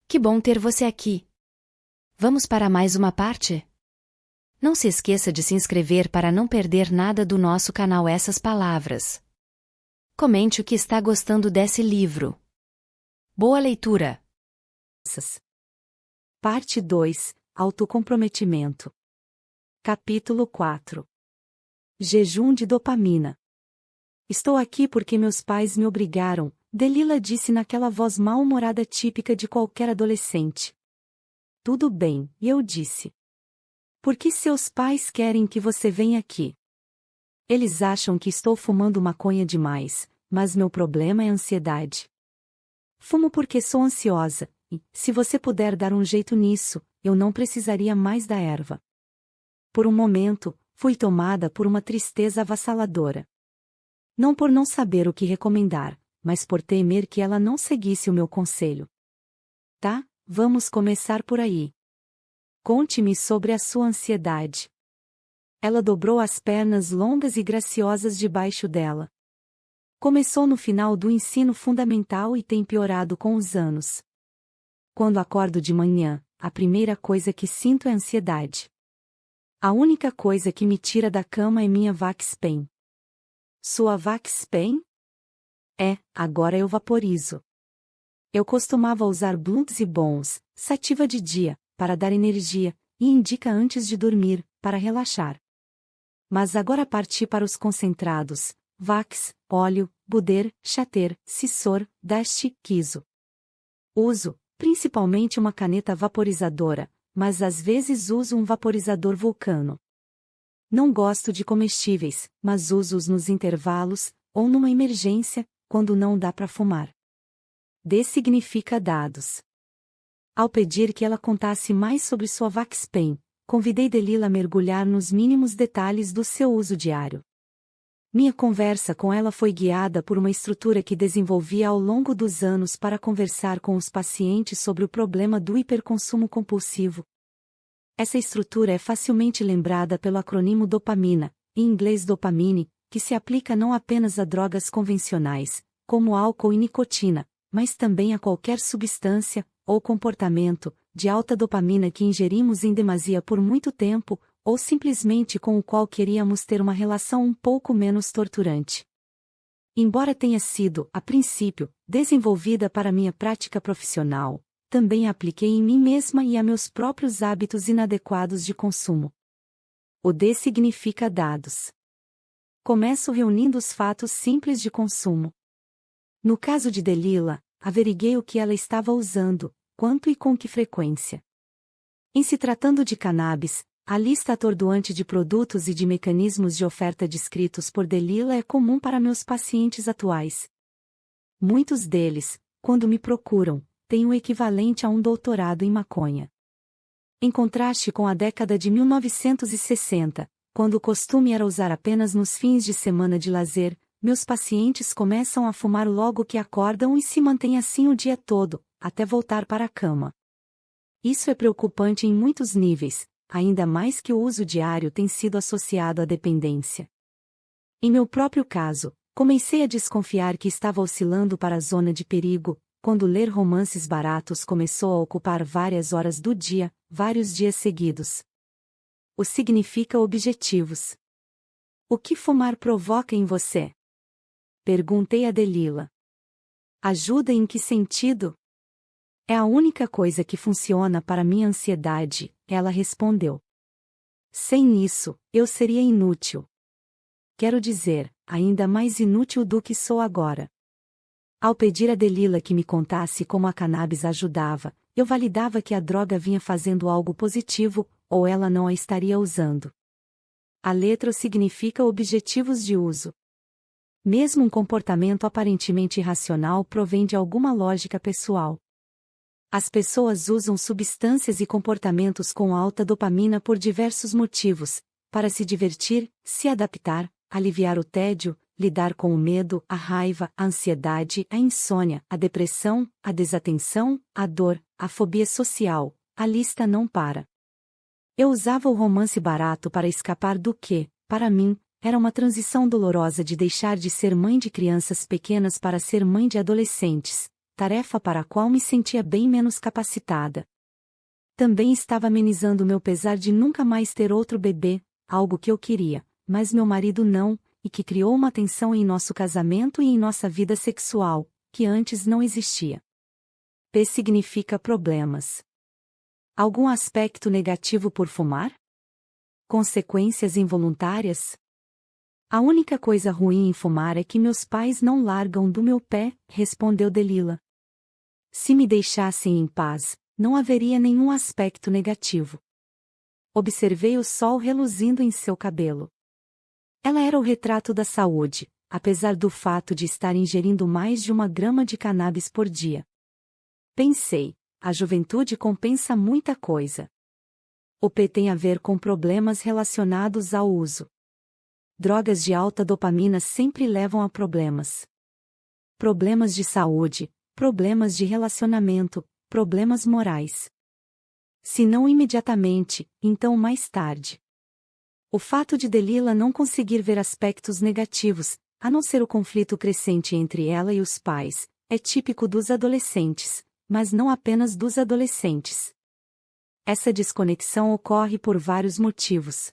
Que bom ter você aqui. Vamos para mais uma parte? Não se esqueça de se inscrever para não perder nada do nosso canal Essas Palavras. Comente o que está gostando desse livro. Boa leitura! Parte 2, Autocomprometimento. Capítulo 4. Jejum de dopamina. Estou aqui porque meus pais me obrigaram, Delila disse naquela voz mal-humorada típica de qualquer adolescente. Tudo bem, e eu disse. Por que seus pais querem que você venha aqui? Eles acham que estou fumando maconha demais, mas meu problema é ansiedade. Fumo porque sou ansiosa, e, se você puder dar um jeito nisso, eu não precisaria mais da erva. Por um momento, fui tomada por uma tristeza avassaladora. Não por não saber o que recomendar, mas por temer que ela não seguisse o meu conselho. Tá, vamos começar por aí. Conte-me sobre a sua ansiedade. Ela dobrou as pernas longas e graciosas debaixo dela. Começou no final do ensino fundamental e tem piorado com os anos. Quando acordo de manhã, a primeira coisa que sinto é ansiedade. A única coisa que me tira da cama é minha Vax-Pen. Sua Vax-Pen? É, agora eu vaporizo. Eu costumava usar Blunts e Bons, sativa de dia, para dar energia, e indica antes de dormir, para relaxar. Mas agora parti para os concentrados, Vax, óleo, Buder, Chater, Cissor, Dasti, Kiso. Uso, principalmente uma caneta vaporizadora, mas às vezes uso um vaporizador Vulcano. Não gosto de comestíveis, mas uso-os nos intervalos, ou numa emergência, quando não dá para fumar. D significa dados. Ao pedir que ela contasse mais sobre sua Vax-Pen, convidei Delila a mergulhar nos mínimos detalhes do seu uso diário. Minha conversa com ela foi guiada por uma estrutura que desenvolvi ao longo dos anos para conversar com os pacientes sobre o problema do hiperconsumo compulsivo. Essa estrutura é facilmente lembrada pelo acrônimo dopamina, em inglês dopamine, que se aplica não apenas a drogas convencionais, como álcool e nicotina, mas também a qualquer substância, ou comportamento, de alta dopamina que ingerimos em demasia por muito tempo, ou simplesmente com o qual queríamos ter uma relação um pouco menos torturante. Embora tenha sido, a princípio, desenvolvida para minha prática profissional, também a apliquei em mim mesma e a meus próprios hábitos inadequados de consumo. O D significa dados. Começo reunindo os fatos simples de consumo. No caso de Delila, averiguei o que ela estava usando, quanto e com que frequência. Em se tratando de cannabis, a lista atordoante de produtos e de mecanismos de oferta descritos por Delila é comum para meus pacientes atuais. Muitos deles, quando me procuram, têm o equivalente a um doutorado em maconha. Em contraste com a década de 1960, quando o costume era usar apenas nos fins de semana de lazer, meus pacientes começam a fumar logo que acordam e se mantêm assim o dia todo, até voltar para a cama. Isso é preocupante em muitos níveis, ainda mais que o uso diário tem sido associado à dependência. Em meu próprio caso, comecei a desconfiar que estava oscilando para a zona de perigo, quando ler romances baratos começou a ocupar várias horas do dia, vários dias seguidos. O significa objetivos. O que fumar provoca em você? Perguntei a Delila. Ajuda em que sentido? É a única coisa que funciona para minha ansiedade, ela respondeu. Sem isso, eu seria inútil. Quero dizer, ainda mais inútil do que sou agora. Ao pedir a Delila que me contasse como a cannabis ajudava, eu validava que a droga vinha fazendo algo positivo, ou ela não a estaria usando. A letra significa objetivos de uso. Mesmo um comportamento aparentemente irracional provém de alguma lógica pessoal. As pessoas usam substâncias e comportamentos com alta dopamina por diversos motivos, para se divertir, se adaptar, aliviar o tédio, lidar com o medo, a raiva, a ansiedade, a insônia, a depressão, a desatenção, a dor, a fobia social, a lista não para. Eu usava o romance barato para escapar do que, para mim, era uma transição dolorosa de deixar de ser mãe de crianças pequenas para ser mãe de adolescentes, tarefa para a qual me sentia bem menos capacitada. Também estava amenizando meu pesar de nunca mais ter outro bebê, algo que eu queria, mas meu marido não, e que criou uma tensão em nosso casamento e em nossa vida sexual, que antes não existia. P significa problemas. Algum aspecto negativo por fumar? Consequências involuntárias? A única coisa ruim em fumar é que meus pais não largam do meu pé, respondeu Delila. Se me deixassem em paz, não haveria nenhum aspecto negativo. Observei o sol reluzindo em seu cabelo. Ela era o retrato da saúde, apesar do fato de estar ingerindo mais de 1 grama de cannabis por dia. Pensei, a juventude compensa muita coisa. O P tem a ver com problemas relacionados ao uso. Drogas de alta dopamina sempre levam a problemas. Problemas de saúde, problemas de relacionamento, problemas morais. Se não imediatamente, então mais tarde. O fato de Delila não conseguir ver aspectos negativos, a não ser o conflito crescente entre ela e os pais, é típico dos adolescentes, mas não apenas dos adolescentes. Essa desconexão ocorre por vários motivos.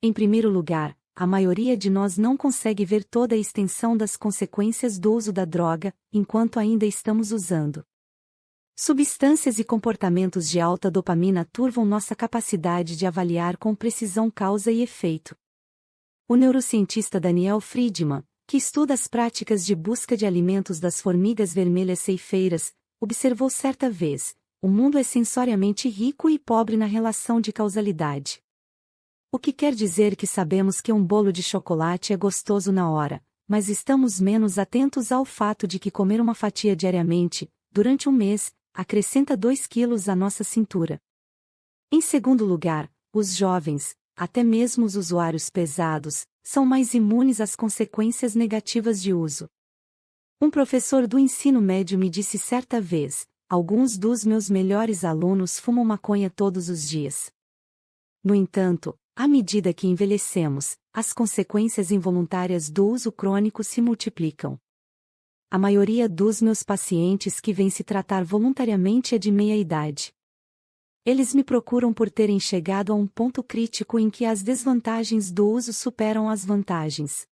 Em primeiro lugar, a maioria de nós não consegue ver toda a extensão das consequências do uso da droga, enquanto ainda estamos usando. Substâncias e comportamentos de alta dopamina turvam nossa capacidade de avaliar com precisão causa e efeito. O neurocientista Daniel Friedman, que estuda as práticas de busca de alimentos das formigas vermelhas ceifeiras, observou certa vez: o mundo é sensoriamente rico e pobre na relação de causalidade. O que quer dizer que sabemos que um bolo de chocolate é gostoso na hora, mas estamos menos atentos ao fato de que comer uma fatia diariamente, durante um mês, acrescenta 2 quilos à nossa cintura. Em segundo lugar, os jovens, até mesmo os usuários pesados, são mais imunes às consequências negativas de uso. Um professor do ensino médio me disse certa vez: alguns dos meus melhores alunos fumam maconha todos os dias. No entanto, à medida que envelhecemos, as consequências involuntárias do uso crônico se multiplicam. A maioria dos meus pacientes que vêm se tratar voluntariamente é de meia idade. Eles me procuram por terem chegado a um ponto crítico em que as desvantagens do uso superam as vantagens.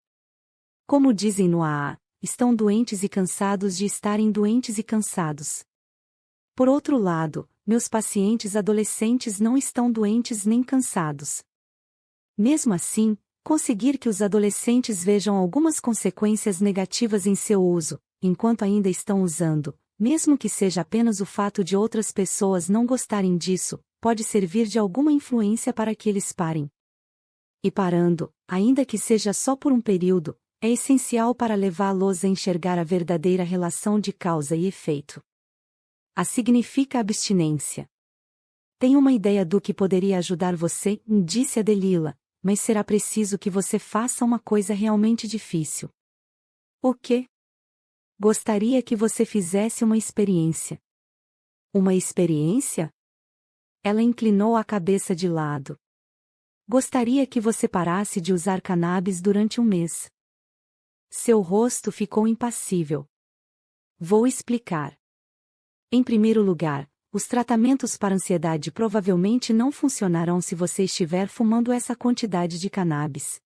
Como dizem no AA, estão doentes e cansados de estarem doentes e cansados. Por outro lado, meus pacientes adolescentes não estão doentes nem cansados. Mesmo assim, conseguir que os adolescentes vejam algumas consequências negativas em seu uso, enquanto ainda estão usando, mesmo que seja apenas o fato de outras pessoas não gostarem disso, pode servir de alguma influência para que eles parem. E parando, ainda que seja só por um período, é essencial para levá-los a enxergar a verdadeira relação de causa e efeito. A significa abstinência. Tenho uma ideia do que poderia ajudar você, disse a Delila, mas será preciso que você faça uma coisa realmente difícil. O quê? Gostaria que você fizesse uma experiência. Uma experiência? Ela inclinou a cabeça de lado. Gostaria que você parasse de usar cannabis durante um mês. Seu rosto ficou impassível. Vou explicar. Em primeiro lugar, os tratamentos para ansiedade provavelmente não funcionarão se você estiver fumando essa quantidade de cannabis.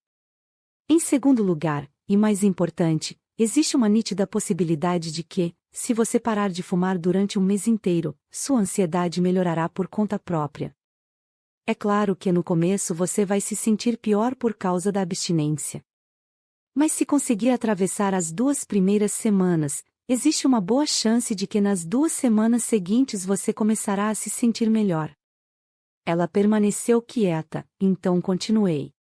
Em segundo lugar, e mais importante, existe uma nítida possibilidade de que, se você parar de fumar durante um mês inteiro, sua ansiedade melhorará por conta própria. É claro que no começo você vai se sentir pior por causa da abstinência. Mas se conseguir atravessar as 2 primeiras semanas, existe uma boa chance de que nas 2 semanas seguintes você começará a se sentir melhor. Ela permaneceu quieta, então continuei.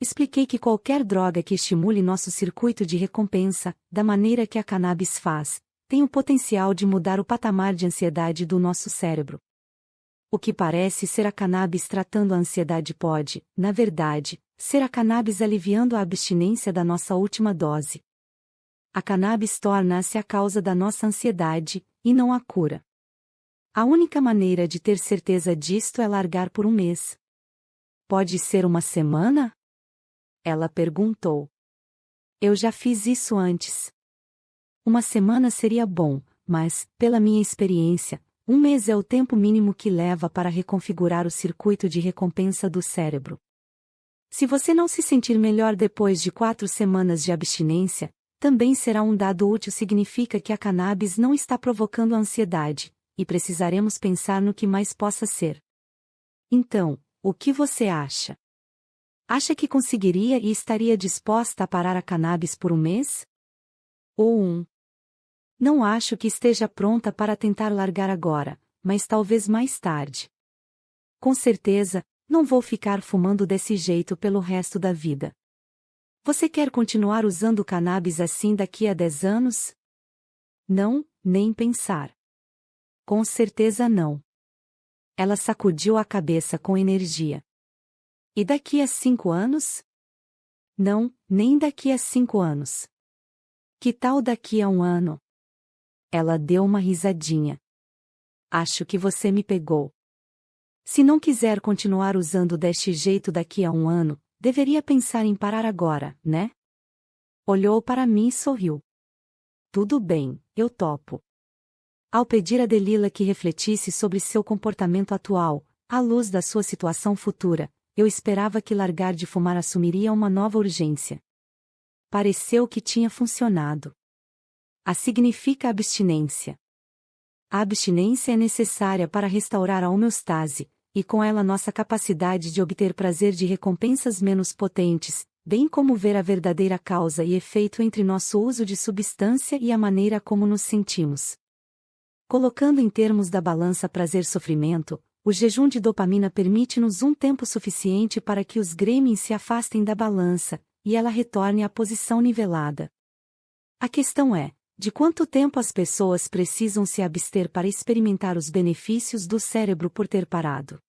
Expliquei que qualquer droga que estimule nosso circuito de recompensa, da maneira que a cannabis faz, tem o potencial de mudar o patamar de ansiedade do nosso cérebro. O que parece ser a cannabis tratando a ansiedade pode, na verdade, ser a cannabis aliviando a abstinência da nossa última dose. A cannabis torna-se a causa da nossa ansiedade, e não a cura. A única maneira de ter certeza disto é largar por um mês. Pode ser uma semana? Ela perguntou. Eu já fiz isso antes. Uma semana seria bom, mas, pela minha experiência, um mês é o tempo mínimo que leva para reconfigurar o circuito de recompensa do cérebro. Se você não se sentir melhor depois de 4 semanas de abstinência, também será um dado útil, significa que a cannabis não está provocando ansiedade, e precisaremos pensar no que mais possa ser. Então, o que você acha? Acha que conseguiria e estaria disposta a parar a cannabis por um mês? Ou não acho que esteja pronta para tentar largar agora, mas talvez mais tarde. Com certeza, não vou ficar fumando desse jeito pelo resto da vida. Você quer continuar usando cannabis assim daqui a 10 anos? Não, nem pensar. Com certeza não. Ela sacudiu a cabeça com energia. E daqui a 5 anos? Não, nem daqui a 5 anos. Que tal daqui a 1 ano? Ela deu uma risadinha. Acho que você me pegou. Se não quiser continuar usando deste jeito daqui a 1 ano, deveria pensar em parar agora, né? Olhou para mim e sorriu. Tudo bem, eu topo. Ao pedir a Delila que refletisse sobre seu comportamento atual, à luz da sua situação futura, eu esperava que largar de fumar assumiria uma nova urgência. Pareceu que tinha funcionado. A significa abstinência. A abstinência é necessária para restaurar a homeostase, e com ela nossa capacidade de obter prazer de recompensas menos potentes, bem como ver a verdadeira causa e efeito entre nosso uso de substância e a maneira como nos sentimos. Colocando em termos da balança prazer-sofrimento, o jejum de dopamina permite-nos um tempo suficiente para que os gremlins se afastem da balança, e ela retorne à posição nivelada. A questão é, de quanto tempo as pessoas precisam se abster para experimentar os benefícios do cérebro por ter parado?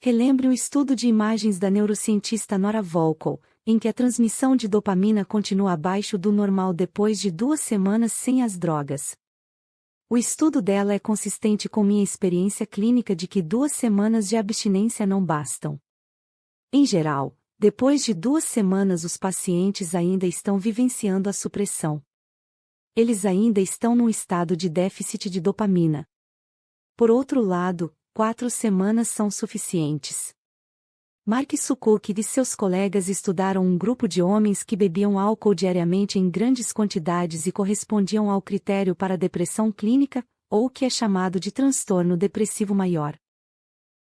Relembre o estudo de imagens da neurocientista Nora Volkow, em que a transmissão de dopamina continua abaixo do normal depois de 2 semanas sem as drogas. O estudo dela é consistente com minha experiência clínica de que 2 semanas de abstinência não bastam. Em geral, depois de 2 semanas os pacientes ainda estão vivenciando a supressão. Eles ainda estão num estado de déficit de dopamina. Por outro lado, 4 semanas são suficientes. Mark Sukuk e seus colegas estudaram um grupo de homens que bebiam álcool diariamente em grandes quantidades e correspondiam ao critério para depressão clínica, ou o que é chamado de transtorno depressivo maior.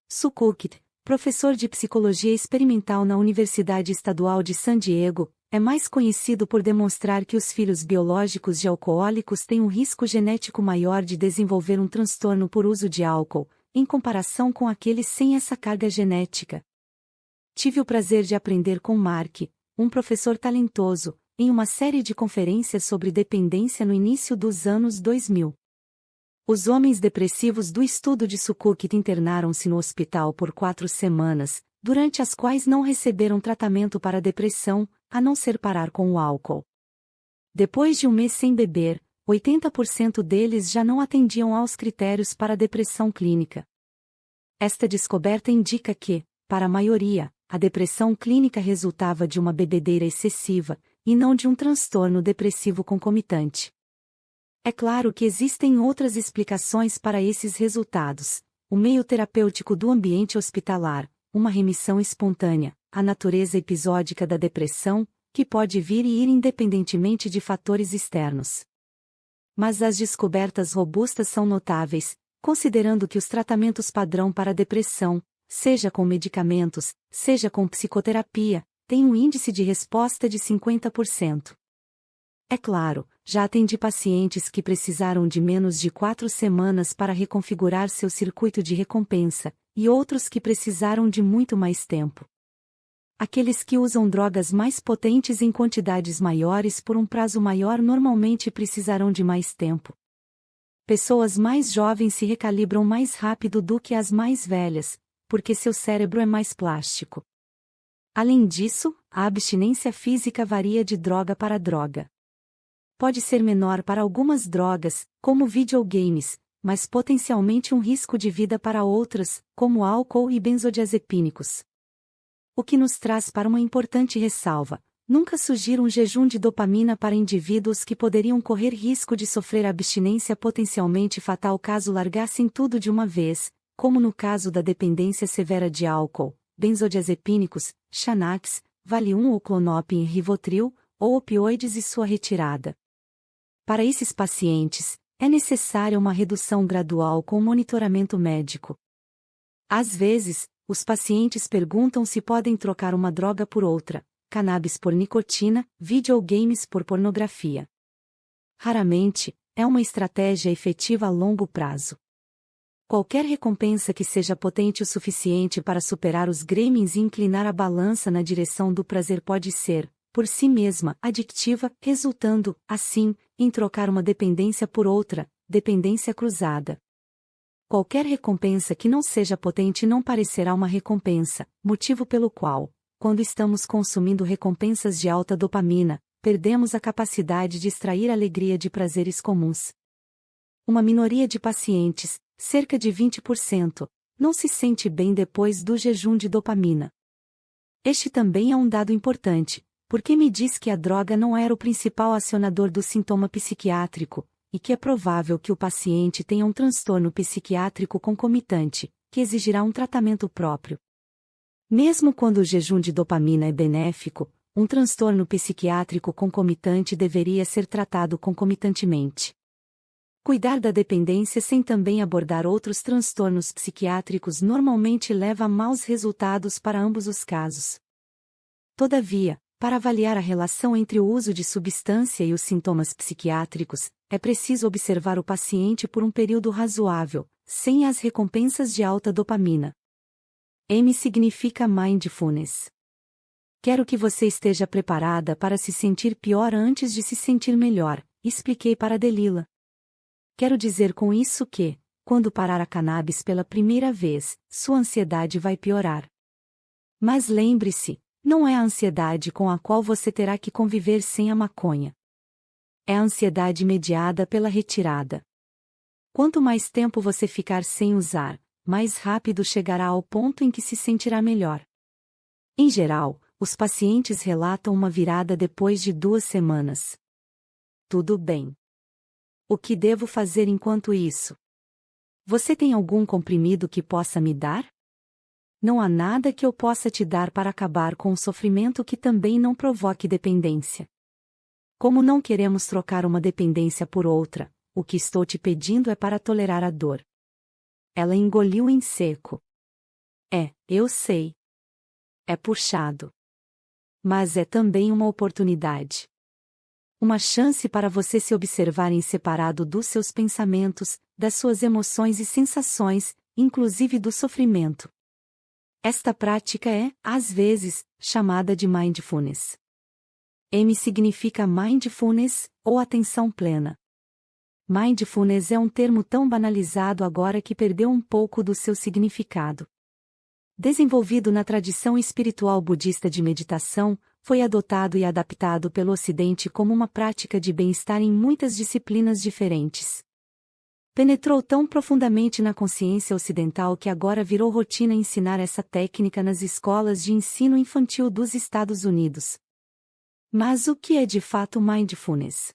Sukuk, professor de psicologia experimental na Universidade Estadual de San Diego, é mais conhecido por demonstrar que os filhos biológicos de alcoólicos têm um risco genético maior de desenvolver um transtorno por uso de álcool, em comparação com aqueles sem essa carga genética. Tive o prazer de aprender com Mark, um professor talentoso, em uma série de conferências sobre dependência no início dos anos 2000. Os homens depressivos do estudo de Sukuk internaram-se no hospital por 4 semanas, durante as quais não receberam tratamento para depressão, a não ser parar com o álcool. Depois de um mês sem beber, 80% deles já não atendiam aos critérios para depressão clínica. Esta descoberta indica que, para a maioria, a depressão clínica resultava de uma bebedeira excessiva, e não de um transtorno depressivo concomitante. É claro que existem outras explicações para esses resultados: o meio terapêutico do ambiente hospitalar, uma remissão espontânea, a natureza episódica da depressão, que pode vir e ir independentemente de fatores externos. Mas as descobertas robustas são notáveis, considerando que os tratamentos padrão para a depressão, seja com medicamentos, seja com psicoterapia, têm um índice de resposta de 50%. É claro, já atendi pacientes que precisaram de menos de 4 semanas para reconfigurar seu circuito de recompensa, e outros que precisaram de muito mais tempo. Aqueles que usam drogas mais potentes em quantidades maiores por um prazo maior normalmente precisarão de mais tempo. Pessoas mais jovens se recalibram mais rápido do que as mais velhas, porque seu cérebro é mais plástico. Além disso, a abstinência física varia de droga para droga. Pode ser menor para algumas drogas, como videogames, mas potencialmente um risco de vida para outras, como álcool e benzodiazepínicos. O que nos traz para uma importante ressalva: Nunca sugira um jejum de dopamina para indivíduos que poderiam correr risco de sofrer abstinência potencialmente fatal caso largassem tudo de uma vez, como no caso da dependência severa de álcool, benzodiazepínicos, Xanax, Valium ou Klonopin e Rivotril, ou opioides e sua retirada. Para esses pacientes, é necessária uma redução gradual com monitoramento médico. Às vezes, os pacientes perguntam se podem trocar uma droga por outra, cannabis por nicotina, videogames por pornografia. Raramente, é uma estratégia efetiva a longo prazo. Qualquer recompensa que seja potente o suficiente para superar os gremlins e inclinar a balança na direção do prazer pode ser, por si mesma, adictiva, resultando, assim, em trocar uma dependência por outra, dependência cruzada. Qualquer recompensa que não seja potente não parecerá uma recompensa, motivo pelo qual, quando estamos consumindo recompensas de alta dopamina, perdemos a capacidade de extrair alegria de prazeres comuns. Uma minoria de pacientes, cerca de 20%, não se sente bem depois do jejum de dopamina. Este também é um dado importante, porque me diz que a droga não era o principal acionador do sintoma psiquiátrico, e que é provável que o paciente tenha um transtorno psiquiátrico concomitante, que exigirá um tratamento próprio. Mesmo quando o jejum de dopamina é benéfico, um transtorno psiquiátrico concomitante deveria ser tratado concomitantemente. Cuidar da dependência sem também abordar outros transtornos psiquiátricos normalmente leva a maus resultados para ambos os casos. Todavia, para avaliar a relação entre o uso de substância e os sintomas psiquiátricos, é preciso observar o paciente por um período razoável, sem as recompensas de alta dopamina. M significa mindfulness. Quero que você esteja preparada para se sentir pior antes de se sentir melhor, expliquei para Delila. Quero dizer com isso que, quando parar a cannabis pela primeira vez, sua ansiedade vai piorar. Mas lembre-se, não é a ansiedade com a qual você terá que conviver sem a maconha. É a ansiedade mediada pela retirada. Quanto mais tempo você ficar sem usar, mais rápido chegará ao ponto em que se sentirá melhor. Em geral, os pacientes relatam uma virada depois de 2 semanas. Tudo bem. O que devo fazer enquanto isso? Você tem algum comprimido que possa me dar? Não há nada que eu possa te dar para acabar com o sofrimento que também não provoque dependência. Como não queremos trocar uma dependência por outra, o que estou te pedindo é para tolerar a dor. Ela engoliu em seco. Eu sei. É puxado. Mas é também uma oportunidade. Uma chance para você se observar em separado dos seus pensamentos, das suas emoções e sensações, inclusive do sofrimento. Esta prática é, às vezes, chamada de mindfulness. M significa mindfulness, ou atenção plena. Mindfulness é um termo tão banalizado agora que perdeu um pouco do seu significado. Desenvolvido na tradição espiritual budista de meditação, foi adotado e adaptado pelo Ocidente como uma prática de bem-estar em muitas disciplinas diferentes. Penetrou tão profundamente na consciência ocidental que agora virou rotina ensinar essa técnica nas escolas de ensino infantil dos Estados Unidos. Mas o que é de fato mindfulness?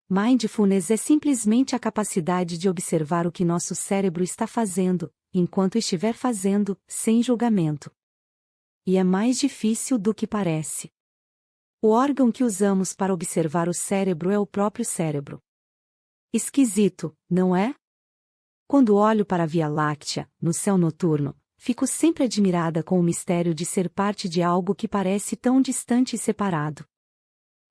Mindfulness é simplesmente a capacidade de observar o que nosso cérebro está fazendo, enquanto estiver fazendo, sem julgamento. E é mais difícil do que parece. O órgão que usamos para observar o cérebro é o próprio cérebro. Esquisito, não é? Quando olho para a Via Láctea, no céu noturno, fico sempre admirada com o mistério de ser parte de algo que parece tão distante e separado.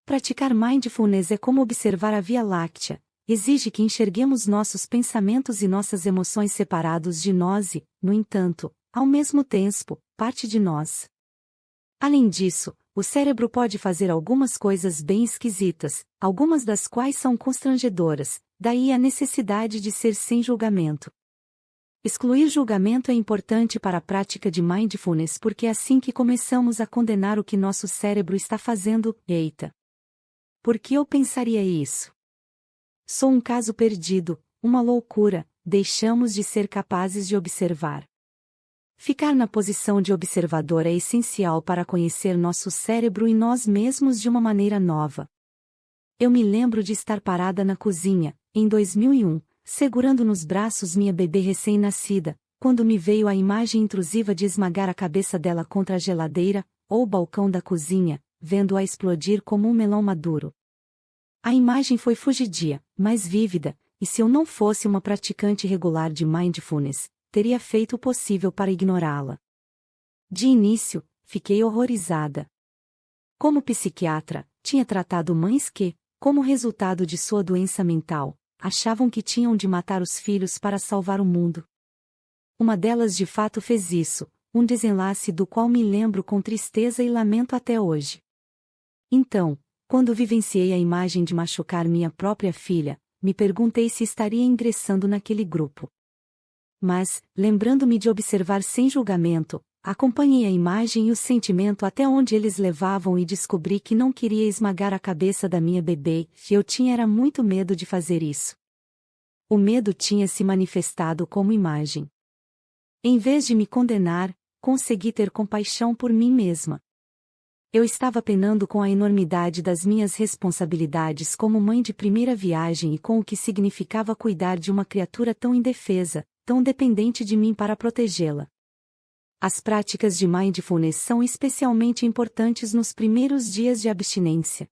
Praticar mindfulness é como observar a Via Láctea, exige que enxerguemos nossos pensamentos e nossas emoções separados de nós e, no entanto, ao mesmo tempo, parte de nós. Além disso, o cérebro pode fazer algumas coisas bem esquisitas, algumas das quais são constrangedoras, daí a necessidade de ser sem julgamento. Excluir julgamento é importante para a prática de mindfulness porque é assim que começamos a condenar o que nosso cérebro está fazendo. Eita! Por que eu pensaria isso? Sou um caso perdido, uma loucura, deixamos de ser capazes de observar. Ficar na posição de observador é essencial para conhecer nosso cérebro e nós mesmos de uma maneira nova. Eu me lembro de estar parada na cozinha, em 2001, segurando nos braços minha bebê recém-nascida, quando me veio a imagem intrusiva de esmagar a cabeça dela contra a geladeira, ou o balcão da cozinha, vendo-a explodir como um melão maduro. A imagem foi fugidia, mas vívida, e se eu não fosse uma praticante regular de mindfulness, teria feito o possível para ignorá-la. De início, fiquei horrorizada. Como psiquiatra, tinha tratado mães que, como resultado de sua doença mental, achavam que tinham de matar os filhos para salvar o mundo. Uma delas de fato fez isso, um desenlace do qual me lembro com tristeza e lamento até hoje. Então, quando vivenciei a imagem de machucar minha própria filha, me perguntei se estaria ingressando naquele grupo. Mas, lembrando-me de observar sem julgamento, acompanhei a imagem e o sentimento até onde eles levavam e descobri que não queria esmagar a cabeça da minha bebê, e eu tinha muito medo de fazer isso. O medo tinha se manifestado como imagem. Em vez de me condenar, consegui ter compaixão por mim mesma. Eu estava penando com a enormidade das minhas responsabilidades como mãe de primeira viagem e com o que significava cuidar de uma criatura tão indefesa, tão dependente de mim para protegê-la. As práticas de mindfulness são especialmente importantes nos primeiros dias de abstinência.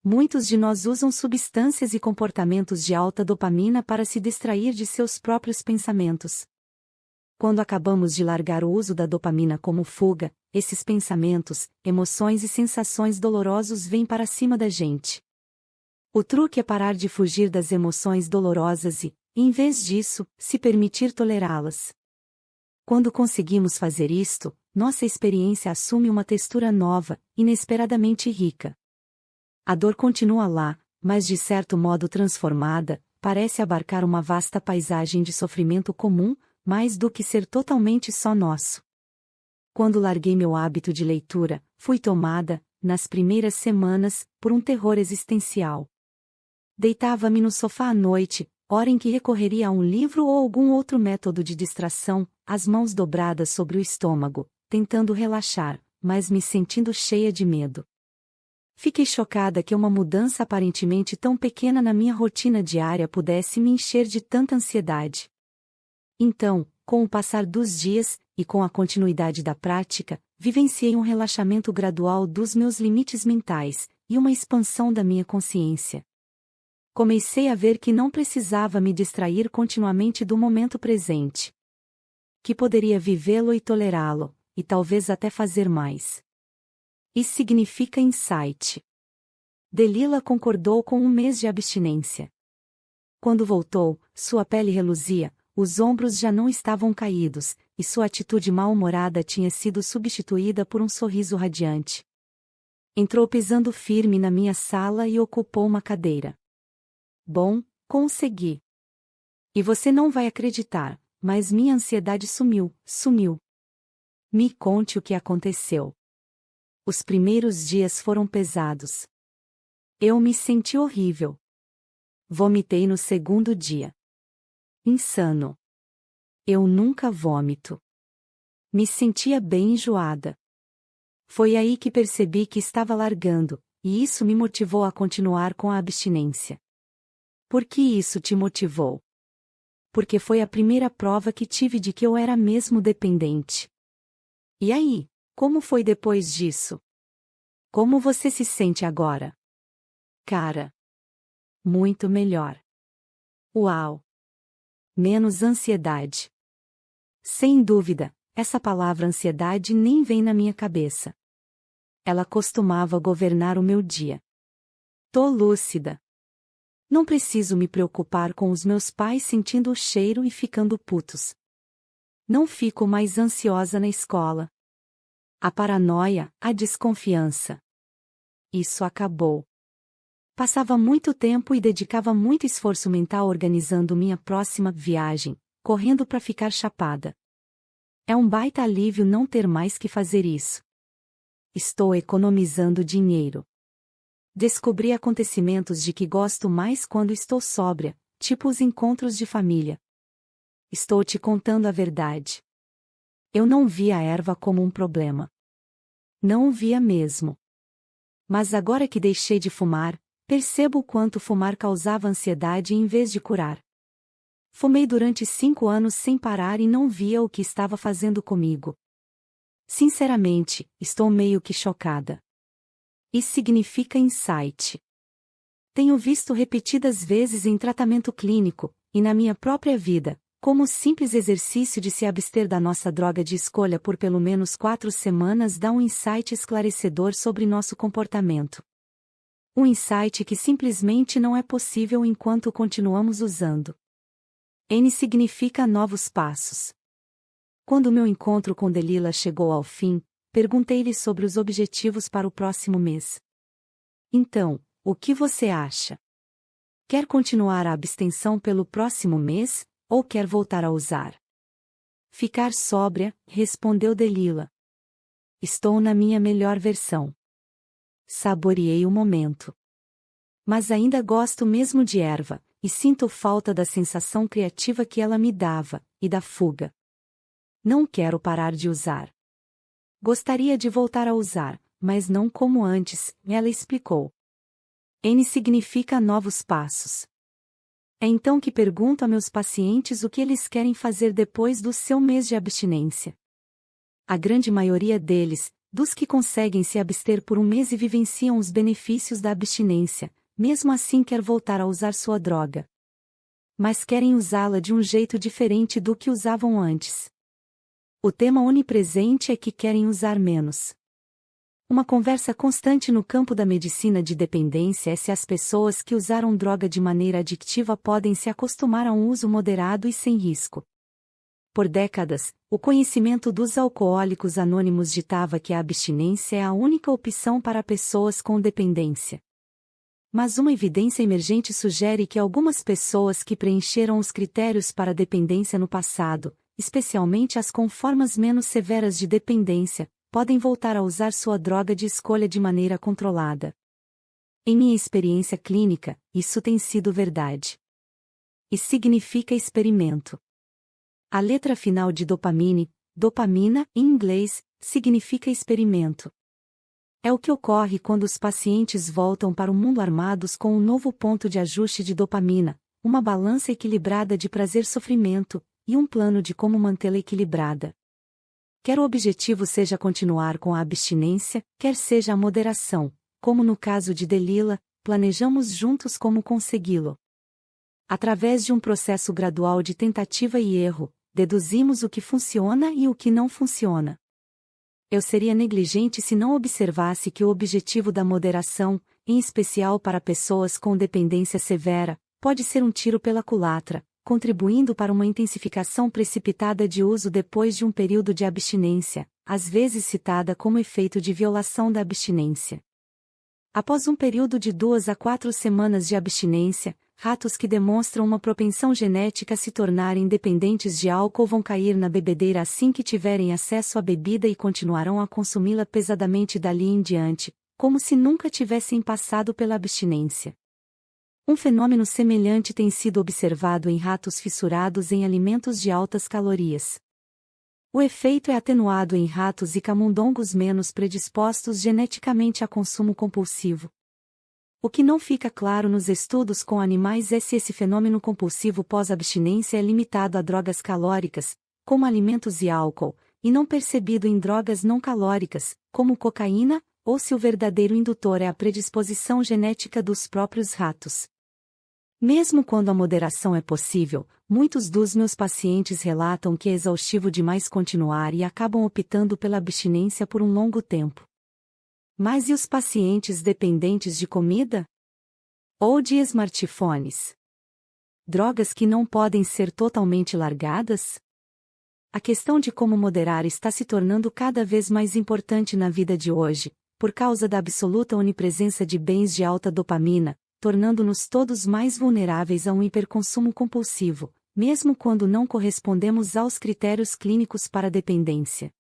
Muitos de nós usam substâncias e comportamentos de alta dopamina para se distrair de seus próprios pensamentos. Quando acabamos de largar o uso da dopamina como fuga, esses pensamentos, emoções e sensações dolorosos vêm para cima da gente. O truque é parar de fugir das emoções dolorosas e, em vez disso, se permitir tolerá-las. Quando conseguimos fazer isto, nossa experiência assume uma textura nova, inesperadamente rica. A dor continua lá, mas de certo modo transformada, parece abarcar uma vasta paisagem de sofrimento comum, mais do que ser totalmente só nosso. Quando larguei meu hábito de leitura, fui tomada, nas primeiras semanas, por um terror existencial. Deitava-me no sofá à noite, hora em que recorreria a um livro ou algum outro método de distração, as mãos dobradas sobre o estômago, tentando relaxar, mas me sentindo cheia de medo. Fiquei chocada que uma mudança aparentemente tão pequena na minha rotina diária pudesse me encher de tanta ansiedade. Então, com o passar dos dias, e com a continuidade da prática, vivenciei um relaxamento gradual dos meus limites mentais, e uma expansão da minha consciência. Comecei a ver que não precisava me distrair continuamente do momento presente. Que poderia vivê-lo e tolerá-lo, e talvez até fazer mais. Isso significa insight. Delila concordou com um mês de abstinência. Quando voltou, sua pele reluzia, os ombros já não estavam caídos, e sua atitude mal-humorada tinha sido substituída por um sorriso radiante. Entrou pisando firme na minha sala e ocupou uma cadeira. Bom, consegui. E você não vai acreditar, mas minha ansiedade sumiu. Me conte o que aconteceu. Os primeiros dias foram pesados. Eu me senti horrível. Vomitei no segundo dia. Insano. Eu nunca vomito. Me sentia bem enjoada. Foi aí que percebi que estava largando, e isso me motivou a continuar com a abstinência. Por que isso te motivou? Porque foi a primeira prova que tive de que eu era mesmo dependente. E aí, como foi depois disso? Como você se sente agora? Cara. Muito melhor. Uau! Menos ansiedade. Sem dúvida, essa palavra ansiedade nem vem na minha cabeça. Ela costumava governar o meu dia. Tô lúcida. Não preciso me preocupar com os meus pais sentindo o cheiro e ficando putos. Não fico mais ansiosa na escola. A paranoia, a desconfiança. Isso acabou. Passava muito tempo e dedicava muito esforço mental organizando minha próxima viagem, correndo para ficar chapada. É um baita alívio não ter mais que fazer isso. Estou economizando dinheiro. Descobri acontecimentos de que gosto mais quando estou sóbria, tipo os encontros de família. Estou te contando a verdade. Eu não via a erva como um problema. Não o via mesmo. Mas agora que deixei de fumar, percebo o quanto fumar causava ansiedade em vez de curar. Fumei durante 5 anos sem parar e não via o que estava fazendo comigo. Sinceramente, estou meio que chocada. Isso significa insight. Tenho visto repetidas vezes em tratamento clínico, e na minha própria vida, como o simples exercício de se abster da nossa droga de escolha por pelo menos 4 semanas dá um insight esclarecedor sobre nosso comportamento. Um insight que simplesmente não é possível enquanto continuamos usando. N significa novos passos. Quando meu encontro com Delila chegou ao fim, perguntei-lhe sobre os objetivos para o próximo mês. Então, o que você acha? Quer continuar a abstenção pelo próximo mês, ou quer voltar a usar? Ficar sóbria, respondeu Delila. Estou na minha melhor versão. Saboreei o momento. Mas ainda gosto mesmo de erva, e sinto falta da sensação criativa que ela me dava, e da fuga. Não quero parar de usar. Gostaria de voltar a usar, mas não como antes, ela explicou. N significa novos passos. É então que pergunto a meus pacientes o que eles querem fazer depois do seu mês de abstinência. A grande maioria deles, dos que conseguem se abster por um mês e vivenciam os benefícios da abstinência, mesmo assim quer voltar a usar sua droga. Mas querem usá-la de um jeito diferente do que usavam antes. O tema onipresente é que querem usar menos. Uma conversa constante no campo da medicina de dependência é se as pessoas que usaram droga de maneira adictiva podem se acostumar a um uso moderado e sem risco. Por décadas, o conhecimento dos alcoólicos anônimos ditava que a abstinência é a única opção para pessoas com dependência. Mas uma evidência emergente sugere que algumas pessoas que preencheram os critérios para dependência no passado, especialmente as com formas menos severas de dependência, podem voltar a usar sua droga de escolha de maneira controlada. Em minha experiência clínica, isso tem sido verdade. E significa experimento. A letra final de dopamina, em inglês, significa experimento. É o que ocorre quando os pacientes voltam para o mundo armados com um novo ponto de ajuste de dopamina, uma balança equilibrada de prazer-sofrimento, e um plano de como mantê-la equilibrada. Quer o objetivo seja continuar com a abstinência, quer seja a moderação, como no caso de Delila, planejamos juntos como consegui-lo. Através de um processo gradual de tentativa e erro, deduzimos o que funciona e o que não funciona. Eu seria negligente se não observasse que o objetivo da moderação, em especial para pessoas com dependência severa, pode ser um tiro pela culatra, contribuindo para uma intensificação precipitada de uso depois de um período de abstinência, às vezes citada como efeito de violação da abstinência. Após um período de 2 a 4 semanas de abstinência, ratos que demonstram uma propensão genética a se tornarem dependentes de álcool vão cair na bebedeira assim que tiverem acesso à bebida e continuarão a consumi-la pesadamente dali em diante, como se nunca tivessem passado pela abstinência. Um fenômeno semelhante tem sido observado em ratos fissurados em alimentos de altas calorias. O efeito é atenuado em ratos e camundongos menos predispostos geneticamente a consumo compulsivo. O que não fica claro nos estudos com animais é se esse fenômeno compulsivo pós-abstinência é limitado a drogas calóricas, como alimentos e álcool, e não percebido em drogas não calóricas, como cocaína, ou se o verdadeiro indutor é a predisposição genética dos próprios ratos. Mesmo quando a moderação é possível, muitos dos meus pacientes relatam que é exaustivo demais continuar e acabam optando pela abstinência por um longo tempo. Mas e os pacientes dependentes de comida? Ou de smartphones? Drogas que não podem ser totalmente largadas? A questão de como moderar está se tornando cada vez mais importante na vida de hoje, por causa da absoluta onipresença de bens de alta dopamina, tornando-nos todos mais vulneráveis a um hiperconsumo compulsivo, mesmo quando não correspondemos aos critérios clínicos para dependência.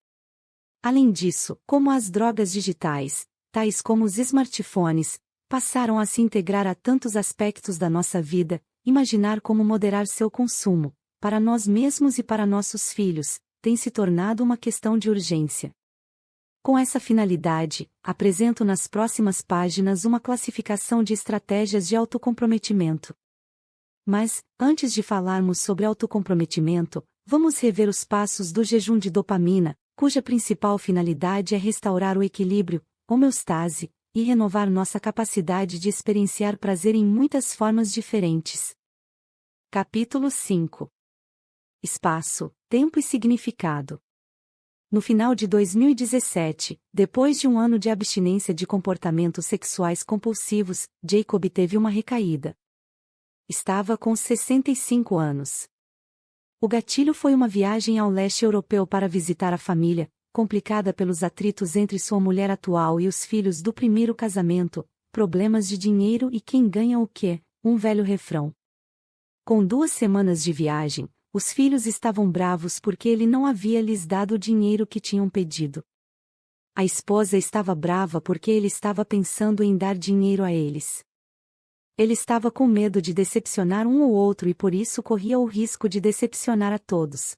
Além disso, como as drogas digitais, tais como os smartphones, passaram a se integrar a tantos aspectos da nossa vida, imaginar como moderar seu consumo, para nós mesmos e para nossos filhos, tem se tornado uma questão de urgência. Com essa finalidade, apresento nas próximas páginas uma classificação de estratégias de autocomprometimento. Mas, antes de falarmos sobre autocomprometimento, vamos rever os passos do jejum de dopamina, cuja principal finalidade é restaurar o equilíbrio, homeostase, e renovar nossa capacidade de experienciar prazer em muitas formas diferentes. Capítulo 5. Espaço, tempo e significado. No final de 2017, depois de um ano de abstinência de comportamentos sexuais compulsivos, Jacob teve uma recaída. Estava com 65 anos. O gatilho foi uma viagem ao leste europeu para visitar a família, complicada pelos atritos entre sua mulher atual e os filhos do primeiro casamento, problemas de dinheiro e quem ganha o quê, um velho refrão. Com 2 semanas de viagem, os filhos estavam bravos porque ele não havia lhes dado o dinheiro que tinham pedido. A esposa estava brava porque ele estava pensando em dar dinheiro a eles. Ele estava com medo de decepcionar um ou outro e por isso corria o risco de decepcionar a todos.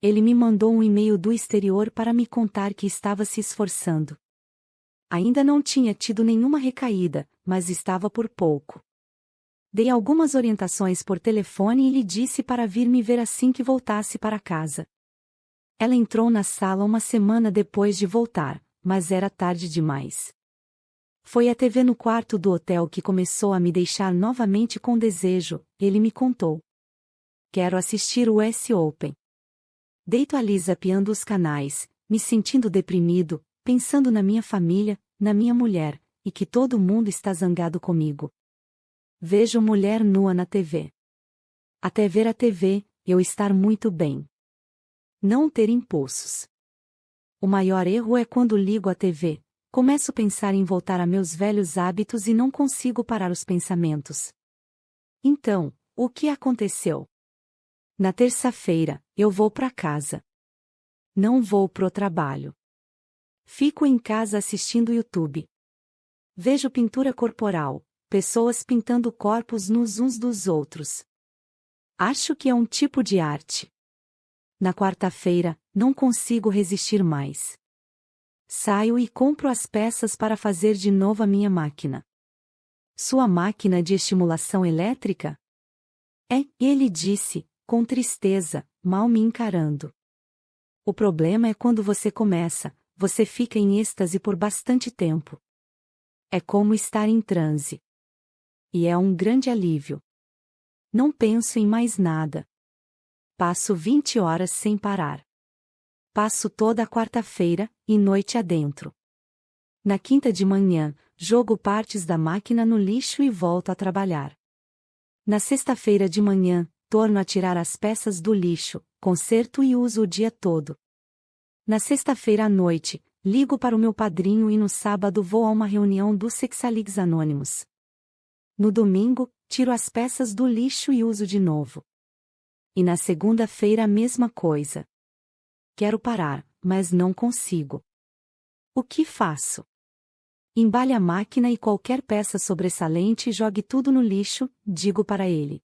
Ele me mandou um e-mail do exterior para me contar que estava se esforçando. Ainda não tinha tido nenhuma recaída, mas estava por pouco. Dei algumas orientações por telefone e lhe disse para vir me ver assim que voltasse para casa. Ela entrou na sala uma semana depois de voltar, mas era tarde demais. Foi a TV no quarto do hotel que começou a me deixar novamente com desejo, ele me contou. Quero assistir o US Open. Deito ali zapeando os canais, me sentindo deprimido, pensando na minha família, na minha mulher, e que todo mundo está zangado comigo. Vejo mulher nua na TV. Até ver a TV, eu estar muito bem. Não ter impulsos. O maior erro é quando ligo a TV, começo a pensar em voltar a meus velhos hábitos e não consigo parar os pensamentos. Então, o que aconteceu? Na terça-feira, eu vou para casa. Não vou pro trabalho. Fico em casa assistindo YouTube. Vejo pintura corporal, pessoas pintando corpos nus uns dos outros. Acho que é um tipo de arte. Na quarta-feira, não consigo resistir mais. Saio e compro as peças para fazer de novo a minha máquina. Sua máquina de estimulação elétrica? É, ele disse, com tristeza, mal me encarando. O problema é quando você começa, você fica em êxtase por bastante tempo. É como estar em transe. E é um grande alívio. Não penso em mais nada. Passo 20 horas sem parar. Passo toda a quarta-feira, e noite adentro. Na quinta de manhã, jogo partes da máquina no lixo e volto a trabalhar. Na sexta-feira de manhã, torno a tirar as peças do lixo, conserto e uso o dia todo. Na sexta-feira à noite, ligo para o meu padrinho e no sábado vou a uma reunião dos Sexaleagues Anônimos. No domingo, tiro as peças do lixo e uso de novo. E na segunda-feira a mesma coisa. Quero parar, mas não consigo. O que faço? Embale a máquina e qualquer peça sobressalente e jogue tudo no lixo, digo para ele.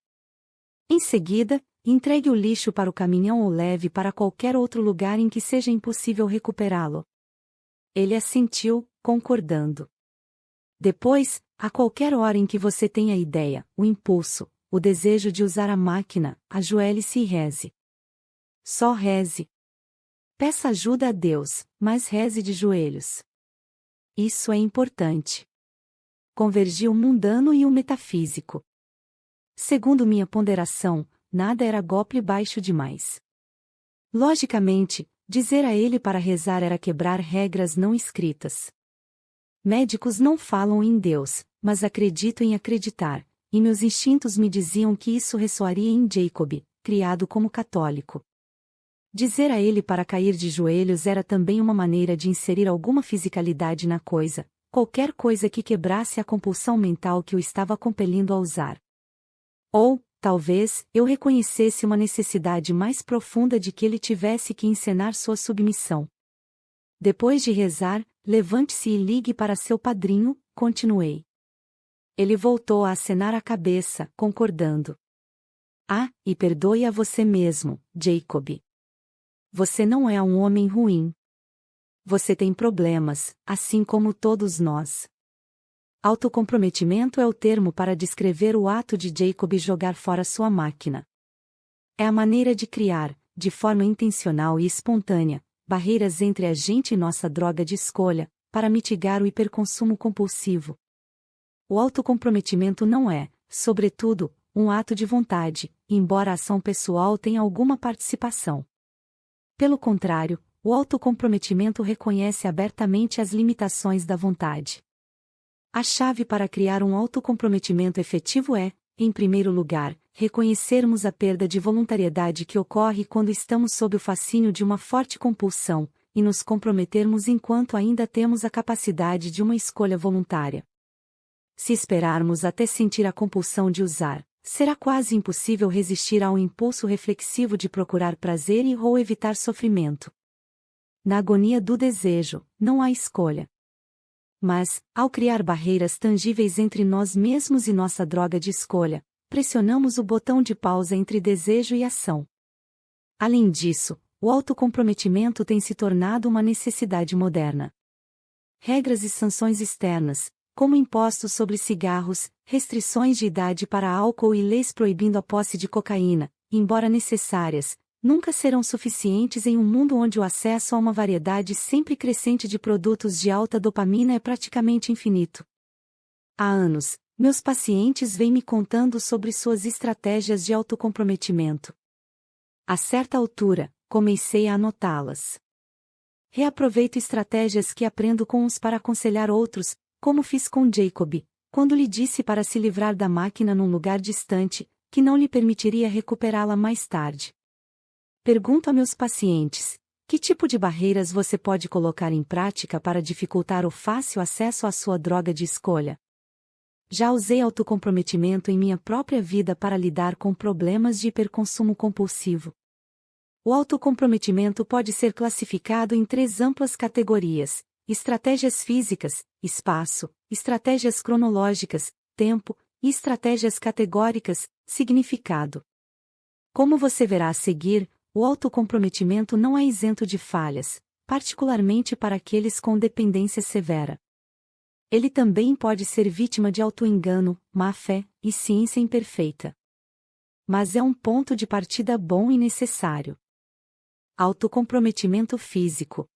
Em seguida, entregue o lixo para o caminhão ou leve para qualquer outro lugar em que seja impossível recuperá-lo. Ele assentiu, concordando. Depois, a qualquer hora em que você tenha a ideia, o impulso, o desejo de usar a máquina, ajoelhe-se e reze. Só reze. Peça ajuda a Deus, mas reze de joelhos. Isso é importante. Convergi o mundano e o metafísico. Segundo minha ponderação, nada era golpe baixo demais. Logicamente, dizer a ele para rezar era quebrar regras não escritas. Médicos não falam em Deus, mas acredito em acreditar, e meus instintos me diziam que isso ressoaria em Jacob, criado como católico. Dizer a ele para cair de joelhos era também uma maneira de inserir alguma fisicalidade na coisa, qualquer coisa que quebrasse a compulsão mental que o estava compelindo a usar. Ou, talvez, eu reconhecesse uma necessidade mais profunda de que ele tivesse que encenar sua submissão. Depois de rezar, levante-se e ligue para seu padrinho, continuei. Ele voltou a acenar a cabeça, concordando. Ah, e perdoe a você mesmo, Jacob. você não é um homem ruim. Você tem problemas, assim como todos nós. Autocomprometimento é o termo para descrever o ato de Jacob jogar fora sua máquina. É a maneira de criar, de forma intencional e espontânea, barreiras entre a gente e nossa droga de escolha, para mitigar o hiperconsumo compulsivo. O autocomprometimento não é, sobretudo, um ato de vontade, embora a ação pessoal tenha alguma participação. Pelo contrário, o autocomprometimento reconhece abertamente as limitações da vontade. A chave para criar um autocomprometimento efetivo é, em primeiro lugar, reconhecermos a perda de voluntariedade que ocorre quando estamos sob o fascínio de uma forte compulsão, e nos comprometermos enquanto ainda temos a capacidade de uma escolha voluntária. Se esperarmos até sentir a compulsão de usar, será quase impossível resistir ao impulso reflexivo de procurar prazer ou evitar sofrimento. Na agonia do desejo, não há escolha. Mas, ao criar barreiras tangíveis entre nós mesmos e nossa droga de escolha, pressionamos o botão de pausa entre desejo e ação. Além disso, o autocomprometimento tem se tornado uma necessidade moderna. Regras e sanções externas, como impostos sobre cigarros, restrições de idade para álcool e leis proibindo a posse de cocaína, embora necessárias, nunca serão suficientes em um mundo onde o acesso a uma variedade sempre crescente de produtos de alta dopamina é praticamente infinito. Há anos, meus pacientes vêm me contando sobre suas estratégias de autocomprometimento. A certa altura, comecei a anotá-las. Reaproveito estratégias que aprendo com uns para aconselhar outros, como fiz com Jacob, quando lhe disse para se livrar da máquina num lugar distante, que não lhe permitiria recuperá-la mais tarde. Pergunto a meus pacientes: que tipo de barreiras você pode colocar em prática para dificultar o fácil acesso à sua droga de escolha? Já usei autocomprometimento em minha própria vida para lidar com problemas de hiperconsumo compulsivo. O autocomprometimento pode ser classificado em 3 amplas categorias: estratégias físicas, espaço, estratégias cronológicas, tempo, e estratégias categóricas, significado. Como você verá a seguir, o autocomprometimento não é isento de falhas, particularmente para aqueles com dependência severa. Ele também pode ser vítima de autoengano, má-fé e ciência imperfeita. Mas é um ponto de partida bom e necessário. Autocomprometimento físico.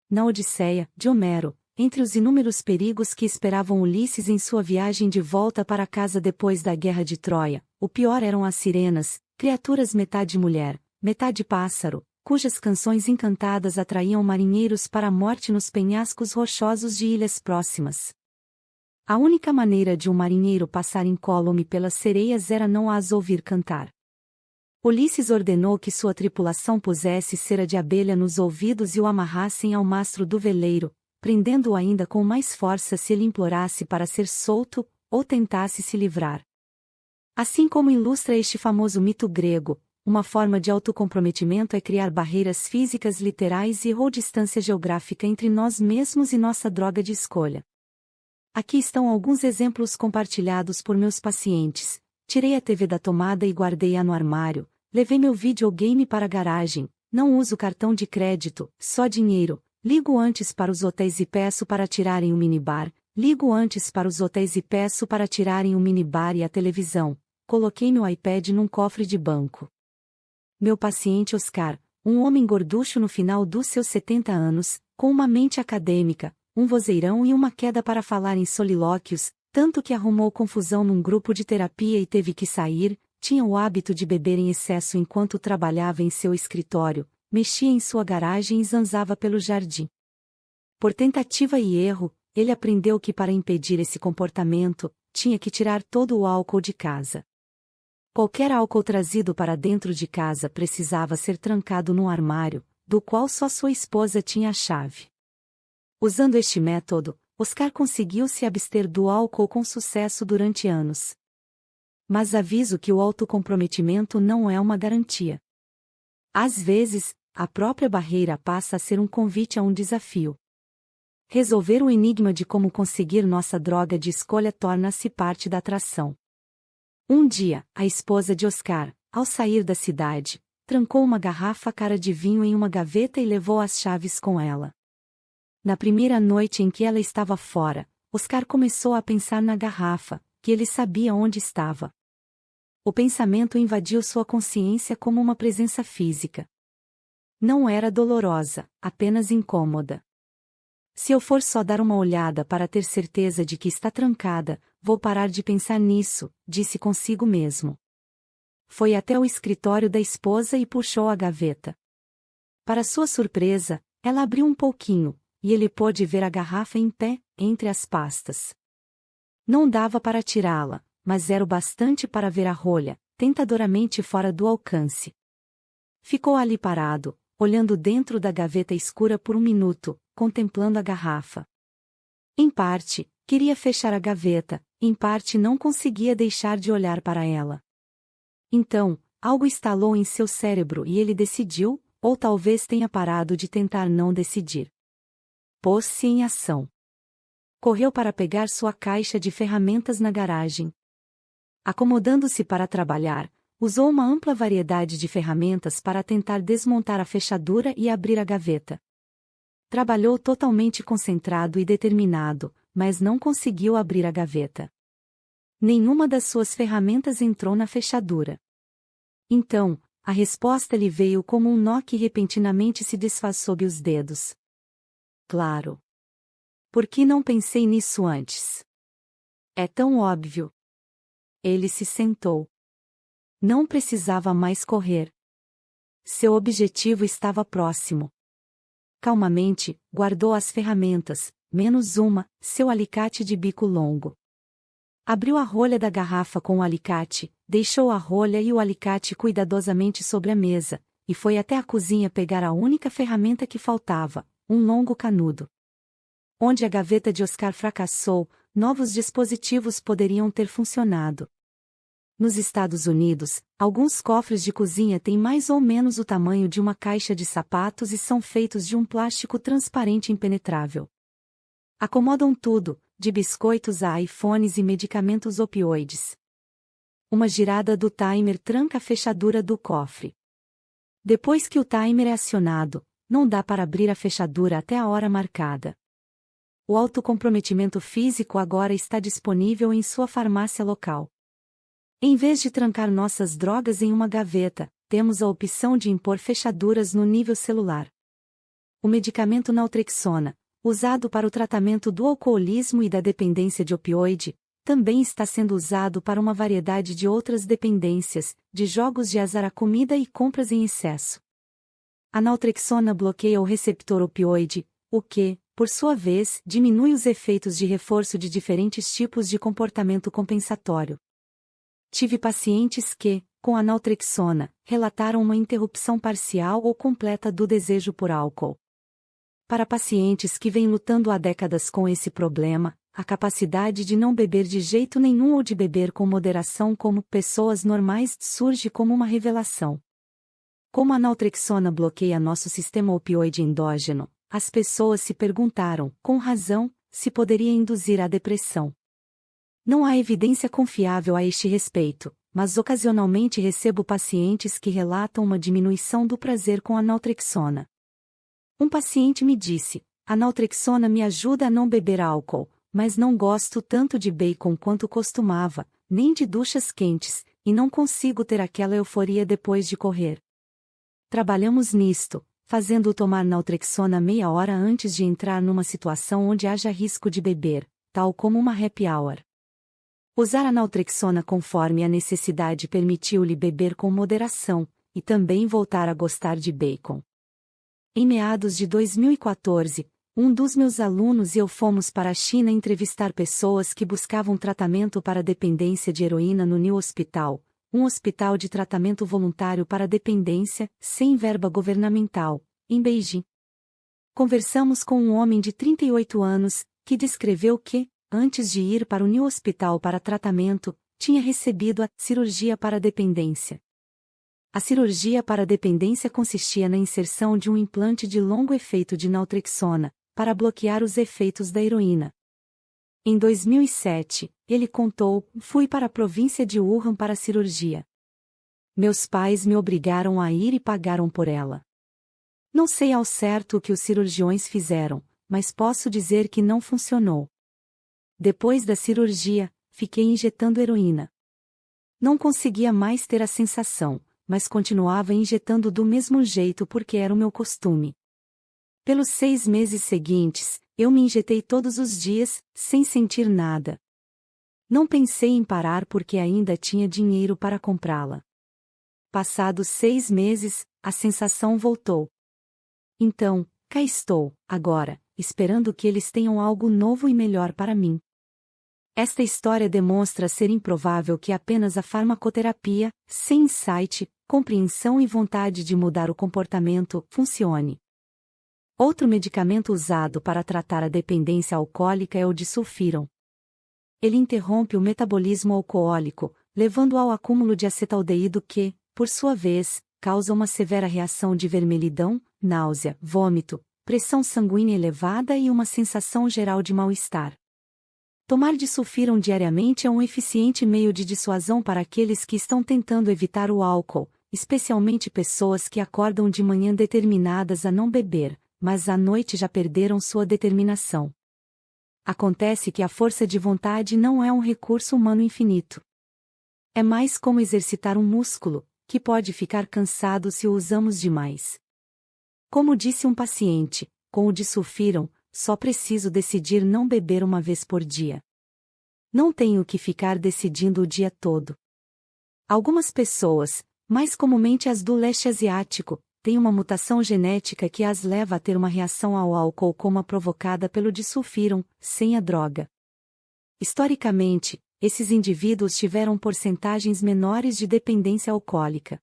Na Odisseia, de Homero, entre os inúmeros perigos que esperavam Ulisses em sua viagem de volta para casa depois da Guerra de Troia, o pior eram as sirenas, criaturas metade mulher, metade pássaro, cujas canções encantadas atraíam marinheiros para a morte nos penhascos rochosos de ilhas próximas. A única maneira de um marinheiro passar incólume pelas sereias era não as ouvir cantar. Ulisses ordenou que sua tripulação pusesse cera de abelha nos ouvidos e o amarrassem ao mastro do veleiro, prendendo-o ainda com mais força se ele implorasse para ser solto, ou tentasse se livrar. Assim como ilustra este famoso mito grego, uma forma de autocomprometimento é criar barreiras físicas literais ou distância geográfica entre nós mesmos e nossa droga de escolha. Aqui estão alguns exemplos compartilhados por meus pacientes. Tirei a TV da tomada e guardei-a no armário, levei meu videogame para a garagem, não uso cartão de crédito, só dinheiro, ligo antes para os hotéis e peço para tirarem o minibar, ligo antes para os hotéis e peço para tirarem o minibar e a televisão, coloquei meu iPad num cofre de banco. Meu paciente Oscar, um homem gorducho no final dos seus 70 anos, com uma mente acadêmica, um vozeirão e uma queda para falar em solilóquios, tanto que arrumou confusão num grupo de terapia e teve que sair, tinha o hábito de beber em excesso enquanto trabalhava em seu escritório, mexia em sua garagem e zanzava pelo jardim. Por tentativa e erro, ele aprendeu que para impedir esse comportamento, tinha que tirar todo o álcool de casa. Qualquer álcool trazido para dentro de casa precisava ser trancado num armário, do qual só sua esposa tinha a chave. Usando este método, Oscar conseguiu se abster do álcool com sucesso durante anos. Mas aviso que o autocomprometimento não é uma garantia. Às vezes, a própria barreira passa a ser um convite a um desafio. Resolver o enigma de como conseguir nossa droga de escolha torna-se parte da atração. Um dia, a esposa de Oscar, ao sair da cidade, trancou uma garrafa cara de vinho em uma gaveta e levou as chaves com ela. Na primeira noite em que ela estava fora, Oscar começou a pensar na garrafa, que ele sabia onde estava. O pensamento invadiu sua consciência como uma presença física. Não era dolorosa, apenas incômoda. Se eu for só dar uma olhada para ter certeza de que está trancada, vou parar de pensar nisso, disse consigo mesmo. Foi até o escritório da esposa e puxou a gaveta. Para sua surpresa, ela abriu um pouquinho, e ele pôde ver a garrafa em pé, entre as pastas. Não dava para tirá-la, mas era o bastante para ver a rolha, tentadoramente fora do alcance. Ficou ali parado, olhando dentro da gaveta escura por um minuto, contemplando a garrafa. Em parte, queria fechar a gaveta, em parte não conseguia deixar de olhar para ela. Então, algo estalou em seu cérebro e ele decidiu, ou talvez tenha parado de tentar não decidir. Pôs-se em ação. Correu para pegar sua caixa de ferramentas na garagem. Acomodando-se para trabalhar, usou uma ampla variedade de ferramentas para tentar desmontar a fechadura e abrir a gaveta. Trabalhou totalmente concentrado e determinado, mas não conseguiu abrir a gaveta. Nenhuma das suas ferramentas entrou na fechadura. Então, a resposta lhe veio como um nó que repentinamente se desfaz sob os dedos. Claro. Por que não pensei nisso antes? É tão óbvio. Ele se sentou. Não precisava mais correr. Seu objetivo estava próximo. Calmamente, guardou as ferramentas, menos uma, seu alicate de bico longo. Abriu a rolha da garrafa com o alicate, deixou a rolha e o alicate cuidadosamente sobre a mesa, e foi até a cozinha pegar a única ferramenta que faltava, um longo canudo. Onde a gaveta de Oscar fracassou, novos dispositivos poderiam ter funcionado. Nos Estados Unidos, alguns cofres de cozinha têm mais ou menos o tamanho de uma caixa de sapatos e são feitos de um plástico transparente impenetrável. Acomodam tudo, de biscoitos a iPhones e medicamentos opioides. Uma girada do timer tranca a fechadura do cofre. Depois que o timer é acionado, não dá para abrir a fechadura até a hora marcada. O autocomprometimento físico agora está disponível em sua farmácia local. Em vez de trancar nossas drogas em uma gaveta, temos a opção de impor fechaduras no nível celular. O medicamento naltrexona, usado para o tratamento do alcoolismo e da dependência de opioide, também está sendo usado para uma variedade de outras dependências, de jogos de azar à comida e compras em excesso. A naltrexona bloqueia o receptor opioide, o que, por sua vez, diminui os efeitos de reforço de diferentes tipos de comportamento compensatório. Tive pacientes que, com a naltrexona, relataram uma interrupção parcial ou completa do desejo por álcool. Para pacientes que vêm lutando há décadas com esse problema, a capacidade de não beber de jeito nenhum ou de beber com moderação como pessoas normais surge como uma revelação. Como a naltrexona bloqueia nosso sistema opioide endógeno, as pessoas se perguntaram, com razão, se poderia induzir a depressão. Não há evidência confiável a este respeito, mas ocasionalmente recebo pacientes que relatam uma diminuição do prazer com a naltrexona. Um paciente me disse: a naltrexona me ajuda a não beber álcool, mas não gosto tanto de bacon quanto costumava, nem de duchas quentes, e não consigo ter aquela euforia depois de correr. Trabalhamos nisto, fazendo-o tomar naltrexona meia hora antes de entrar numa situação onde haja risco de beber, tal como uma happy hour. Usar a naltrexona conforme a necessidade permitiu-lhe beber com moderação, e também voltar a gostar de bacon. Em meados de 2014, um dos meus alunos e eu fomos para a China entrevistar pessoas que buscavam tratamento para dependência de heroína no New Hospital, um hospital de tratamento voluntário para dependência, sem verba governamental, em Beijing. Conversamos com um homem de 38 anos, que descreveu que, antes de ir para o New Hospital para tratamento, tinha recebido a cirurgia para dependência. A cirurgia para dependência consistia na inserção de um implante de longo efeito de naltrexona, para bloquear os efeitos da heroína. Em 2007, ele contou: fui para a província de Wuhan para a cirurgia. Meus pais me obrigaram a ir e pagaram por ela. Não sei ao certo o que os cirurgiões fizeram, mas posso dizer que não funcionou. Depois da cirurgia, fiquei injetando heroína. Não conseguia mais ter a sensação, mas continuava injetando do mesmo jeito porque era o meu costume. Pelos 6 meses seguintes, eu me injetei todos os dias, sem sentir nada. Não pensei em parar porque ainda tinha dinheiro para comprá-la. Passados 6 meses, a sensação voltou. Então, cá estou, agora, esperando que eles tenham algo novo e melhor para mim. Esta história demonstra ser improvável que apenas a farmacoterapia, sem insight, compreensão e vontade de mudar o comportamento, funcione. Outro medicamento usado para tratar a dependência alcoólica é o disulfiram. Ele interrompe o metabolismo alcoólico, levando ao acúmulo de acetaldeído que, por sua vez, causa uma severa reação de vermelhidão, náusea, vômito, pressão sanguínea elevada e uma sensação geral de mal-estar. Tomar disulfiram diariamente é um eficiente meio de dissuasão para aqueles que estão tentando evitar o álcool, especialmente pessoas que acordam de manhã determinadas a não beber, mas à noite já perderam sua determinação. Acontece que a força de vontade não é um recurso humano infinito. É mais como exercitar um músculo, que pode ficar cansado se o usamos demais. Como disse um paciente, com o disulfiram, só preciso decidir não beber uma vez por dia. Não tenho que ficar decidindo o dia todo. Algumas pessoas, mais comumente as do leste asiático, têm uma mutação genética que as leva a ter uma reação ao álcool como a provocada pelo disulfiram, sem a droga. Historicamente, esses indivíduos tiveram porcentagens menores de dependência alcoólica.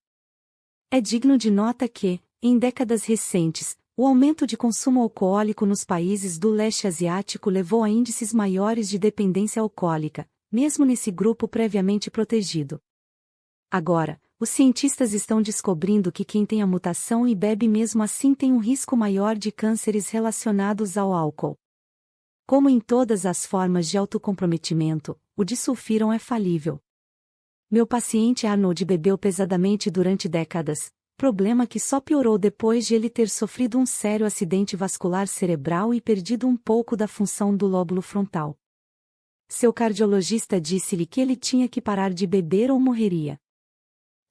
É digno de nota que, em décadas recentes, o aumento de consumo alcoólico nos países do leste asiático levou a índices maiores de dependência alcoólica, mesmo nesse grupo previamente protegido. Agora, os cientistas estão descobrindo que quem tem a mutação e bebe mesmo assim tem um risco maior de cânceres relacionados ao álcool. Como em todas as formas de autocomprometimento, o disulfiram é falível. Meu paciente Arnold bebeu pesadamente durante décadas, problema que só piorou depois de ele ter sofrido um sério acidente vascular cerebral e perdido um pouco da função do lóbulo frontal. Seu cardiologista disse-lhe que ele tinha que parar de beber ou morreria.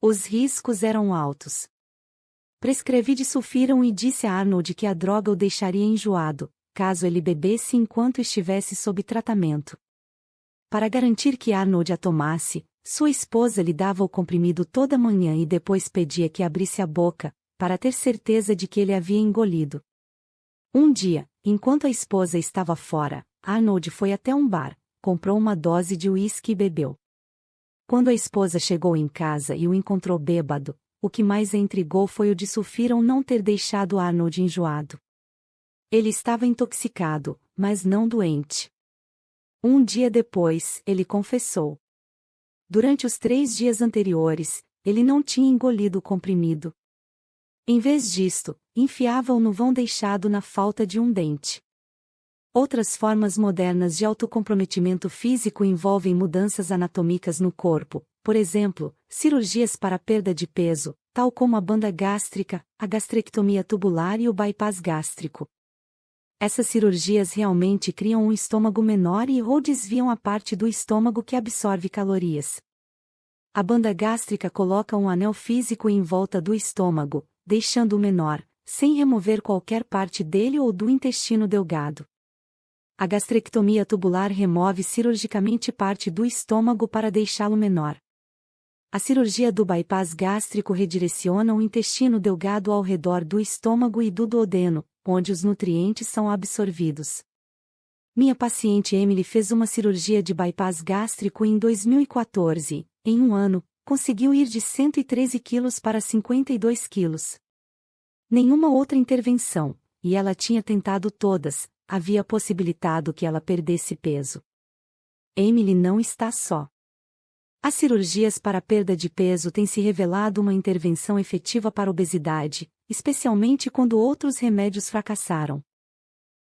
Os riscos eram altos. Prescrevi disulfiram e disse a Arnold que a droga o deixaria enjoado, caso ele bebesse enquanto estivesse sob tratamento. Para garantir que Arnold a tomasse, sua esposa lhe dava o comprimido toda manhã e depois pedia que abrisse a boca, para ter certeza de que ele havia engolido. Um dia, enquanto a esposa estava fora, Arnold foi até um bar, comprou uma dose de uísque e bebeu. Quando a esposa chegou em casa e o encontrou bêbado, o que mais a intrigou foi o disulfiram não ter deixado Arnold enjoado. Ele estava intoxicado, mas não doente. Um dia depois, ele confessou. Durante os 3 dias anteriores, ele não tinha engolido o comprimido. Em vez disto, enfiava-o no vão deixado na falta de um dente. Outras formas modernas de autocomprometimento físico envolvem mudanças anatômicas no corpo, por exemplo, cirurgias para perda de peso, tal como a banda gástrica, a gastrectomia tubular e o bypass gástrico. Essas cirurgias realmente criam um estômago menor ou desviam a parte do estômago que absorve calorias. A banda gástrica coloca um anel físico em volta do estômago, deixando-o menor, sem remover qualquer parte dele ou do intestino delgado. A gastrectomia tubular remove cirurgicamente parte do estômago para deixá-lo menor. A cirurgia do bypass gástrico redireciona o intestino delgado ao redor do estômago e do duodeno, onde os nutrientes são absorvidos. Minha paciente Emily fez uma cirurgia de bypass gástrico em 2014, em um ano, conseguiu ir de 113 quilos para 52 quilos. Nenhuma outra intervenção, e ela tinha tentado todas, havia possibilitado que ela perdesse peso. Emily não está só. As cirurgias para perda de peso têm se revelado uma intervenção efetiva para a obesidade, especialmente quando outros remédios fracassaram.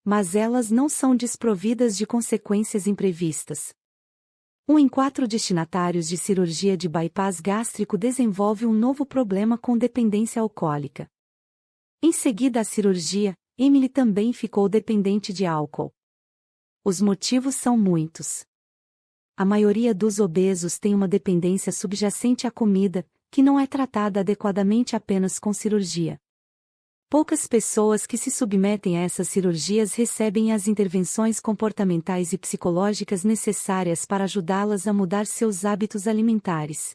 Mas elas não são desprovidas de consequências imprevistas. Um em 4 destinatários de cirurgia de bypass gástrico desenvolve um novo problema com dependência alcoólica. Em seguida à cirurgia, Emily também ficou dependente de álcool. Os motivos são muitos. A maioria dos obesos tem uma dependência subjacente à comida, que não é tratada adequadamente apenas com cirurgia. Poucas pessoas que se submetem a essas cirurgias recebem as intervenções comportamentais e psicológicas necessárias para ajudá-las a mudar seus hábitos alimentares.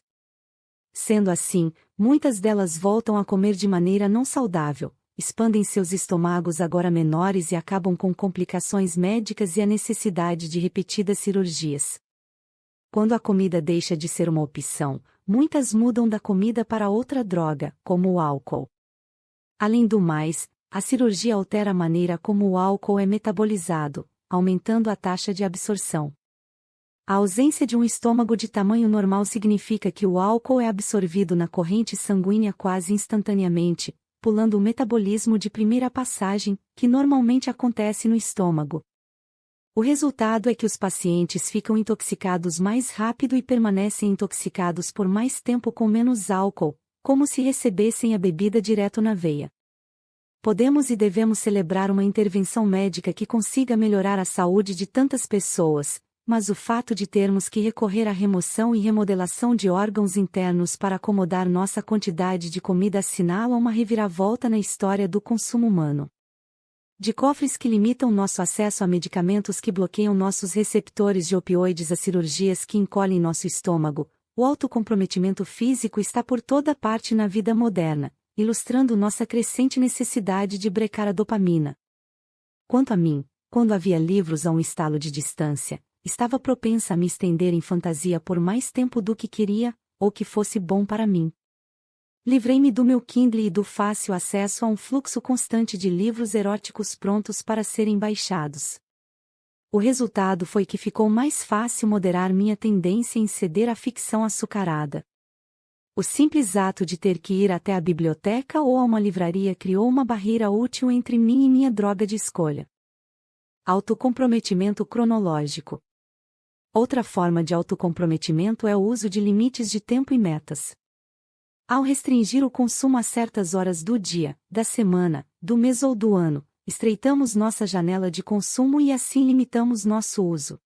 Sendo assim, muitas delas voltam a comer de maneira não saudável, expandem seus estômagos agora menores e acabam com complicações médicas e a necessidade de repetidas cirurgias. Quando a comida deixa de ser uma opção, muitas mudam da comida para outra droga, como o álcool. Além do mais, a cirurgia altera a maneira como o álcool é metabolizado, aumentando a taxa de absorção. A ausência de um estômago de tamanho normal significa que o álcool é absorvido na corrente sanguínea quase instantaneamente, pulando o metabolismo de primeira passagem, que normalmente acontece no estômago. O resultado é que os pacientes ficam intoxicados mais rápido e permanecem intoxicados por mais tempo com menos álcool, como se recebessem a bebida direto na veia. Podemos e devemos celebrar uma intervenção médica que consiga melhorar a saúde de tantas pessoas, mas o fato de termos que recorrer à remoção e remodelação de órgãos internos para acomodar nossa quantidade de comida assinala uma reviravolta na história do consumo humano. De cofres que limitam nosso acesso a medicamentos que bloqueiam nossos receptores de opioides a cirurgias que encolhem nosso estômago, o autocomprometimento físico está por toda parte na vida moderna, ilustrando nossa crescente necessidade de brecar a dopamina. Quanto a mim, quando havia livros a um estalo de distância, estava propensa a me estender em fantasia por mais tempo do que queria, ou que fosse bom para mim. Livrei-me do meu Kindle e do fácil acesso a um fluxo constante de livros eróticos prontos para serem baixados. O resultado foi que ficou mais fácil moderar minha tendência em ceder à ficção açucarada. O simples ato de ter que ir até a biblioteca ou a uma livraria criou uma barreira útil entre mim e minha droga de escolha. Autocomprometimento cronológico. Outra forma de autocomprometimento é o uso de limites de tempo e metas. Ao restringir o consumo a certas horas do dia, da semana, do mês ou do ano, estreitamos nossa janela de consumo e assim limitamos nosso uso.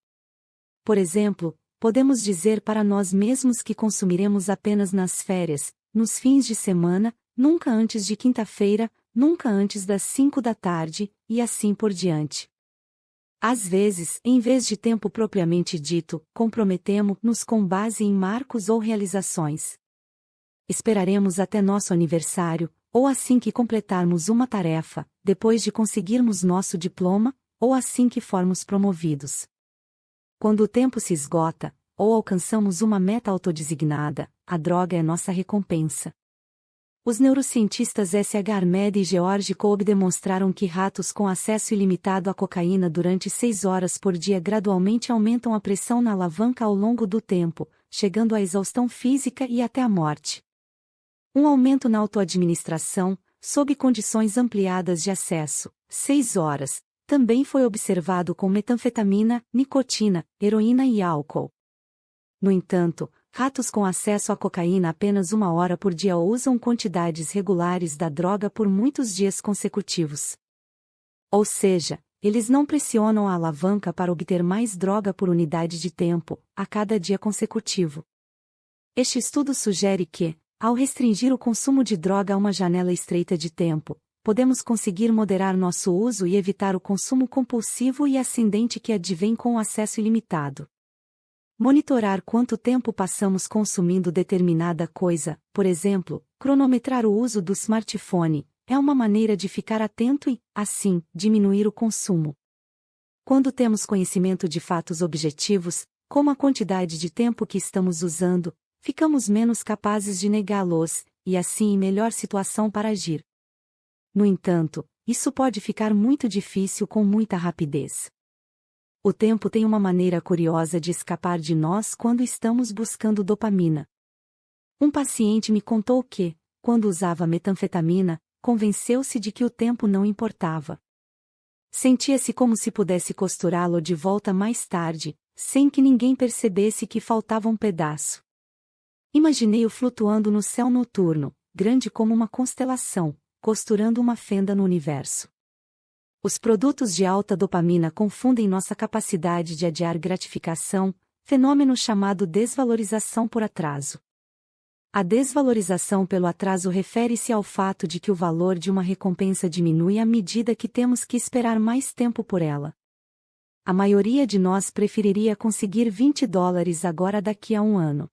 Por exemplo, podemos dizer para nós mesmos que consumiremos apenas nas férias, nos fins de semana, nunca antes de quinta-feira, nunca antes das 5 da tarde, e assim por diante. Às vezes, em vez de tempo propriamente dito, comprometemo-nos com base em marcos ou realizações. Esperaremos até nosso aniversário, ou assim que completarmos uma tarefa, depois de conseguirmos nosso diploma, ou assim que formos promovidos. Quando o tempo se esgota, ou alcançamos uma meta autodesignada, a droga é nossa recompensa. Os neurocientistas S.H. Ahmed e George Kolb demonstraram que ratos com acesso ilimitado à cocaína durante 6 horas por dia gradualmente aumentam a pressão na alavanca ao longo do tempo, chegando à exaustão física e até à morte. Um aumento na autoadministração, sob condições ampliadas de acesso, 6 horas, também foi observado com metanfetamina, nicotina, heroína e álcool. No entanto, ratos com acesso à cocaína apenas 1 hora por dia usam quantidades regulares da droga por muitos dias consecutivos. Ou seja, eles não pressionam a alavanca para obter mais droga por unidade de tempo, a cada dia consecutivo. Este estudo sugere que, ao restringir o consumo de droga a uma janela estreita de tempo, podemos conseguir moderar nosso uso e evitar o consumo compulsivo e ascendente que advém com o acesso ilimitado. Monitorar quanto tempo passamos consumindo determinada coisa, por exemplo, cronometrar o uso do smartphone, é uma maneira de ficar atento e, assim, diminuir o consumo. Quando temos conhecimento de fatos objetivos, como a quantidade de tempo que estamos usando, ficamos menos capazes de negá-los, e assim em melhor situação para agir. No entanto, isso pode ficar muito difícil com muita rapidez. O tempo tem uma maneira curiosa de escapar de nós quando estamos buscando dopamina. Um paciente me contou que, quando usava metanfetamina, convenceu-se de que o tempo não importava. Sentia-se como se pudesse costurá-lo de volta mais tarde, sem que ninguém percebesse que faltava um pedaço. Imaginei-o flutuando no céu noturno, grande como uma constelação, costurando uma fenda no universo. Os produtos de alta dopamina confundem nossa capacidade de adiar gratificação, fenômeno chamado desvalorização por atraso. A desvalorização pelo atraso refere-se ao fato de que o valor de uma recompensa diminui à medida que temos que esperar mais tempo por ela. A maioria de nós preferiria conseguir $20 agora daqui a um ano.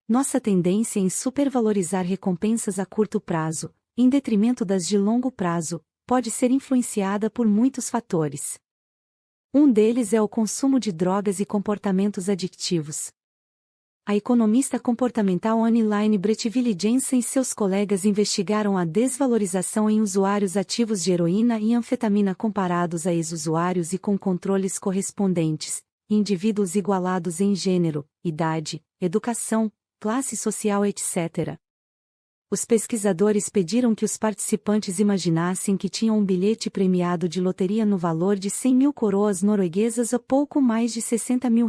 Nossa tendência em supervalorizar recompensas a curto prazo, em detrimento das de longo prazo, pode ser influenciada por muitos fatores. Um deles é o consumo de drogas e comportamentos adictivos. A economista comportamental Anne Bretteville Jensen e seus colegas investigaram a desvalorização em usuários ativos de heroína e anfetamina comparados a ex-usuários e com controles correspondentes, indivíduos igualados em gênero, idade, educação, classe social, etc. Os pesquisadores pediram que os participantes imaginassem que tinham um bilhete premiado de loteria no valor de 100 mil coroas norueguesas a pouco mais de R$60 mil.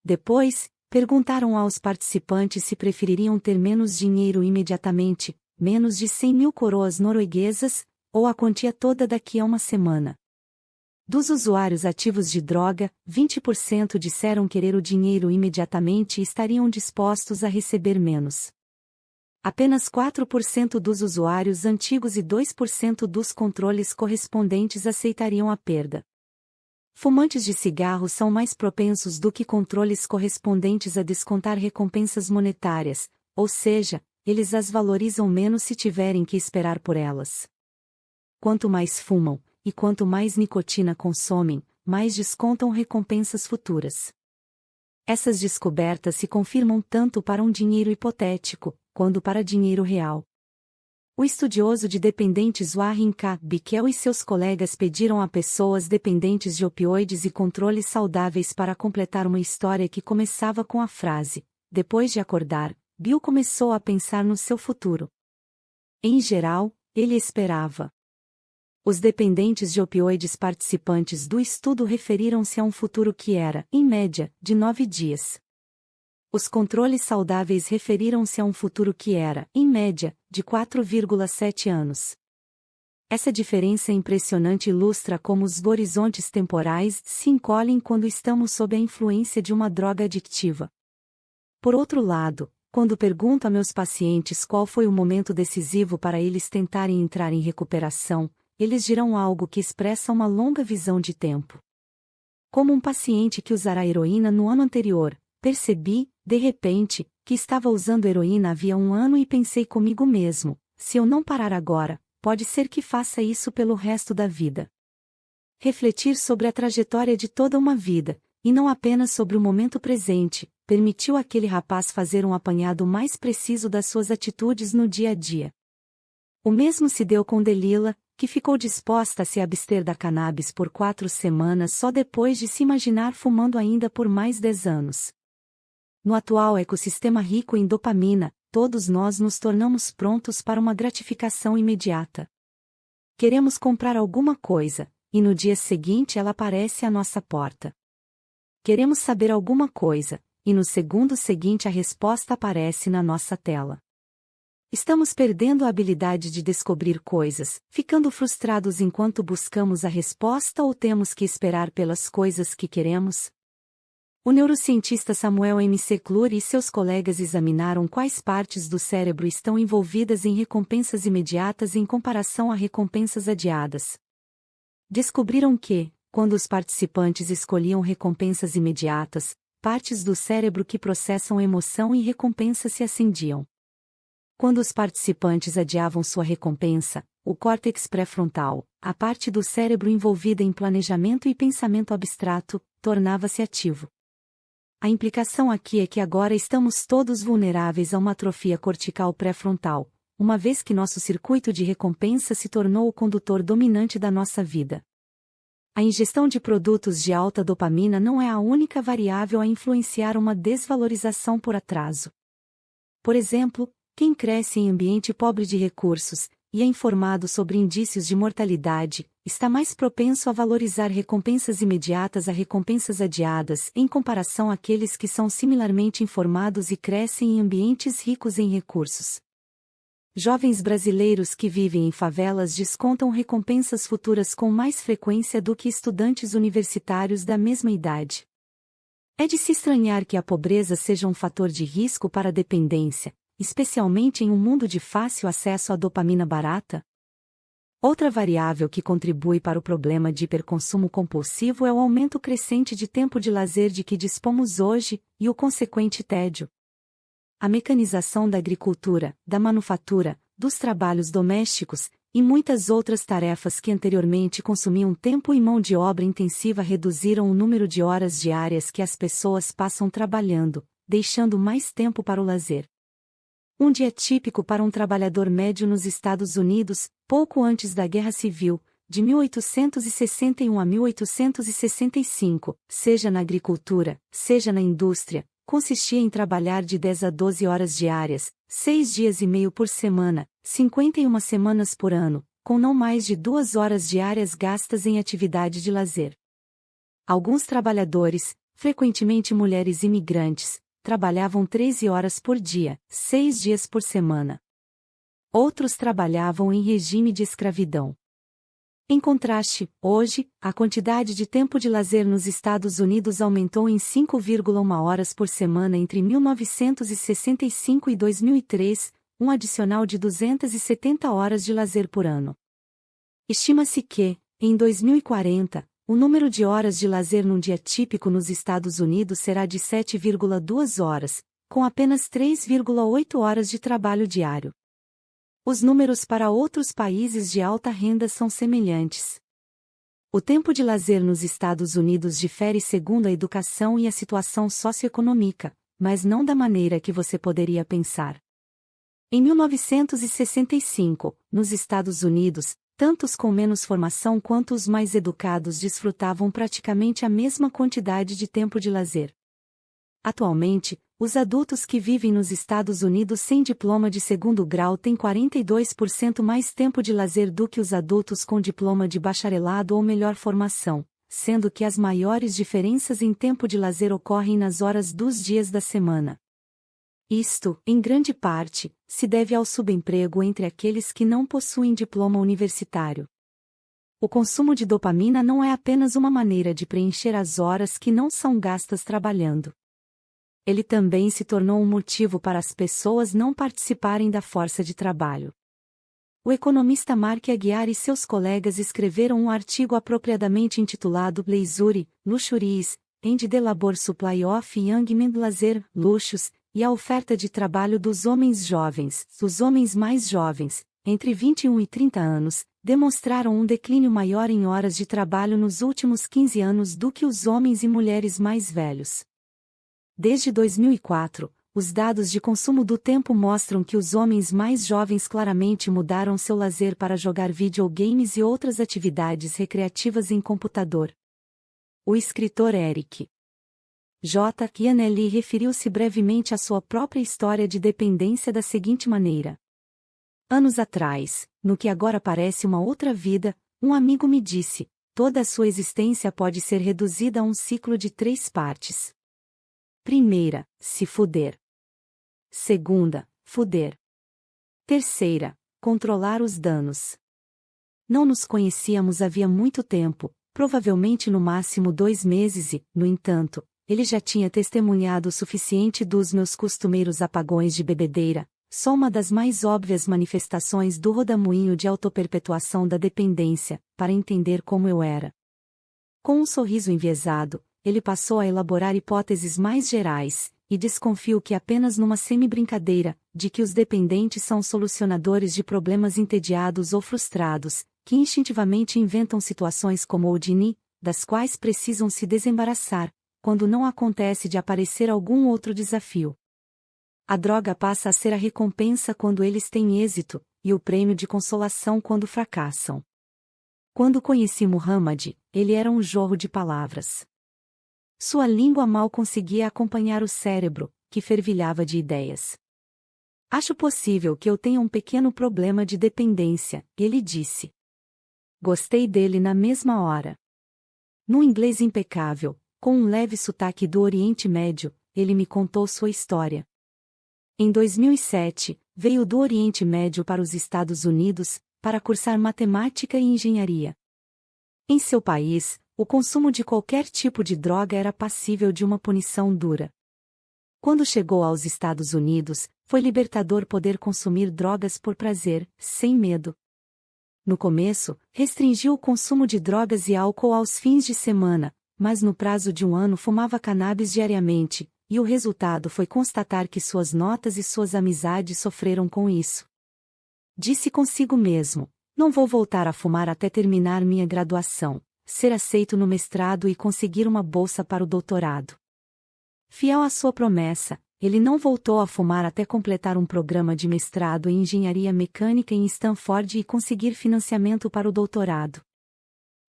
Depois, perguntaram aos participantes se prefeririam ter menos dinheiro imediatamente, menos de 100 mil coroas norueguesas, ou a quantia toda daqui a uma semana. Dos usuários ativos de droga, 20% disseram querer o dinheiro imediatamente e estariam dispostos a receber menos. Apenas 4% dos usuários antigos e 2% dos controles correspondentes aceitariam a perda. Fumantes de cigarro são mais propensos do que controles correspondentes a descontar recompensas monetárias, ou seja, eles as valorizam menos se tiverem que esperar por elas. Quanto mais fumam, e quanto mais nicotina consomem, mais descontam recompensas futuras. Essas descobertas se confirmam tanto para um dinheiro hipotético, quanto para dinheiro real. O estudioso de dependentes Warren K. Bickel e seus colegas pediram a pessoas dependentes de opioides e controles saudáveis para completar uma história que começava com a frase: depois de acordar, Bill começou a pensar no seu futuro. Em geral, ele esperava. Os dependentes de opioides participantes do estudo referiram-se a um futuro que era, em média, de 9 dias. Os controles saudáveis referiram-se a um futuro que era, em média, de 4,7 anos. Essa diferença impressionante ilustra como os horizontes temporais se encolhem quando estamos sob a influência de uma droga adictiva. Por outro lado, quando pergunto a meus pacientes qual foi o momento decisivo para eles tentarem entrar em recuperação, eles dirão algo que expressa uma longa visão de tempo. Como um paciente que usara heroína no ano anterior, percebi, de repente, que estava usando heroína havia um ano e pensei comigo mesmo: se eu não parar agora, pode ser que faça isso pelo resto da vida. Refletir sobre a trajetória de toda uma vida, e não apenas sobre o momento presente, permitiu àquele rapaz fazer um apanhado mais preciso das suas atitudes no dia a dia. O mesmo se deu com Delila, que ficou disposta a se abster da cannabis por 4 semanas só depois de se imaginar fumando ainda por mais 10 anos. No atual ecossistema rico em dopamina, todos nós nos tornamos prontos para uma gratificação imediata. Queremos comprar alguma coisa, e no dia seguinte ela aparece à nossa porta. Queremos saber alguma coisa, e no segundo seguinte a resposta aparece na nossa tela. Estamos perdendo a habilidade de descobrir coisas, ficando frustrados enquanto buscamos a resposta ou temos que esperar pelas coisas que queremos? O neurocientista Samuel McClure e seus colegas examinaram quais partes do cérebro estão envolvidas em recompensas imediatas em comparação a recompensas adiadas. Descobriram que, quando os participantes escolhiam recompensas imediatas, partes do cérebro que processam emoção e recompensa se acendiam. Quando os participantes adiavam sua recompensa, o córtex pré-frontal, a parte do cérebro envolvida em planejamento e pensamento abstrato, tornava-se ativo. A implicação aqui é que agora estamos todos vulneráveis a uma atrofia cortical pré-frontal, uma vez que nosso circuito de recompensa se tornou o condutor dominante da nossa vida. A ingestão de produtos de alta dopamina não é a única variável a influenciar uma desvalorização por atraso. Por exemplo, quem cresce em ambiente pobre de recursos, e é informado sobre indícios de mortalidade, está mais propenso a valorizar recompensas imediatas a recompensas adiadas em comparação àqueles que são similarmente informados e crescem em ambientes ricos em recursos. Jovens brasileiros que vivem em favelas descontam recompensas futuras com mais frequência do que estudantes universitários da mesma idade. É de se estranhar que a pobreza seja um fator de risco para a dependência, especialmente em um mundo de fácil acesso à dopamina barata. Outra variável que contribui para o problema de hiperconsumo compulsivo é o aumento crescente de tempo de lazer de que dispomos hoje, e o consequente tédio. A mecanização da agricultura, da manufatura, dos trabalhos domésticos, e muitas outras tarefas que anteriormente consumiam tempo e mão de obra intensiva reduziram o número de horas diárias que as pessoas passam trabalhando, deixando mais tempo para o lazer. Um dia típico para um trabalhador médio nos Estados Unidos, pouco antes da Guerra Civil, de 1861 a 1865, seja na agricultura, seja na indústria, consistia em trabalhar de 10 a 12 horas diárias, 6 dias e meio por semana, 51 semanas por ano, com não mais de 2 horas diárias gastas em atividade de lazer. Alguns trabalhadores, frequentemente mulheres imigrantes, trabalhavam 13 horas por dia, 6 dias por semana. Outros trabalhavam em regime de escravidão. Em contraste, hoje, a quantidade de tempo de lazer nos Estados Unidos aumentou em 5,1 horas por semana entre 1965 e 2003, um adicional de 270 horas de lazer por ano. Estima-se que, em 2040, o número de horas de lazer num dia típico nos Estados Unidos será de 7,2 horas, com apenas 3,8 horas de trabalho diário. Os números para outros países de alta renda são semelhantes. O tempo de lazer nos Estados Unidos difere segundo a educação e a situação socioeconômica, mas não da maneira que você poderia pensar. Em 1965, nos Estados Unidos, tantos com menos formação quanto os mais educados desfrutavam praticamente a mesma quantidade de tempo de lazer. Atualmente, os adultos que vivem nos Estados Unidos sem diploma de segundo grau têm 42% mais tempo de lazer do que os adultos com diploma de bacharelado ou melhor formação, sendo que as maiores diferenças em tempo de lazer ocorrem nas horas dos dias da semana. Isto, em grande parte, se deve ao subemprego entre aqueles que não possuem diploma universitário. O consumo de dopamina não é apenas uma maneira de preencher as horas que não são gastas trabalhando. Ele também se tornou um motivo para as pessoas não participarem da força de trabalho. O economista Mark Aguiar e seus colegas escreveram um artigo apropriadamente intitulado Leisure, Luxuries, and the Labor Supply of Young Men Lazer, Luxos, e a oferta de trabalho dos homens jovens. Os homens mais jovens, entre 21 e 30 anos, demonstraram um declínio maior em horas de trabalho nos últimos 15 anos do que os homens e mulheres mais velhos. Desde 2004, os dados de consumo do tempo mostram que os homens mais jovens claramente mudaram seu lazer para jogar videogames e outras atividades recreativas em computador. O escritor Eric J. Kianelli referiu-se brevemente à sua própria história de dependência da seguinte maneira. Anos atrás, no que agora parece uma outra vida, um amigo me disse, toda a sua existência pode ser reduzida a um ciclo de 3 partes. Primeira, se fuder. Segunda, fuder. Terceira, controlar os danos. Não nos conhecíamos havia muito tempo, provavelmente no máximo 2 meses e, no entanto, ele já tinha testemunhado o suficiente dos meus costumeiros apagões de bebedeira, só uma das mais óbvias manifestações do rodamuinho de autoperpetuação da dependência, para entender como eu era. Com um sorriso enviesado, ele passou a elaborar hipóteses mais gerais, e desconfio que apenas numa semi-brincadeira, de que os dependentes são solucionadores de problemas entediados ou frustrados, que instintivamente inventam situações como o Dini, das quais precisam se desembaraçar, quando não acontece de aparecer algum outro desafio. A droga passa a ser a recompensa quando eles têm êxito, e o prêmio de consolação quando fracassam. Quando conheci Muhammad, ele era um jorro de palavras. Sua língua mal conseguia acompanhar o cérebro, que fervilhava de ideias. Acho possível que eu tenha um pequeno problema de dependência, ele disse. Gostei dele na mesma hora. Num inglês impecável, com um leve sotaque do Oriente Médio, ele me contou sua história. Em 2007, veio do Oriente Médio para os Estados Unidos, para cursar matemática e engenharia. Em seu país, o consumo de qualquer tipo de droga era passível de uma punição dura. Quando chegou aos Estados Unidos, foi libertador poder consumir drogas por prazer, sem medo. No começo, restringiu o consumo de drogas e álcool aos fins de semana, mas no prazo de um ano fumava cannabis diariamente, e o resultado foi constatar que suas notas e suas amizades sofreram com isso. Disse consigo mesmo: não vou voltar a fumar até terminar minha graduação, ser aceito no mestrado e conseguir uma bolsa para o doutorado. Fiel à sua promessa, ele não voltou a fumar até completar um programa de mestrado em engenharia mecânica em Stanford e conseguir financiamento para o doutorado.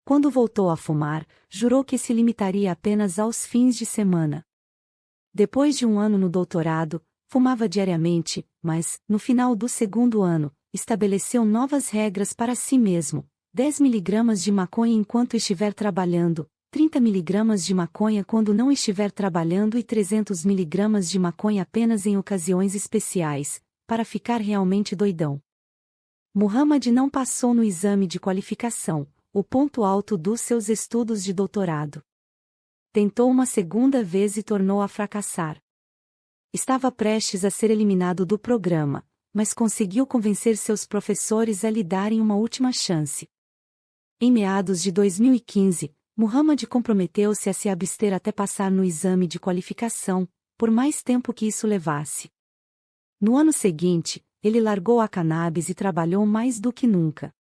Quando voltou a fumar, jurou que se limitaria apenas aos fins de semana. Depois de um ano no doutorado, fumava diariamente, mas, no final do segundo ano, estabeleceu novas regras para si mesmo: 10 miligramas de maconha enquanto estiver trabalhando, 30 miligramas de maconha quando não estiver trabalhando e 300 miligramas de maconha apenas em ocasiões especiais, para ficar realmente doidão. Muhammad não passou no exame de qualificação, o ponto alto dos seus estudos de doutorado. Tentou uma segunda vez e tornou a fracassar. Estava prestes a ser eliminado do programa, mas conseguiu convencer seus professores a lhe darem uma última chance. Em meados de 2015, Muhammad comprometeu-se a se abster até passar no exame de qualificação, por mais tempo que isso levasse. No ano seguinte, ele largou a cannabis e trabalhou mais do que nunca.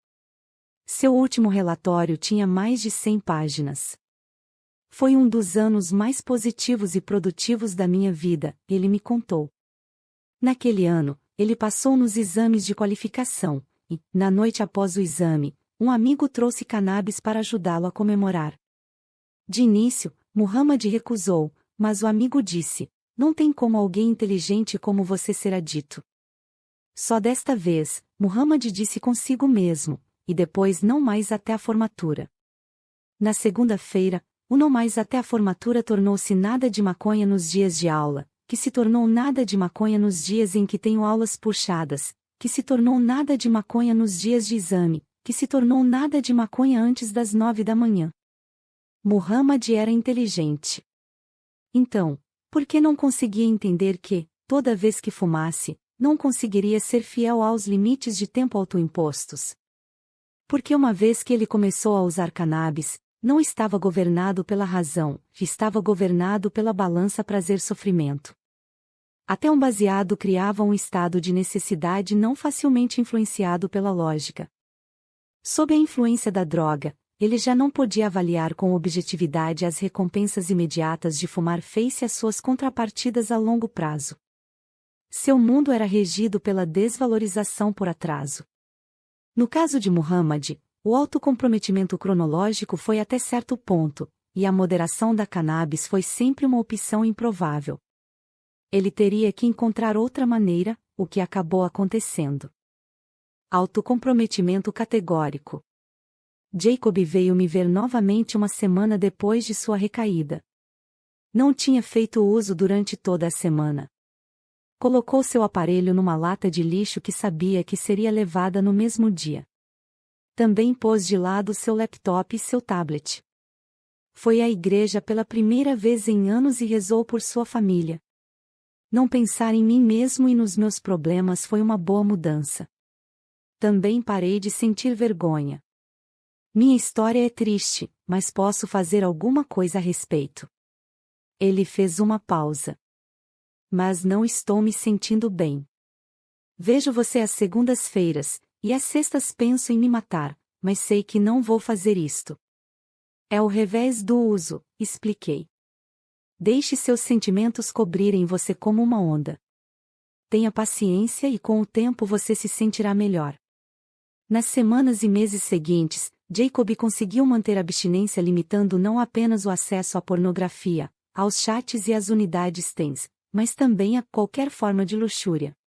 Seu último relatório tinha mais de 100 páginas. Foi um dos anos mais positivos e produtivos da minha vida, ele me contou. Naquele ano, ele passou nos exames de qualificação, e, na noite após o exame, um amigo trouxe cannabis para ajudá-lo a comemorar. De início, Muhammad recusou, mas o amigo disse: não tem como alguém inteligente como você ser adito. Só desta vez, Muhammad disse consigo mesmo, e depois não mais até a formatura. Na segunda-feira, o não mais até a formatura tornou-se nada de maconha nos dias de aula, que se tornou nada de maconha nos dias em que tenho aulas puxadas, que se tornou nada de maconha nos dias de exame, que se tornou nada de maconha antes das 9 da manhã. Muhammad era inteligente. Então, por que não conseguia entender que, toda vez que fumasse, não conseguiria ser fiel aos limites de tempo autoimpostos? Porque uma vez que ele começou a usar cannabis, não estava governado pela razão, estava governado pela balança prazer-sofrimento. Até um baseado criava um estado de necessidade não facilmente influenciado pela lógica. Sob a influência da droga, ele já não podia avaliar com objetividade as recompensas imediatas de fumar face às suas contrapartidas a longo prazo. Seu mundo era regido pela desvalorização por atraso. No caso de Muhammad, o autocomprometimento cronológico foi até certo ponto, e a moderação da cannabis foi sempre uma opção improvável. Ele teria que encontrar outra maneira, o que acabou acontecendo. Autocomprometimento categórico. Jacob veio me ver novamente uma semana depois de sua recaída. Não tinha feito uso durante toda a semana. Colocou seu aparelho numa lata de lixo que sabia que seria levada no mesmo dia. Também pôs de lado seu laptop e seu tablet. Foi à igreja pela primeira vez em anos e rezou por sua família. Não pensar em mim mesmo e nos meus problemas foi uma boa mudança. Também parei de sentir vergonha. Minha história é triste, mas posso fazer alguma coisa a respeito. Ele fez uma pausa. Mas não estou me sentindo bem. Vejo você às segundas-feiras, e às sextas penso em me matar, mas sei que não vou fazer isto. É o revés do uso, expliquei. Deixe seus sentimentos cobrirem você como uma onda. Tenha paciência e com o tempo você se sentirá melhor. Nas semanas e meses seguintes, Jacob conseguiu manter a abstinência limitando não apenas o acesso à pornografia, aos chats e às unidades TENS, mas também a qualquer forma de luxúria.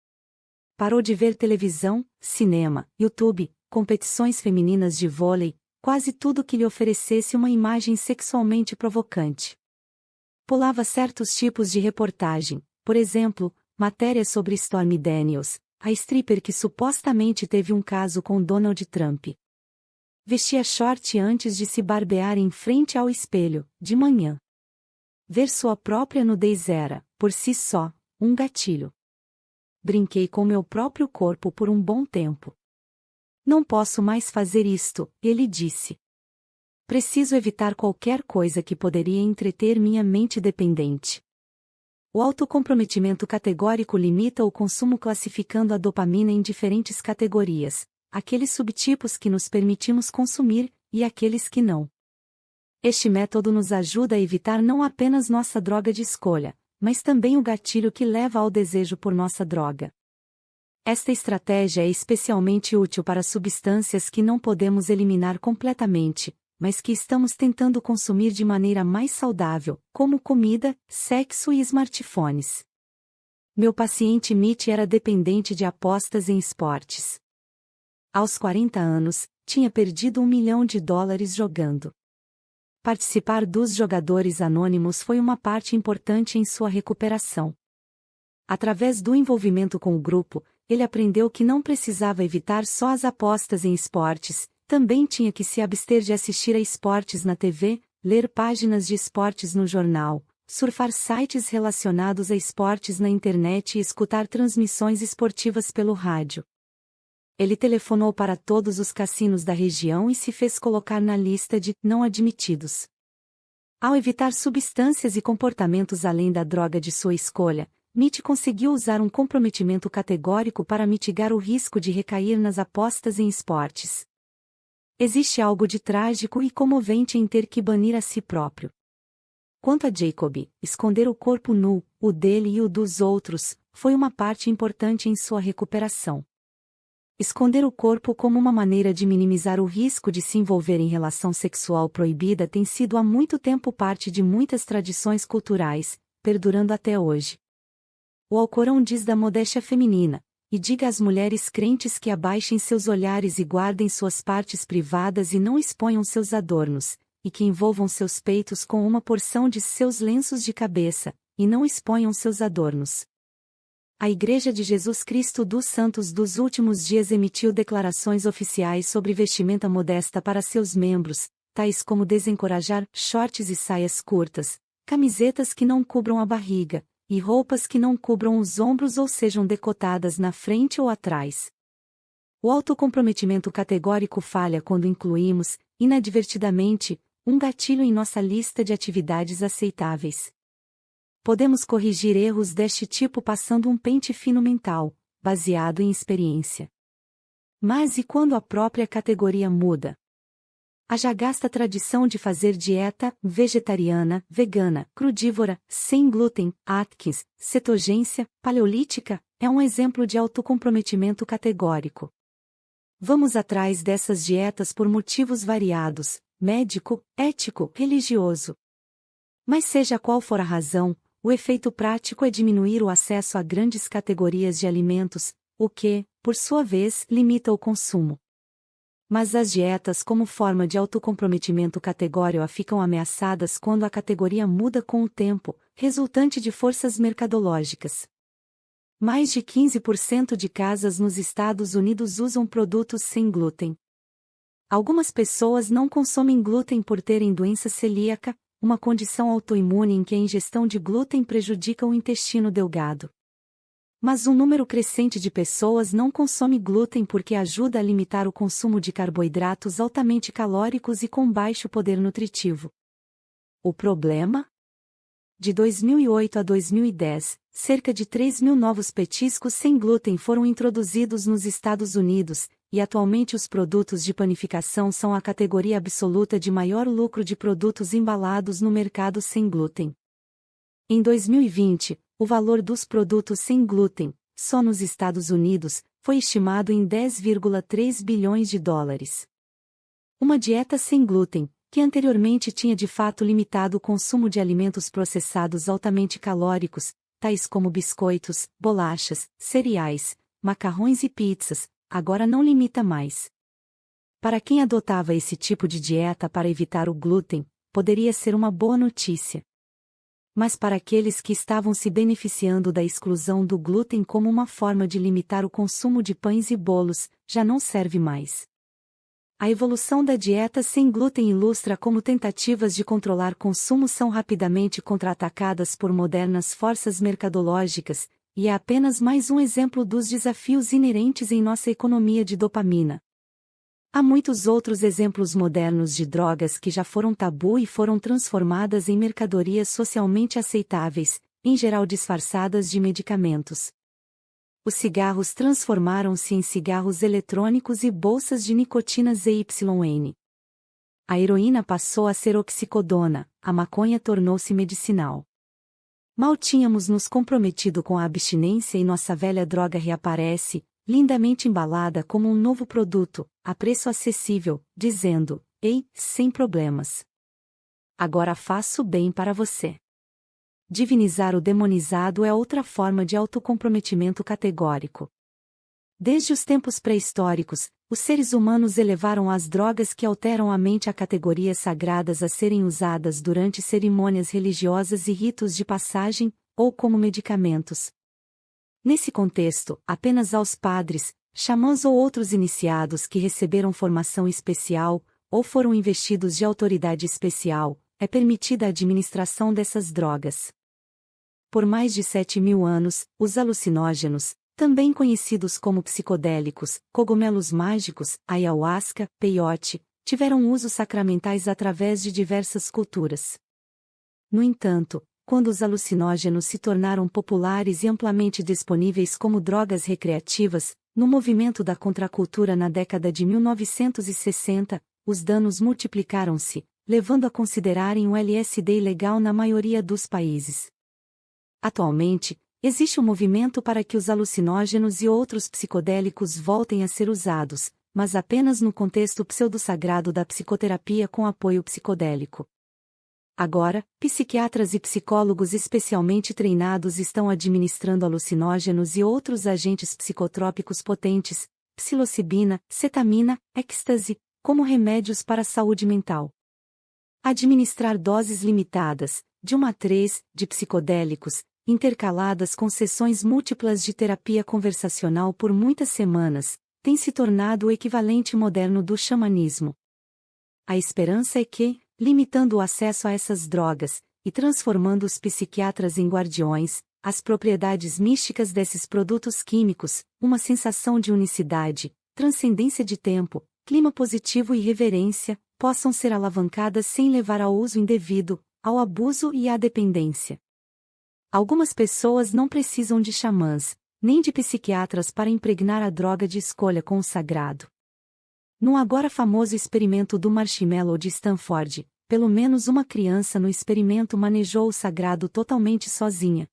Parou de ver televisão, cinema, YouTube, competições femininas de vôlei, quase tudo que lhe oferecesse uma imagem sexualmente provocante. Pulava certos tipos de reportagem, por exemplo, matérias sobre Stormy Daniels, a stripper que supostamente teve um caso com Donald Trump. Vestia short antes de se barbear em frente ao espelho, de manhã. Ver sua própria nudez era, por si só, um gatilho. Brinquei com meu próprio corpo por um bom tempo. Não posso mais fazer isto, ele disse. Preciso evitar qualquer coisa que poderia entreter minha mente dependente. O autocomprometimento categórico limita o consumo classificando a dopamina em diferentes categorias, aqueles subtipos que nos permitimos consumir, e aqueles que não. Este método nos ajuda a evitar não apenas nossa droga de escolha, mas também o gatilho que leva ao desejo por nossa droga. Esta estratégia é especialmente útil para substâncias que não podemos eliminar completamente, mas que estamos tentando consumir de maneira mais saudável, como comida, sexo e smartphones. Meu paciente Mitch era dependente de apostas em esportes. Aos 40 anos, tinha perdido $1 milhão jogando. Participar dos jogadores anônimos foi uma parte importante em sua recuperação. Através do envolvimento com o grupo, ele aprendeu que não precisava evitar só as apostas em esportes, também tinha que se abster de assistir a esportes na TV, ler páginas de esportes no jornal, surfar sites relacionados a esportes na internet e escutar transmissões esportivas pelo rádio. Ele telefonou para todos os cassinos da região e se fez colocar na lista de não admitidos. Ao evitar substâncias e comportamentos além da droga de sua escolha, Mitch conseguiu usar um comprometimento categórico para mitigar o risco de recair nas apostas em esportes. Existe algo de trágico e comovente em ter que banir a si próprio. Quanto a Jacob, esconder o corpo nu, o dele e o dos outros, foi uma parte importante em sua recuperação. Esconder o corpo como uma maneira de minimizar o risco de se envolver em relação sexual proibida tem sido há muito tempo parte de muitas tradições culturais, perdurando até hoje. O Alcorão diz da modéstia feminina, e diga às mulheres crentes que abaixem seus olhares e guardem suas partes privadas e não exponham seus adornos, e que envolvam seus peitos com uma porção de seus lenços de cabeça, e não exponham seus adornos. A Igreja de Jesus Cristo dos Santos dos Últimos Dias emitiu declarações oficiais sobre vestimenta modesta para seus membros, tais como desencorajar shorts e saias curtas, camisetas que não cubram a barriga, e roupas que não cubram os ombros ou sejam decotadas na frente ou atrás. O autocomprometimento categórico falha quando incluímos, inadvertidamente, um gatilho em nossa lista de atividades aceitáveis. Podemos corrigir erros deste tipo passando um pente fino mental, baseado em experiência. Mas e quando a própria categoria muda? A já gasta tradição de fazer dieta vegetariana, vegana, crudívora, sem glúten, Atkins, cetogência, paleolítica, é um exemplo de autocomprometimento categórico. Vamos atrás dessas dietas por motivos variados, médico, ético, religioso. Mas seja qual for a razão, o efeito prático é diminuir o acesso a grandes categorias de alimentos, o que, por sua vez, limita o consumo. Mas as dietas como forma de autocomprometimento categórico ficam ameaçadas quando a categoria muda com o tempo, resultante de forças mercadológicas. Mais de 15% de casas nos Estados Unidos usam produtos sem glúten. Algumas pessoas não consomem glúten por terem doença celíaca, uma condição autoimune em que a ingestão de glúten prejudica o intestino delgado. Mas um número crescente de pessoas não consome glúten porque ajuda a limitar o consumo de carboidratos altamente calóricos e com baixo poder nutritivo. O problema? De 2008 a 2010, cerca de 3.000 novos petiscos sem glúten foram introduzidos nos Estados Unidos, e atualmente os produtos de panificação são a categoria absoluta de maior lucro de produtos embalados no mercado sem glúten. Em 2020, o valor dos produtos sem glúten, só nos Estados Unidos, foi estimado em $10,3 bilhões. Uma dieta sem glúten, que anteriormente tinha de fato limitado o consumo de alimentos processados altamente calóricos, tais como biscoitos, bolachas, cereais, macarrões e pizzas, agora não limita mais. Para quem adotava esse tipo de dieta para evitar o glúten, poderia ser uma boa notícia. Mas para aqueles que estavam se beneficiando da exclusão do glúten como uma forma de limitar o consumo de pães e bolos, já não serve mais. A evolução da dieta sem glúten ilustra como tentativas de controlar consumo são rapidamente contra-atacadas por modernas forças mercadológicas, e é apenas mais um exemplo dos desafios inerentes em nossa economia de dopamina. Há muitos outros exemplos modernos de drogas que já foram tabu e foram transformadas em mercadorias socialmente aceitáveis, em geral disfarçadas de medicamentos. Os cigarros transformaram-se em cigarros eletrônicos e bolsas de nicotina ZYN. A heroína passou a ser oxicodona, a maconha tornou-se medicinal. Mal tínhamos nos comprometido com a abstinência e nossa velha droga reaparece, lindamente embalada como um novo produto, a preço acessível, dizendo: "Ei, sem problemas. Agora faço bem para você." Divinizar o demonizado é outra forma de autocomprometimento categórico. Desde os tempos pré-históricos, os seres humanos elevaram as drogas que alteram a mente a categorias sagradas a serem usadas durante cerimônias religiosas e ritos de passagem, ou como medicamentos. Nesse contexto, apenas aos padres, xamãs ou outros iniciados que receberam formação especial, ou foram investidos de autoridade especial, é permitida a administração dessas drogas. Por mais de 7.000 anos, os alucinógenos, também conhecidos como psicodélicos, cogumelos mágicos, ayahuasca, peyote, tiveram usos sacramentais através de diversas culturas. No entanto, quando os alucinógenos se tornaram populares e amplamente disponíveis como drogas recreativas, no movimento da contracultura na década de 1960, os danos multiplicaram-se, levando a considerarem o LSD ilegal na maioria dos países. Atualmente, existe um movimento para que os alucinógenos e outros psicodélicos voltem a ser usados, mas apenas no contexto pseudo-sagrado da psicoterapia com apoio psicodélico. Agora, psiquiatras e psicólogos especialmente treinados estão administrando alucinógenos e outros agentes psicotrópicos potentes, psilocibina, cetamina, êxtase, como remédios para a saúde mental. Administrar doses limitadas, de 1 a 3, de psicodélicos, intercaladas com sessões múltiplas de terapia conversacional por muitas semanas, tem se tornado o equivalente moderno do xamanismo. A esperança é que, limitando o acesso a essas drogas, e transformando os psiquiatras em guardiões, as propriedades místicas desses produtos químicos, uma sensação de unicidade, transcendência de tempo, clima positivo e reverência, possam ser alavancadas sem levar ao uso indevido, ao abuso e à dependência. Algumas pessoas não precisam de xamãs, nem de psiquiatras para impregnar a droga de escolha com o sagrado. No agora famoso experimento do marshmallow de Stanford, pelo menos uma criança no experimento manejou o sagrado totalmente sozinha.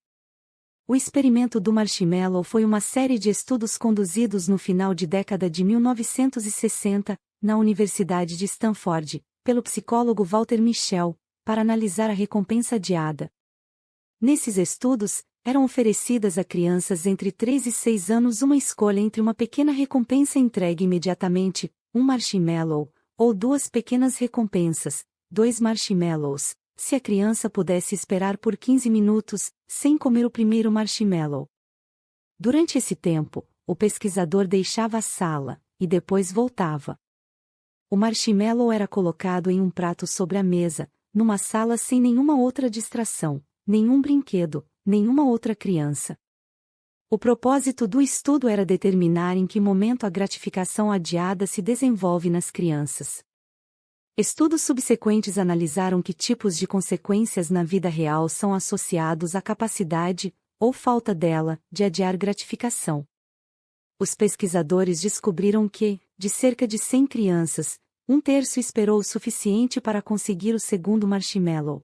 O experimento do marshmallow foi uma série de estudos conduzidos no final de década de 1960, na Universidade de Stanford, pelo psicólogo Walter Mischel, para analisar a recompensa adiada. Nesses estudos, eram oferecidas a crianças entre 3 e 6 anos uma escolha entre uma pequena recompensa entregue imediatamente, um marshmallow, ou 2 pequenas recompensas, 2 marshmallows, se a criança pudesse esperar por 15 minutos, sem comer o primeiro marshmallow. Durante esse tempo, o pesquisador deixava a sala, e depois voltava. O marshmallow era colocado em um prato sobre a mesa, numa sala sem nenhuma outra distração, nenhum brinquedo, nenhuma outra criança. O propósito do estudo era determinar em que momento a gratificação adiada se desenvolve nas crianças. Estudos subsequentes analisaram que tipos de consequências na vida real são associados à capacidade, ou falta dela, de adiar gratificação. Os pesquisadores descobriram que, de cerca de 100 crianças, 1/3 esperou o suficiente para conseguir o segundo marshmallow.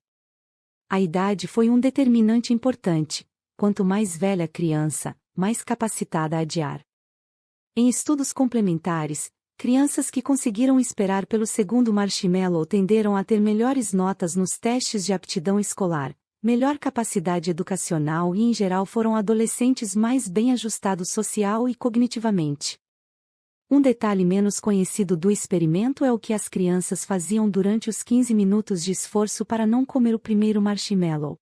A idade foi um determinante importante. Quanto mais velha a criança, mais capacitada a adiar. Em estudos complementares, crianças que conseguiram esperar pelo segundo marshmallow tenderam a ter melhores notas nos testes de aptidão escolar, melhor capacidade educacional e em geral foram adolescentes mais bem ajustados social e cognitivamente. Um detalhe menos conhecido do experimento é o que as crianças faziam durante os 15 minutos de esforço para não comer o primeiro marshmallow.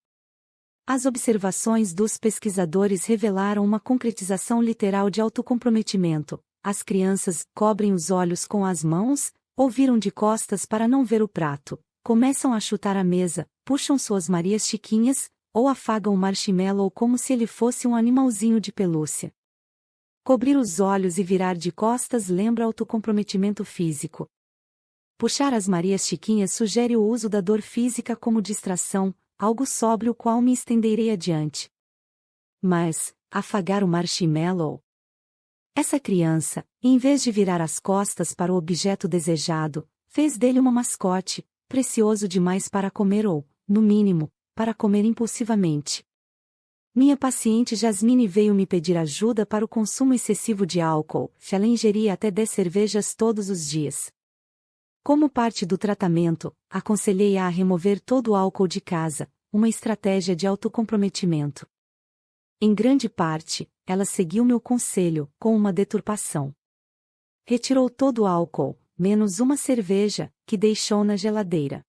As observações dos pesquisadores revelaram uma concretização literal de autocomprometimento. As crianças cobrem os olhos com as mãos, ou viram de costas para não ver o prato, começam a chutar a mesa, puxam suas Marias Chiquinhas, ou afagam o marshmallow como se ele fosse um animalzinho de pelúcia. Cobrir os olhos e virar de costas lembra autocomprometimento físico. Puxar as Marias Chiquinhas sugere o uso da dor física como distração, algo sobre o qual me estenderei adiante. Mas, afagar o marshmallow? Essa criança, em vez de virar as costas para o objeto desejado, fez dele uma mascote, precioso demais para comer ou, no mínimo, para comer impulsivamente. Minha paciente Jasmine veio me pedir ajuda para o consumo excessivo de álcool, ela ingeria até 10 cervejas todos os dias. Como parte do tratamento, aconselhei-a a remover todo o álcool de casa, uma estratégia de autocomprometimento. Em grande parte, ela seguiu meu conselho, com uma deturpação. Retirou todo o álcool, menos uma cerveja, que deixou na geladeira.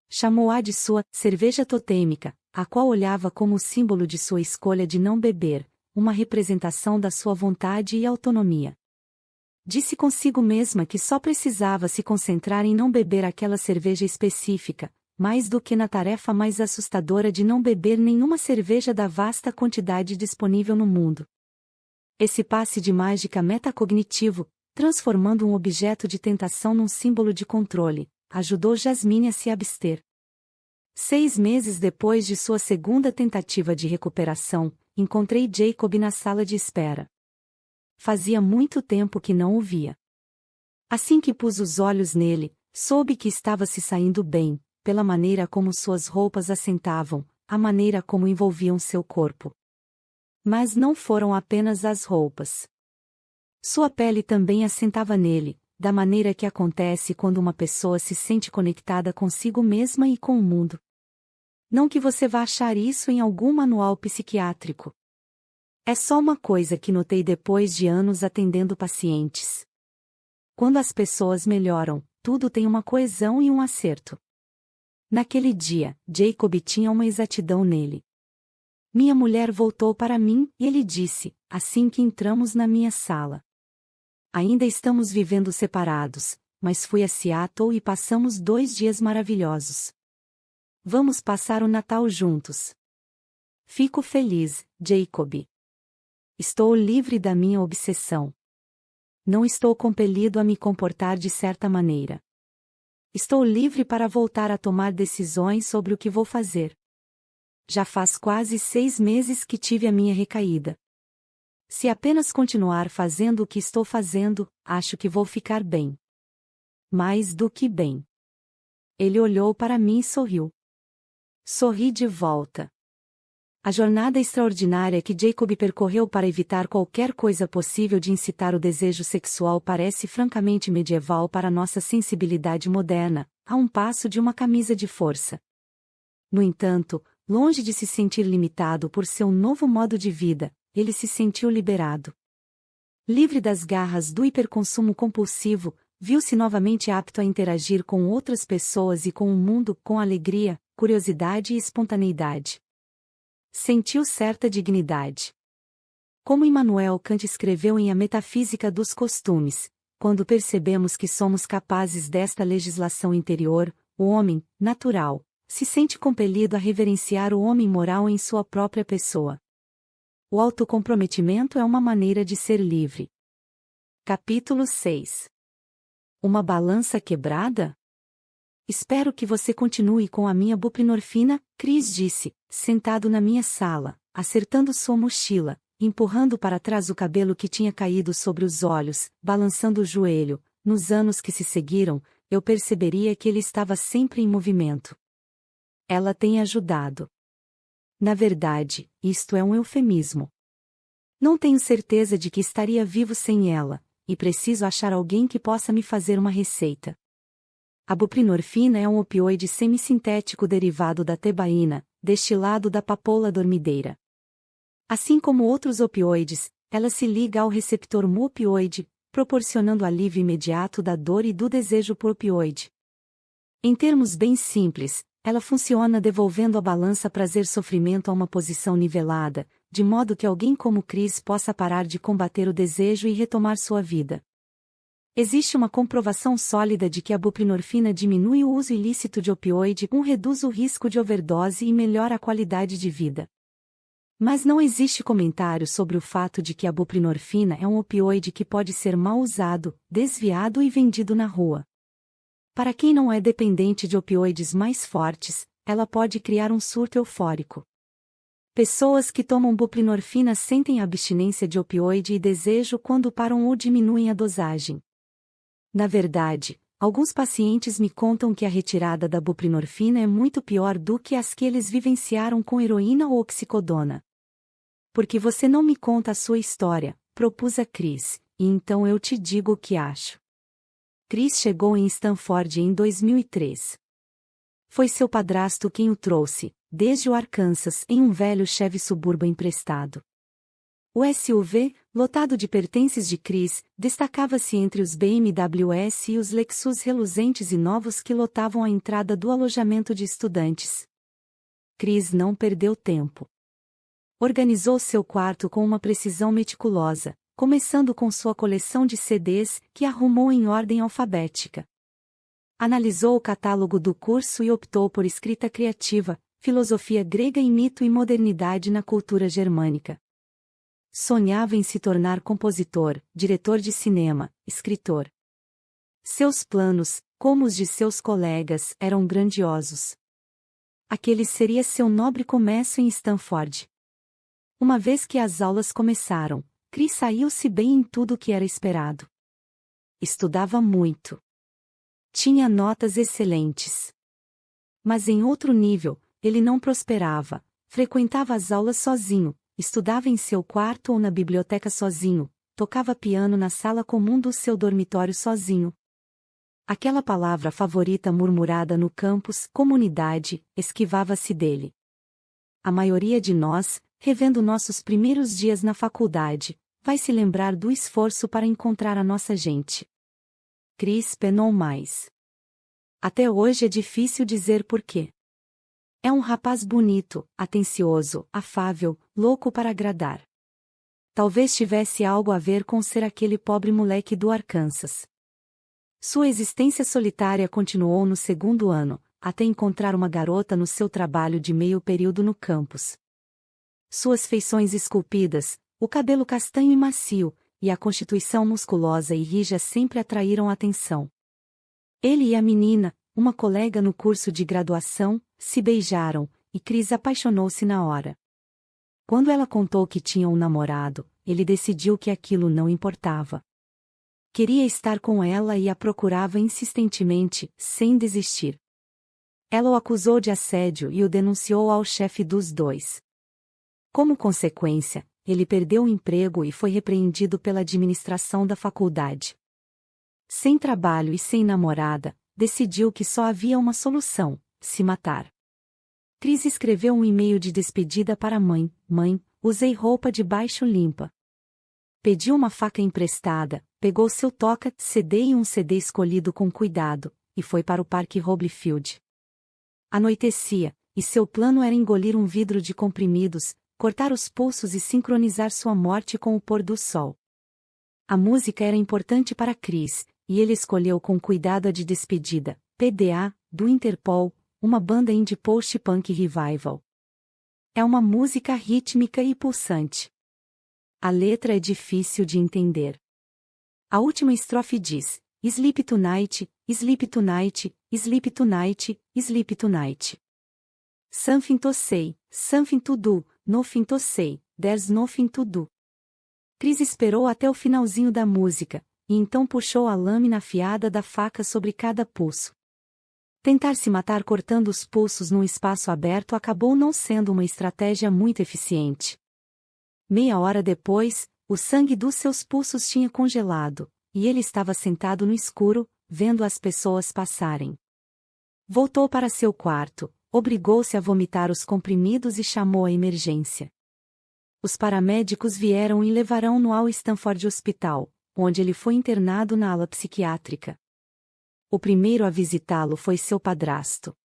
Chamou-a de sua cerveja totêmica, a qual olhava como o símbolo de sua escolha de não beber, uma representação da sua vontade e autonomia. Disse consigo mesma que só precisava se concentrar em não beber aquela cerveja específica, mais do que na tarefa mais assustadora de não beber nenhuma cerveja da vasta quantidade disponível no mundo. Esse passe de mágica metacognitivo, transformando um objeto de tentação num símbolo de controle, ajudou Jasmine a se abster. 6 meses depois de sua segunda tentativa de recuperação, encontrei Jacob na sala de espera. Fazia muito tempo que não o via. Assim que pus os olhos nele, soube que estava se saindo bem, pela maneira como suas roupas assentavam, a maneira como envolviam seu corpo. Mas não foram apenas as roupas. Sua pele também assentava nele, da maneira que acontece quando uma pessoa se sente conectada consigo mesma e com o mundo. Não que você vá achar isso em algum manual psiquiátrico. É só uma coisa que notei depois de anos atendendo pacientes. Quando as pessoas melhoram, tudo tem uma coesão e um acerto. Naquele dia, Jacob tinha uma exatidão nele. Minha mulher voltou para mim, e ele disse, assim que entramos na minha sala. Ainda estamos vivendo separados, mas fui a Seattle e passamos 2 dias maravilhosos. Vamos passar o Natal juntos. Fico feliz, Jacob. Estou livre da minha obsessão. Não estou compelido a me comportar de certa maneira. Estou livre para voltar a tomar decisões sobre o que vou fazer. Já faz quase 6 meses que tive a minha recaída. Se apenas continuar fazendo o que estou fazendo, acho que vou ficar bem. Mais do que bem. Ele olhou para mim e sorriu. Sorri de volta. A jornada extraordinária que Jacob percorreu para evitar qualquer coisa possível de incitar o desejo sexual parece francamente medieval para nossa sensibilidade moderna, a um passo de uma camisa de força. No entanto, longe de se sentir limitado por seu novo modo de vida, ele se sentiu liberado. Livre das garras do hiperconsumo compulsivo, viu-se novamente apto a interagir com outras pessoas e com o mundo com alegria, curiosidade e espontaneidade. Sentiu certa dignidade. Como Immanuel Kant escreveu em A Metafísica dos Costumes, quando percebemos que somos capazes desta legislação interior, o homem, natural, se sente compelido a reverenciar o homem moral em sua própria pessoa. O autocomprometimento é uma maneira de ser livre. Capítulo 6. Uma balança quebrada? Espero que você continue com a minha buprenorfina, Chris disse, sentado na minha sala, acertando sua mochila, empurrando para trás o cabelo que tinha caído sobre os olhos, balançando o joelho. Nos anos que se seguiram, eu perceberia que ele estava sempre em movimento. Ela tem ajudado. Na verdade, isto é um eufemismo. Não tenho certeza de que estaria vivo sem ela, e preciso achar alguém que possa me fazer uma receita. A buprenorfina é um opioide semissintético derivado da tebaína, destilado da papoula dormideira. Assim como outros opioides, ela se liga ao receptor mu-opioide, proporcionando alívio imediato da dor e do desejo por opioide. Em termos bem simples, ela funciona devolvendo a balança prazer-sofrimento a uma posição nivelada, de modo que alguém como Chris possa parar de combater o desejo e retomar sua vida. Existe uma comprovação sólida de que a buprenorfina diminui o uso ilícito de opioide, reduz o risco de overdose e melhora a qualidade de vida. Mas não existe comentário sobre o fato de que a buprenorfina é um opioide que pode ser mal usado, desviado e vendido na rua. Para quem não é dependente de opioides mais fortes, ela pode criar um surto eufórico. Pessoas que tomam buprenorfina sentem abstinência de opioide e desejo quando param ou diminuem a dosagem. Na verdade, alguns pacientes me contam que a retirada da buprenorfina é muito pior do que as que eles vivenciaram com heroína ou oxicodona. Porque você não me conta a sua história, propus a Chris, e então eu te digo o que acho. Chris chegou em Stanford em 2003. Foi seu padrasto quem o trouxe, desde o Arkansas, em um velho Chevy Suburban emprestado. O SUV, lotado de pertences de Chris, destacava-se entre os BMWs e os Lexus reluzentes e novos que lotavam a entrada do alojamento de estudantes. Chris não perdeu tempo. Organizou seu quarto com uma precisão meticulosa, começando com sua coleção de CDs, que arrumou em ordem alfabética. Analisou o catálogo do curso e optou por escrita criativa, filosofia grega e mito e modernidade na cultura germânica. Sonhava em se tornar compositor, diretor de cinema, escritor. Seus planos, como os de seus colegas, eram grandiosos. Aquele seria seu nobre começo em Stanford. Uma vez que as aulas começaram, Chris saiu-se bem em tudo o que era esperado. Estudava muito. Tinha notas excelentes. Mas em outro nível, ele não prosperava, frequentava as aulas sozinho, estudava em seu quarto ou na biblioteca sozinho, tocava piano na sala comum do seu dormitório sozinho. Aquela palavra favorita murmurada no campus, comunidade, esquivava-se dele. A maioria de nós, revendo nossos primeiros dias na faculdade, vai se lembrar do esforço para encontrar a nossa gente. Chris penou mais. Até hoje é difícil dizer porquê. É um rapaz bonito, atencioso, afável, louco para agradar. Talvez tivesse algo a ver com ser aquele pobre moleque do Arkansas. Sua existência solitária continuou no segundo ano, até encontrar uma garota no seu trabalho de meio período no campus. Suas feições esculpidas, o cabelo castanho e macio, e a constituição musculosa e rija sempre atraíram atenção. Ele e a menina, uma colega no curso de graduação, se beijaram, e Chris apaixonou-se na hora. Quando ela contou que tinha um namorado, ele decidiu que aquilo não importava. Queria estar com ela e a procurava insistentemente, sem desistir. Ela o acusou de assédio e o denunciou ao chefe dos dois. Como consequência, ele perdeu o emprego e foi repreendido pela administração da faculdade. Sem trabalho e sem namorada, decidiu que só havia uma solução: se matar. Chris escreveu um e-mail de despedida para a mãe: Mãe, usei roupa de baixo limpa. Pediu uma faca emprestada, pegou seu toca-CD e um CD escolhido com cuidado, e foi para o Parque Wrigley Field. Anoitecia, e seu plano era engolir um vidro de comprimidos, cortar os pulsos e sincronizar sua morte com o pôr do sol. A música era importante para Chris, e ele escolheu com cuidado a de despedida, PDA, do Interpol, uma banda indie post-punk revival. É uma música rítmica e pulsante. A letra é difícil de entender. A última estrofe diz: Sleep tonight, sleep tonight, sleep tonight, sleep tonight. Something to say, something to do, nothing to say, there's nothing to do. Chris esperou até o finalzinho da música, e então puxou a lâmina afiada da faca sobre cada pulso. Tentar se matar cortando os pulsos num espaço aberto acabou não sendo uma estratégia muito eficiente. Meia hora depois, o sangue dos seus pulsos tinha congelado, e ele estava sentado no escuro, vendo as pessoas passarem. Voltou para seu quarto, obrigou-se a vomitar os comprimidos e chamou a emergência. Os paramédicos vieram e levaram-no ao Stanford Hospital, onde ele foi internado na ala psiquiátrica. O primeiro a visitá-lo foi seu padrasto.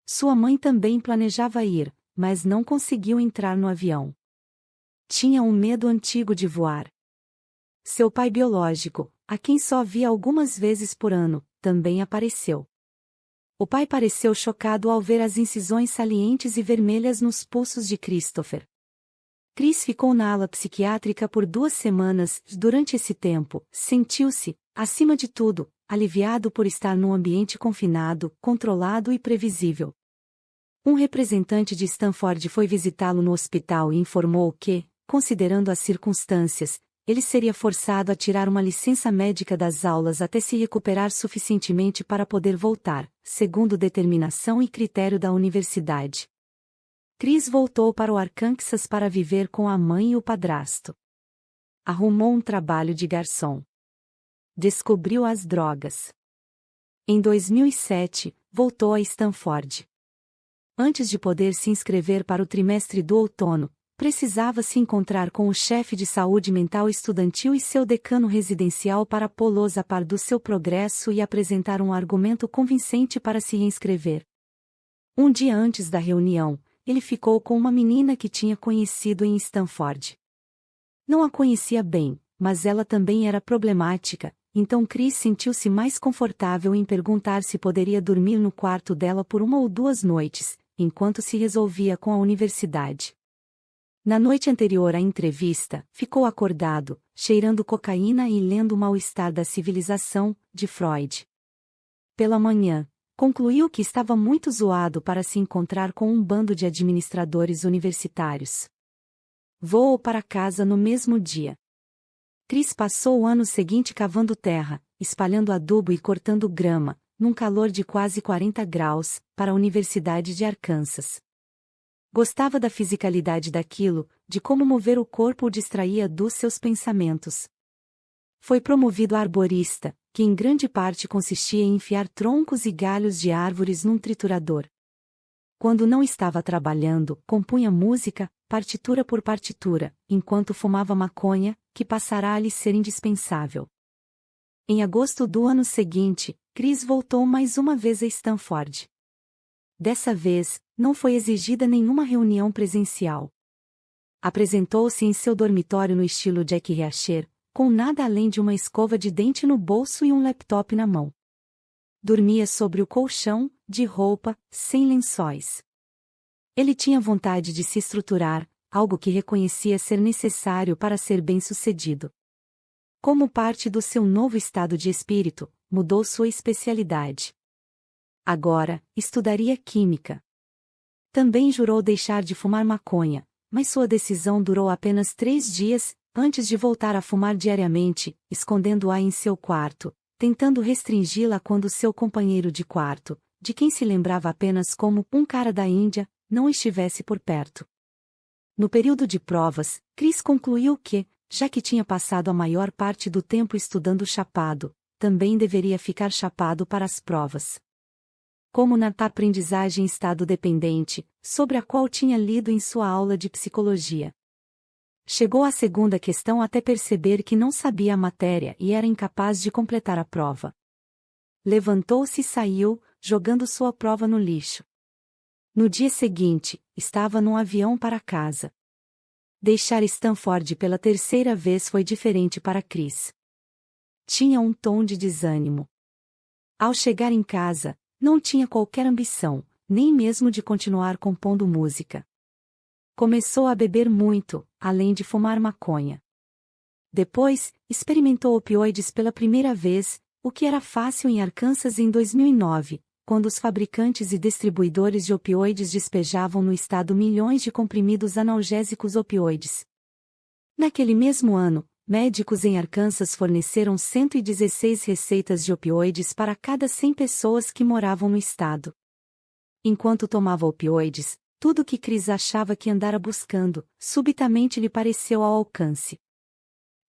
Sua mãe também planejava ir, mas não conseguiu entrar no avião. Tinha um medo antigo de voar. Seu pai biológico, a quem só via algumas vezes por ano, também apareceu. O pai pareceu chocado ao ver as incisões salientes e vermelhas nos pulsos de Christopher. Chris ficou na ala psiquiátrica por 2 semanas. Durante esse tempo, sentiu-se, acima de tudo, aliviado por estar num ambiente confinado, controlado e previsível. Um representante de Stanford foi visitá-lo no hospital e informou que, considerando as circunstâncias, ele seria forçado a tirar uma licença médica das aulas até se recuperar suficientemente para poder voltar, segundo determinação e critério da universidade. Chris voltou para o Arkansas para viver com a mãe e o padrasto. Arrumou um trabalho de garçom. Descobriu as drogas. Em 2007, voltou a Stanford. Antes de poder se inscrever para o trimestre do outono, precisava se encontrar com o chefe de saúde mental estudantil e seu decano residencial para pô-los a par do seu progresso e apresentar um argumento convincente para se reinscrever. Um dia antes da reunião, ele ficou com uma menina que tinha conhecido em Stanford. Não a conhecia bem, mas ela também era problemática, então Chris sentiu-se mais confortável em perguntar se poderia dormir no quarto dela por 1 ou 2 noites, enquanto se resolvia com a universidade. Na noite anterior à entrevista, ficou acordado, cheirando cocaína e lendo O Mal-Estar da Civilização, de Freud. Pela manhã, concluiu que estava muito zoado para se encontrar com um bando de administradores universitários. Voou para casa no mesmo dia. Chris passou o ano seguinte cavando terra, espalhando adubo e cortando grama, num calor de quase 40 graus, para a Universidade de Arkansas. Gostava da fisicalidade daquilo, de como mover o corpo o distraía dos seus pensamentos. Foi promovido a arborista, que em grande parte consistia em enfiar troncos e galhos de árvores num triturador. Quando não estava trabalhando, compunha música, partitura por partitura, enquanto fumava maconha, que passará a lhe ser indispensável. Em agosto do ano seguinte, Chris voltou mais uma vez a Stanford. Dessa vez, não foi exigida nenhuma reunião presencial. Apresentou-se em seu dormitório no estilo Jack Reacher, com nada além de uma escova de dente no bolso e um laptop na mão. Dormia sobre o colchão, de roupa, sem lençóis. Ele tinha vontade de se estruturar, algo que reconhecia ser necessário para ser bem-sucedido. Como parte do seu novo estado de espírito, mudou sua especialidade. Agora, estudaria química. Também jurou deixar de fumar maconha, mas sua decisão durou apenas 3 dias, antes de voltar a fumar diariamente, escondendo-a em seu quarto, tentando restringi-la quando seu companheiro de quarto, de quem se lembrava apenas como um cara da Índia, não estivesse por perto. No período de provas, Chris concluiu que, já que tinha passado a maior parte do tempo estudando chapado, também deveria ficar chapado para as provas. Como na aprendizagem estado dependente, sobre a qual tinha lido em sua aula de psicologia. Chegou à segunda questão até perceber que não sabia a matéria e era incapaz de completar a prova. Levantou-se e saiu, jogando sua prova no lixo. No dia seguinte, estava num avião para casa. Deixar Stanford pela 3ª vez foi diferente para Chris. Tinha um tom de desânimo. Ao chegar em casa, não tinha qualquer ambição, nem mesmo de continuar compondo música. Começou a beber muito, além de fumar maconha. Depois, experimentou opioides pela primeira vez, o que era fácil em Arkansas em 2009, quando os fabricantes e distribuidores de opioides despejavam no estado milhões de comprimidos analgésicos opioides. Naquele mesmo ano, médicos em Arkansas forneceram 116 receitas de opioides para cada 100 pessoas que moravam no estado. Enquanto tomava opioides, tudo o que Chris achava que andara buscando, subitamente lhe pareceu ao alcance.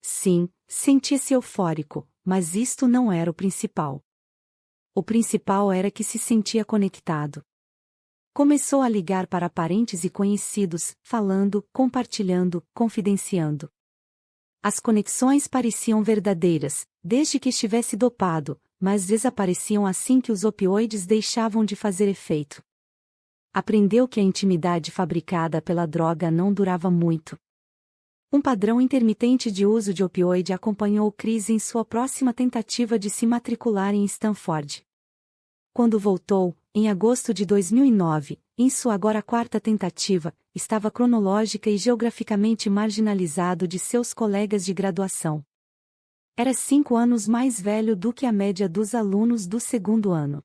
Sim, sentia-se eufórico, mas isto não era o principal. O principal era que se sentia conectado. Começou a ligar para parentes e conhecidos, falando, compartilhando, confidenciando. As conexões pareciam verdadeiras, desde que estivesse dopado, mas desapareciam assim que os opioides deixavam de fazer efeito. Aprendeu que a intimidade fabricada pela droga não durava muito. Um padrão intermitente de uso de opioide acompanhou Chris em sua próxima tentativa de se matricular em Stanford. Quando voltou, em agosto de 2009, em sua agora quarta tentativa, estava cronológica e geograficamente marginalizado de seus colegas de graduação. Era 5 anos mais velho do que a média dos alunos do segundo ano.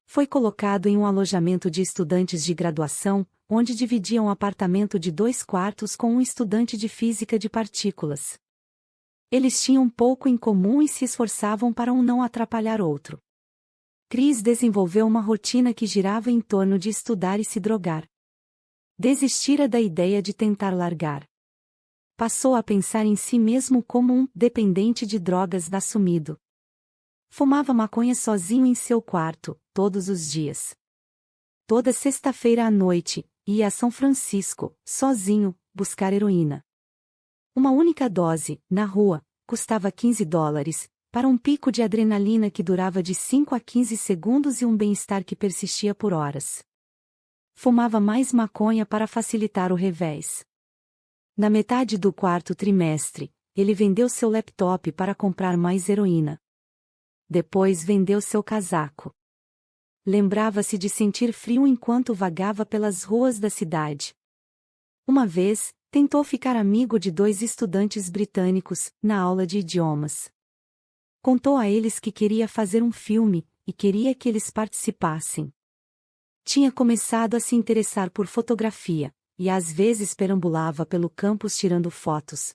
Foi colocado em um alojamento de estudantes de graduação, onde dividia um apartamento de 2 quartos com um estudante de física de partículas. Eles tinham pouco em comum e se esforçavam para um não atrapalhar outro. Chris desenvolveu uma rotina que girava em torno de estudar e se drogar. Desistira da ideia de tentar largar. Passou a pensar em si mesmo como um dependente de drogas assumido. Fumava maconha sozinho em seu quarto, todos os dias. Toda sexta-feira à noite, ia a São Francisco, sozinho, buscar heroína. Uma única dose, na rua, custava $15, para um pico de adrenalina que durava de 5 a 15 segundos e um bem-estar que persistia por horas. Fumava mais maconha para facilitar o revés. Na metade do quarto trimestre, ele vendeu seu laptop para comprar mais heroína. Depois vendeu seu casaco. Lembrava-se de sentir frio enquanto vagava pelas ruas da cidade. Uma vez, tentou ficar amigo de 2 estudantes britânicos, na aula de idiomas. Contou a eles que queria fazer um filme, e queria que eles participassem. Tinha começado a se interessar por fotografia, e às vezes perambulava pelo campus tirando fotos.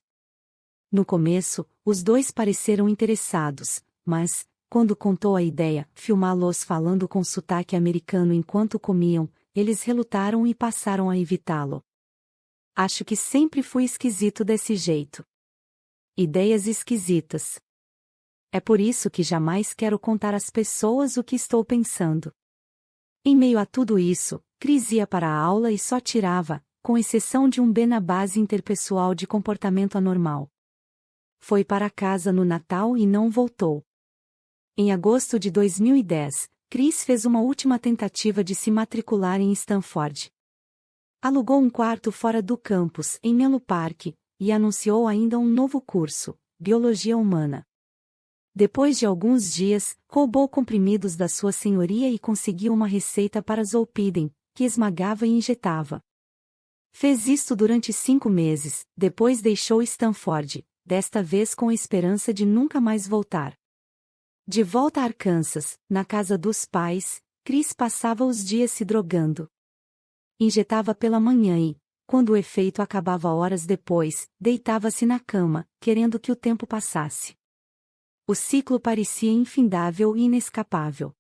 No começo, os 2 pareceram interessados, mas, quando contou a ideia, filmá-los falando com sotaque americano enquanto comiam, eles relutaram e passaram a evitá-lo. Acho que sempre fui esquisito desse jeito. Ideias esquisitas. É por isso que jamais quero contar às pessoas o que estou pensando. Em meio a tudo isso, Chris ia para a aula e só tirava, com exceção de um B na base interpessoal de comportamento anormal. Foi para casa no Natal e não voltou. Em agosto de 2010, Chris fez uma última tentativa de se matricular em Stanford. Alugou um quarto fora do campus, em Menlo Park, e anunciou ainda um novo curso, Biologia Humana. Depois de alguns dias, roubou comprimidos da sua senhoria e conseguiu uma receita para Zolpidem, que esmagava e injetava. Fez isto durante 5 meses, depois deixou Stanford, desta vez com a esperança de nunca mais voltar. De volta a Arkansas, na casa dos pais, Chris passava os dias se drogando. Injetava pela manhã e, quando o efeito acabava horas depois, deitava-se na cama, querendo que o tempo passasse. O ciclo parecia infindável e inescapável.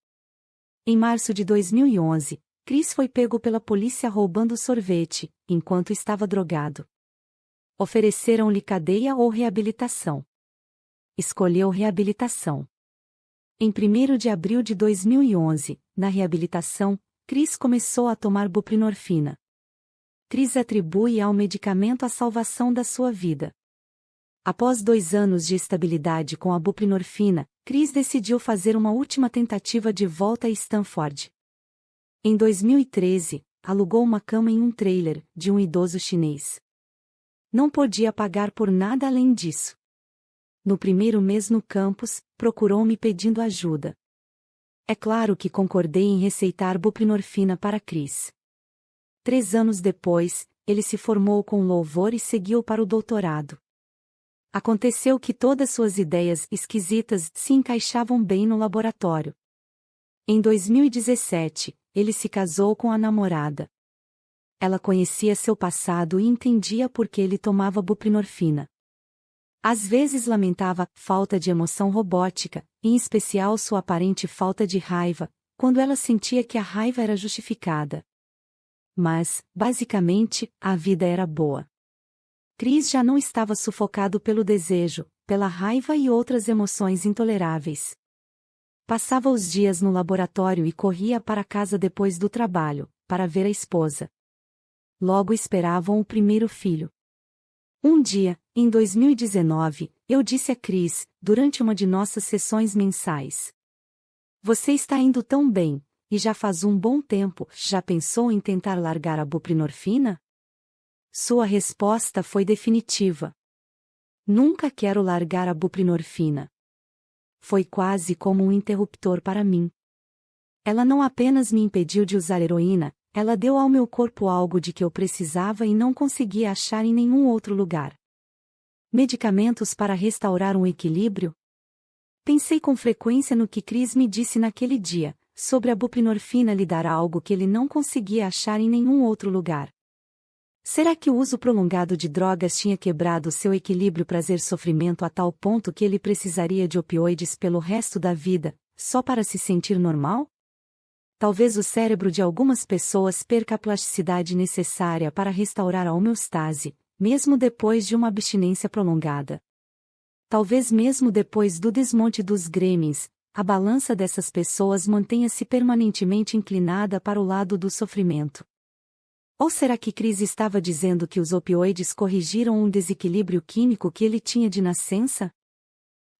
Em março de 2011, Chris foi pego pela polícia roubando sorvete, enquanto estava drogado. Ofereceram-lhe cadeia ou reabilitação. Escolheu reabilitação. Em 1º de abril de 2011, na reabilitação, Chris começou a tomar buprenorfina. Chris atribui ao medicamento a salvação da sua vida. Após 2 anos de estabilidade com a buprenorfina, Chris decidiu fazer uma última tentativa de volta a Stanford. Em 2013, alugou uma cama em um trailer, de um idoso chinês. Não podia pagar por nada além disso. No primeiro mês no campus, procurou-me pedindo ajuda. É claro que concordei em receitar buprenorfina para Chris. 3 anos depois, ele se formou com louvor e seguiu para o doutorado. Aconteceu que todas suas ideias esquisitas se encaixavam bem no laboratório. Em 2017, ele se casou com a namorada. Ela conhecia seu passado e entendia por que ele tomava buprenorfina. Às vezes lamentava falta de emoção robótica, em especial sua aparente falta de raiva, quando ela sentia que a raiva era justificada. Mas, basicamente, a vida era boa. Chris já não estava sufocado pelo desejo, pela raiva e outras emoções intoleráveis. Passava os dias no laboratório e corria para casa depois do trabalho, para ver a esposa. Logo esperavam o primeiro filho. Um dia, Em 2019, eu disse a Cris, durante uma de nossas sessões mensais: "Você está indo tão bem, e já faz um bom tempo, já pensou em tentar largar a buprenorfina?" Sua resposta foi definitiva: "Nunca quero largar a buprenorfina." Foi quase como um interruptor para mim. Ela não apenas me impediu de usar heroína, ela deu ao meu corpo algo de que eu precisava e não conseguia achar em nenhum outro lugar. Medicamentos para restaurar um equilíbrio? Pensei com frequência no que Cris me disse naquele dia, sobre a buprenorfina lhe dar algo que ele não conseguia achar em nenhum outro lugar. Será que o uso prolongado de drogas tinha quebrado seu equilíbrio prazer-sofrimento a tal ponto que ele precisaria de opioides pelo resto da vida, só para se sentir normal? Talvez o cérebro de algumas pessoas perca a plasticidade necessária para restaurar a homeostase, mesmo depois de uma abstinência prolongada. Talvez mesmo depois do desmonte dos gremlins, a balança dessas pessoas mantenha-se permanentemente inclinada para o lado do sofrimento. Ou será que Cris estava dizendo que os opioides corrigiram um desequilíbrio químico que ele tinha de nascença?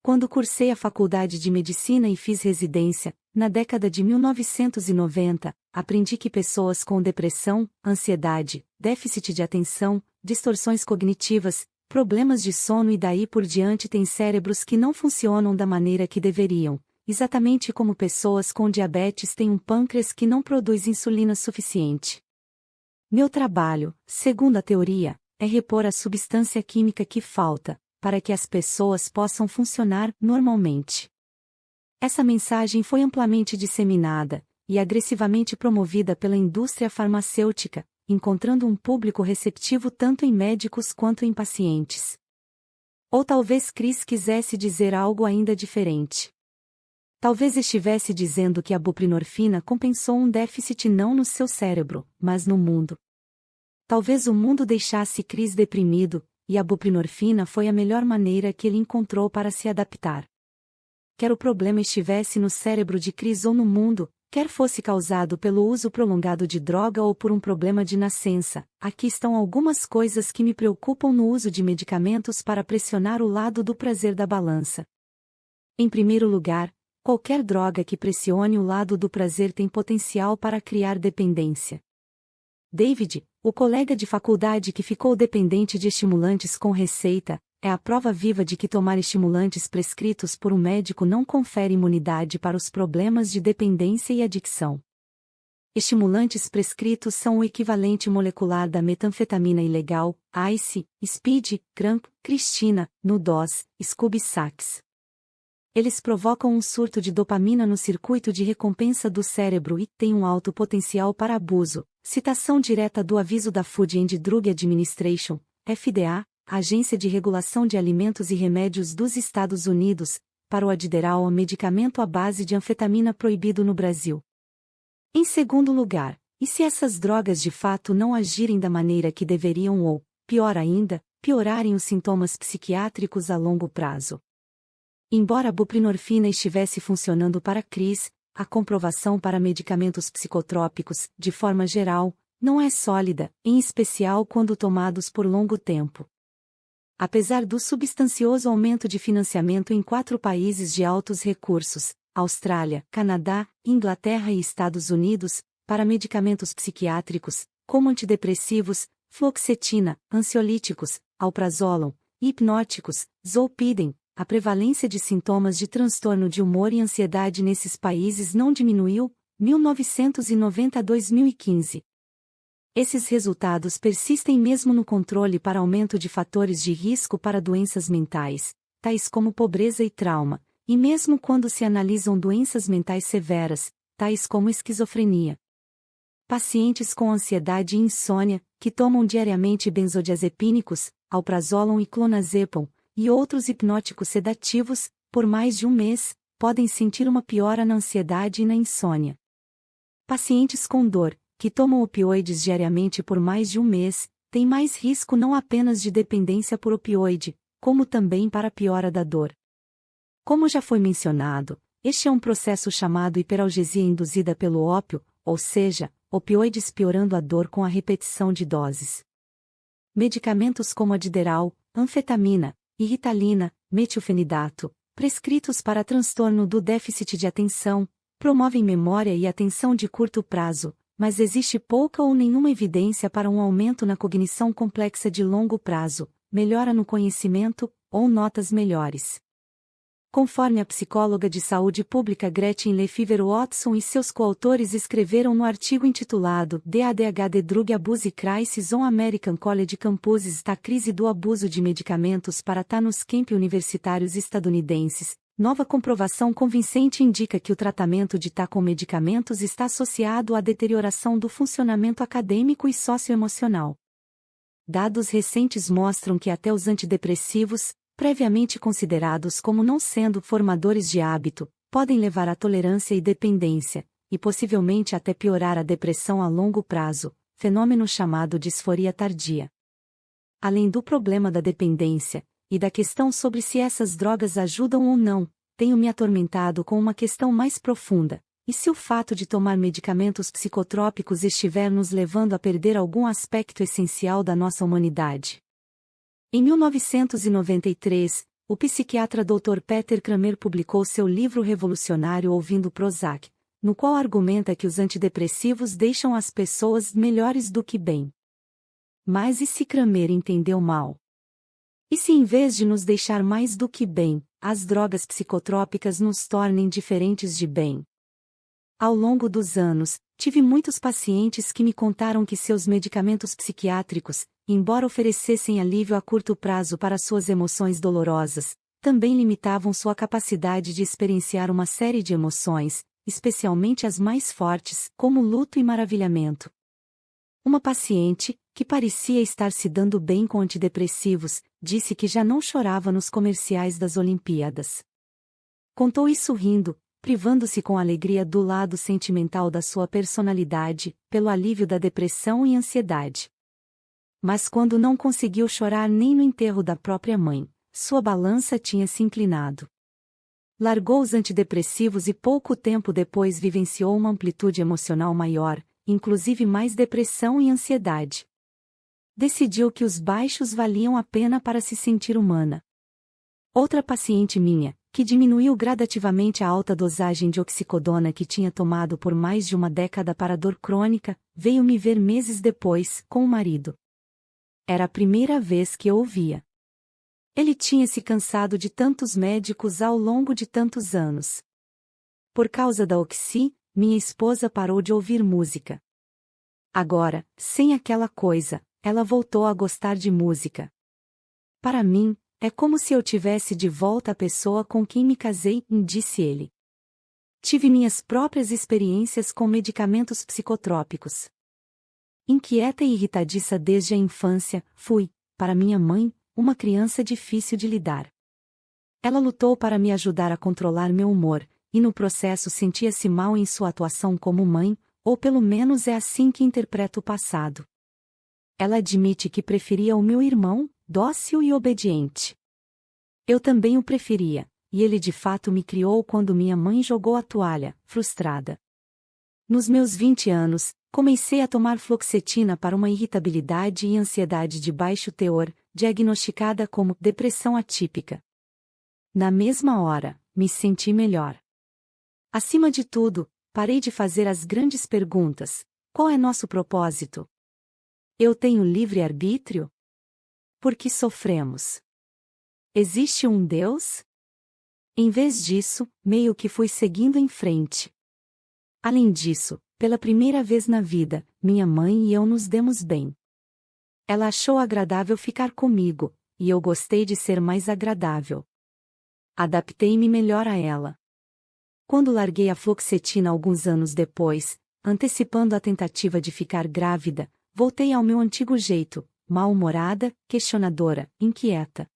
Quando cursei a faculdade de medicina e fiz residência, na década de 1990, aprendi que pessoas com depressão, ansiedade, déficit de atenção, distorções cognitivas, problemas de sono e daí por diante têm cérebros que não funcionam da maneira que deveriam, exatamente como pessoas com diabetes têm um pâncreas que não produz insulina suficiente. Meu trabalho, segundo a teoria, é repor a substância química que falta, para que as pessoas possam funcionar normalmente. Essa mensagem foi amplamente disseminada e agressivamente promovida pela indústria farmacêutica, encontrando um público receptivo tanto em médicos quanto em pacientes. Ou talvez Cris quisesse dizer algo ainda diferente. Talvez estivesse dizendo que a buprenorfina compensou um déficit não no seu cérebro, mas no mundo. Talvez o mundo deixasse Cris deprimido, e a buprenorfina foi a melhor maneira que ele encontrou para se adaptar. Quer o problema estivesse no cérebro de Cris ou no mundo, quer fosse causado pelo uso prolongado de droga ou por um problema de nascença, aqui estão algumas coisas que me preocupam no uso de medicamentos para pressionar o lado do prazer da balança. Em primeiro lugar, qualquer droga que pressione o lado do prazer tem potencial para criar dependência. David, o colega de faculdade que ficou dependente de estimulantes com receita, é a prova viva de que tomar estimulantes prescritos por um médico não confere imunidade para os problemas de dependência e adicção. Estimulantes prescritos são o equivalente molecular da metanfetamina ilegal, Ice, Speed, Cramp, Cristina, Nudos, Scooby Sax. Eles provocam um surto de dopamina no circuito de recompensa do cérebro e têm um alto potencial para abuso. Citação direta do aviso da Food and Drug Administration, FDA, Agência de Regulação de Alimentos e Remédios dos Estados Unidos, para o Adderall, medicamento à base de anfetamina proibido no Brasil. Em segundo lugar, e se essas drogas de fato não agirem da maneira que deveriam ou, pior ainda, piorarem os sintomas psiquiátricos a longo prazo? Embora a buprenorfina estivesse funcionando para Cris, a comprovação para medicamentos psicotrópicos, de forma geral, não é sólida, em especial quando tomados por longo tempo. Apesar do substancioso aumento de financiamento em 4 países de altos recursos, Austrália, Canadá, Inglaterra e Estados Unidos, para medicamentos psiquiátricos, como antidepressivos, fluoxetina, ansiolíticos, alprazolam, hipnóticos, zolpidem, a prevalência de sintomas de transtorno de humor e ansiedade nesses países não diminuiu, 1990 a 2015. Esses resultados persistem mesmo no controle para aumento de fatores de risco para doenças mentais, tais como pobreza e trauma, e mesmo quando se analisam doenças mentais severas, tais como esquizofrenia. Pacientes com ansiedade e insônia, que tomam diariamente benzodiazepínicos, alprazolam e clonazepam, e outros hipnóticos sedativos, por mais de um mês, podem sentir uma piora na ansiedade e na insônia. Pacientes com dor, que tomam opioides diariamente por mais de um mês, têm mais risco não apenas de dependência por opioide, como também para a piora da dor. Como já foi mencionado, este é um processo chamado hiperalgesia induzida pelo ópio, ou seja, opioides piorando a dor com a repetição de doses. Medicamentos como Adderall, anfetamina e Ritalina, metilfenidato, prescritos para transtorno do déficit de atenção, promovem memória e atenção de curto prazo, mas existe pouca ou nenhuma evidência para um aumento na cognição complexa de longo prazo, melhora no conhecimento, ou notas melhores. Conforme a psicóloga de saúde pública Gretchen Lefever Watson e seus coautores escreveram no artigo intitulado The ADHD Drug Abuse Crisis on American College Campuses, a crise do abuso de medicamentos para nos campi universitários estadunidenses, nova comprovação convincente indica que o tratamento de com medicamentos está associado à deterioração do funcionamento acadêmico e socioemocional. Dados recentes mostram que até os antidepressivos, previamente considerados como não sendo formadores de hábito, podem levar à tolerância e dependência, e possivelmente até piorar a depressão a longo prazo, fenômeno chamado disforia tardia. Além do problema da dependência, e da questão sobre se essas drogas ajudam ou não, tenho me atormentado com uma questão mais profunda: e se o fato de tomar medicamentos psicotrópicos estiver nos levando a perder algum aspecto essencial da nossa humanidade? Em 1993, o psiquiatra Dr. Peter Kramer publicou seu livro revolucionário Ouvindo Prozac, no qual argumenta que os antidepressivos deixam as pessoas melhores do que bem. Mas e se Kramer entendeu mal? E se em vez de nos deixar mais do que bem, as drogas psicotrópicas nos tornem diferentes de bem? Ao longo dos anos, tive muitos pacientes que me contaram que seus medicamentos psiquiátricos, embora oferecessem alívio a curto prazo para suas emoções dolorosas, também limitavam sua capacidade de experienciar uma série de emoções, especialmente as mais fortes, como luto e maravilhamento. Uma paciente, que parecia estar se dando bem com antidepressivos, disse que já não chorava nos comerciais das Olimpíadas. Contou isso rindo, privando-se com alegria do lado sentimental da sua personalidade, pelo alívio da depressão e ansiedade. Mas quando não conseguiu chorar nem no enterro da própria mãe, sua balança tinha se inclinado. Largou os antidepressivos e pouco tempo depois vivenciou uma amplitude emocional maior, inclusive mais depressão e ansiedade. Decidiu que os baixos valiam a pena para se sentir humana. Outra paciente minha, que diminuiu gradativamente a alta dosagem de oxicodona que tinha tomado por mais de uma década para dor crônica, veio me ver meses depois, com o marido. Era a primeira vez que eu ouvia. Ele tinha se cansado de tantos médicos ao longo de tantos anos. Por causa da oxi, minha esposa parou de ouvir música. Agora, sem aquela coisa, ela voltou a gostar de música. Para mim, é como se eu tivesse de volta a pessoa com quem me casei, disse ele. Tive minhas próprias experiências com medicamentos psicotrópicos. Inquieta e irritadiça desde a infância, fui, para minha mãe, uma criança difícil de lidar. Ela lutou para me ajudar a controlar meu humor, e no processo sentia-se mal em sua atuação como mãe, ou pelo menos é assim que interpreto o passado. Ela admite que preferia o meu irmão, dócil e obediente. Eu também o preferia, e ele de fato me criou quando minha mãe jogou a toalha, frustrada. Nos meus 20 anos, comecei a tomar fluoxetina para uma irritabilidade e ansiedade de baixo teor, diagnosticada como depressão atípica. Na mesma hora, me senti melhor. Acima de tudo, parei de fazer as grandes perguntas: qual é nosso propósito? Eu tenho livre-arbítrio? Por que sofremos? Existe um Deus? Em vez disso, meio que fui seguindo em frente. Além disso, pela primeira vez na vida, minha mãe e eu nos demos bem. Ela achou agradável ficar comigo, e eu gostei de ser mais agradável. Adaptei-me melhor a ela. Quando larguei a fluoxetina alguns anos depois, antecipando a tentativa de ficar grávida, voltei ao meu antigo jeito, mal-humorada, questionadora, inquieta.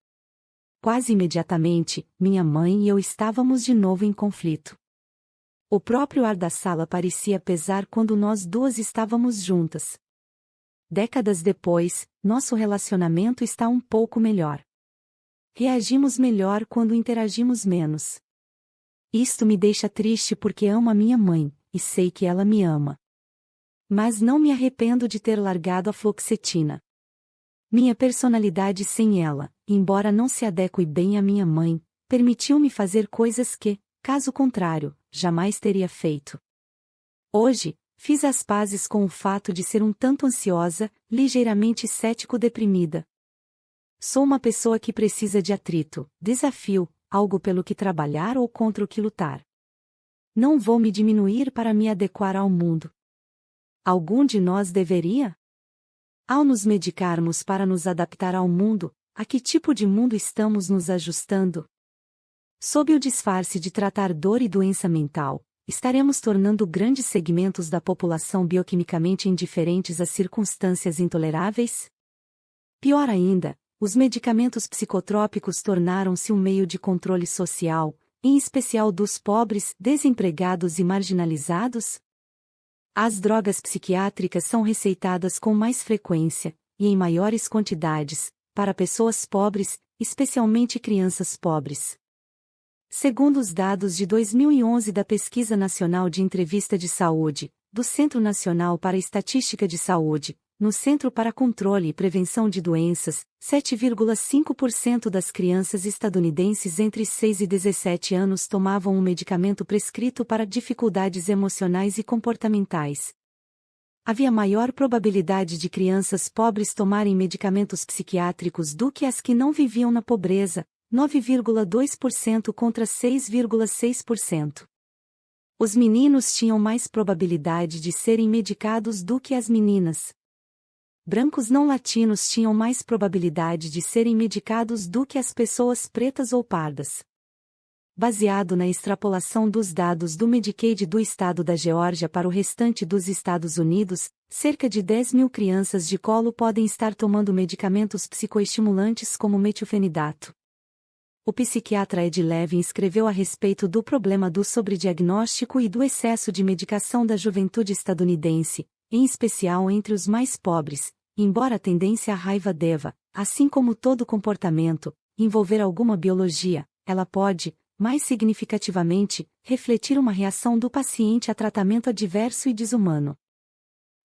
Quase imediatamente, minha mãe e eu estávamos de novo em conflito. O próprio ar da sala parecia pesar quando nós duas estávamos juntas. Décadas depois, nosso relacionamento está um pouco melhor. Reagimos melhor quando interagimos menos. Isto me deixa triste porque amo a minha mãe, e sei que ela me ama. Mas não me arrependo de ter largado a fluoxetina. Minha personalidade sem ela, embora não se adeque bem à minha mãe, permitiu-me fazer coisas que, caso contrário, jamais teria feito. Hoje, fiz as pazes com o fato de ser um tanto ansiosa, ligeiramente cético-deprimida. Sou uma pessoa que precisa de atrito, desafio, algo pelo que trabalhar ou contra o que lutar. Não vou me diminuir para me adequar ao mundo. Algum de nós deveria? Ao nos medicarmos para nos adaptar ao mundo, a que tipo de mundo estamos nos ajustando? Sob o disfarce de tratar dor e doença mental, estaremos tornando grandes segmentos da população bioquimicamente indiferentes às circunstâncias intoleráveis? Pior ainda, os medicamentos psicotrópicos tornaram-se um meio de controle social, em especial dos pobres, desempregados e marginalizados? As drogas psiquiátricas são receitadas com mais frequência, e em maiores quantidades, para pessoas pobres, especialmente crianças pobres. Segundo os dados de 2011 da Pesquisa Nacional de Entrevista de Saúde, do Centro Nacional para Estatística de Saúde, no Centro para Controle e Prevenção de Doenças, 7,5% das crianças estadunidenses entre 6 e 17 anos tomavam um medicamento prescrito para dificuldades emocionais e comportamentais. Havia maior probabilidade de crianças pobres tomarem medicamentos psiquiátricos do que as que não viviam na pobreza, 9,2% contra 6,6%. Os meninos tinham mais probabilidade de serem medicados do que as meninas. Brancos não latinos tinham mais probabilidade de serem medicados do que as pessoas pretas ou pardas. Baseado na extrapolação dos dados do Medicaid do estado da Geórgia para o restante dos Estados Unidos, cerca de 10 mil crianças de colo podem estar tomando medicamentos psicoestimulantes como metilfenidato. O psiquiatra Ed Levin escreveu a respeito do problema do sobrediagnóstico e do excesso de medicação da juventude estadunidense, em especial entre os mais pobres, embora a tendência à raiva deva, assim como todo comportamento, envolver alguma biologia, ela pode, mais significativamente, refletir uma reação do paciente a tratamento adverso e desumano.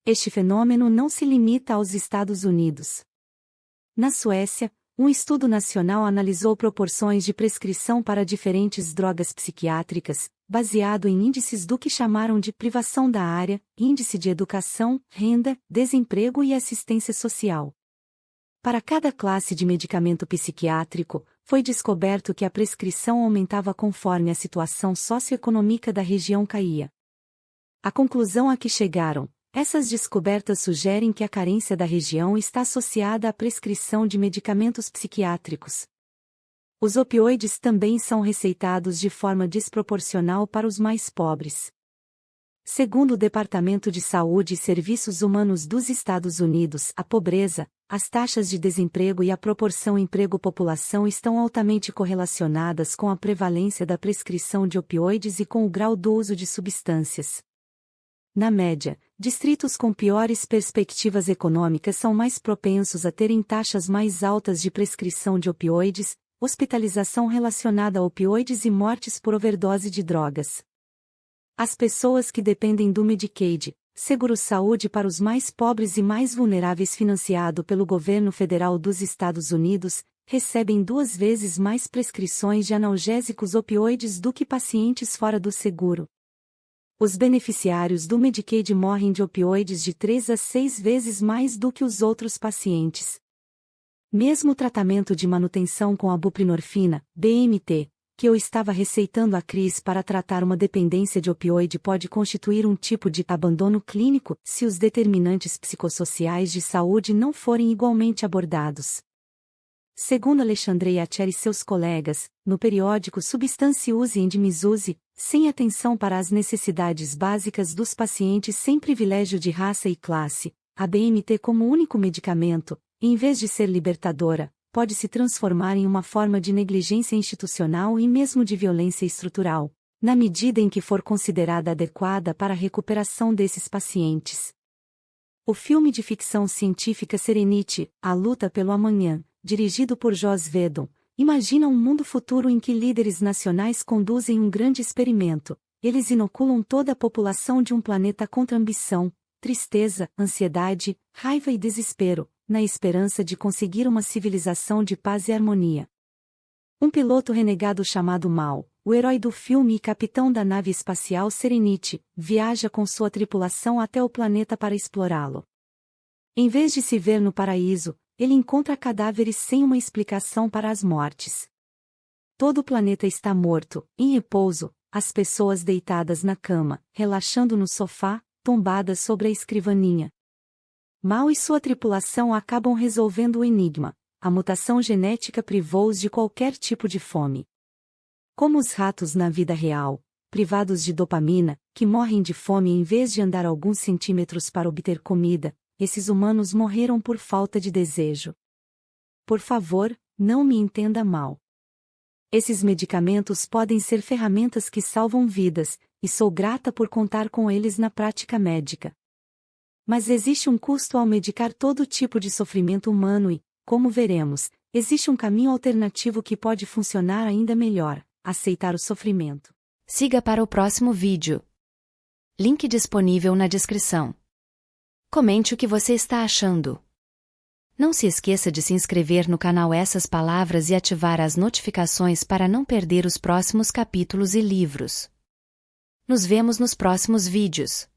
Este fenômeno não se limita aos Estados Unidos. Na Suécia, um estudo nacional analisou proporções de prescrição para diferentes drogas psiquiátricas, baseado em índices do que chamaram de privação da área, índice de educação, renda, desemprego e assistência social. Para cada classe de medicamento psiquiátrico, foi descoberto que a prescrição aumentava conforme a situação socioeconômica da região caía. A conclusão a que chegaram: essas descobertas sugerem que a carência da região está associada à prescrição de medicamentos psiquiátricos. Os opioides também são receitados de forma desproporcional para os mais pobres. Segundo o Departamento de Saúde e Serviços Humanos dos Estados Unidos, a pobreza, as taxas de desemprego e a proporção emprego-população estão altamente correlacionadas com a prevalência da prescrição de opioides e com o grau do uso de substâncias. Na média, distritos com piores perspectivas econômicas são mais propensos a terem taxas mais altas de prescrição de opioides, hospitalização relacionada a opioides e mortes por overdose de drogas. As pessoas que dependem do Medicaid, seguro-saúde para os mais pobres e mais vulneráveis financiado pelo governo federal dos Estados Unidos, recebem 2 vezes mais prescrições de analgésicos opioides do que pacientes fora do seguro. Os beneficiários do Medicaid morrem de opioides de 3 a 6 vezes mais do que os outros pacientes. Mesmo o tratamento de manutenção com a buprenorfina, BMT, que eu estava receitando a Cris para tratar uma dependência de opioide pode constituir um tipo de abandono clínico se os determinantes psicossociais de saúde não forem igualmente abordados. Segundo Alexandre Acher e seus colegas, no periódico Substance Use and Misuse, sem atenção para as necessidades básicas dos pacientes sem privilégio de raça e classe, a BMT como único medicamento, em vez de ser libertadora, pode se transformar em uma forma de negligência institucional e mesmo de violência estrutural, na medida em que for considerada adequada para a recuperação desses pacientes. O filme de ficção científica Serenity, A Luta pelo Amanhã, dirigido por Joss Whedon, imagina um mundo futuro em que líderes nacionais conduzem um grande experimento. Eles inoculam toda a população de um planeta contra ambição, tristeza, ansiedade, raiva e desespero, na esperança de conseguir uma civilização de paz e harmonia. Um piloto renegado chamado Mal, o herói do filme e capitão da nave espacial Serenity, viaja com sua tripulação até o planeta para explorá-lo. Em vez de se ver no paraíso, ele encontra cadáveres sem uma explicação para as mortes. Todo o planeta está morto, em repouso, as pessoas deitadas na cama, relaxando no sofá, tombadas sobre a escrivaninha. Mal e sua tripulação acabam resolvendo o enigma. A mutação genética privou-os de qualquer tipo de fome. Como os ratos na vida real, privados de dopamina, que morrem de fome em vez de andar alguns centímetros para obter comida, esses humanos morreram por falta de desejo. Por favor, não me entenda mal. Esses medicamentos podem ser ferramentas que salvam vidas, e sou grata por contar com eles na prática médica. Mas existe um custo ao medicar todo tipo de sofrimento humano e, como veremos, existe um caminho alternativo que pode funcionar ainda melhor: aceitar o sofrimento. Siga para o próximo vídeo. Link disponível na descrição. Comente o que você está achando. Não se esqueça de se inscrever no canal Essas Palavras e ativar as notificações para não perder os próximos capítulos e livros. Nos vemos nos próximos vídeos.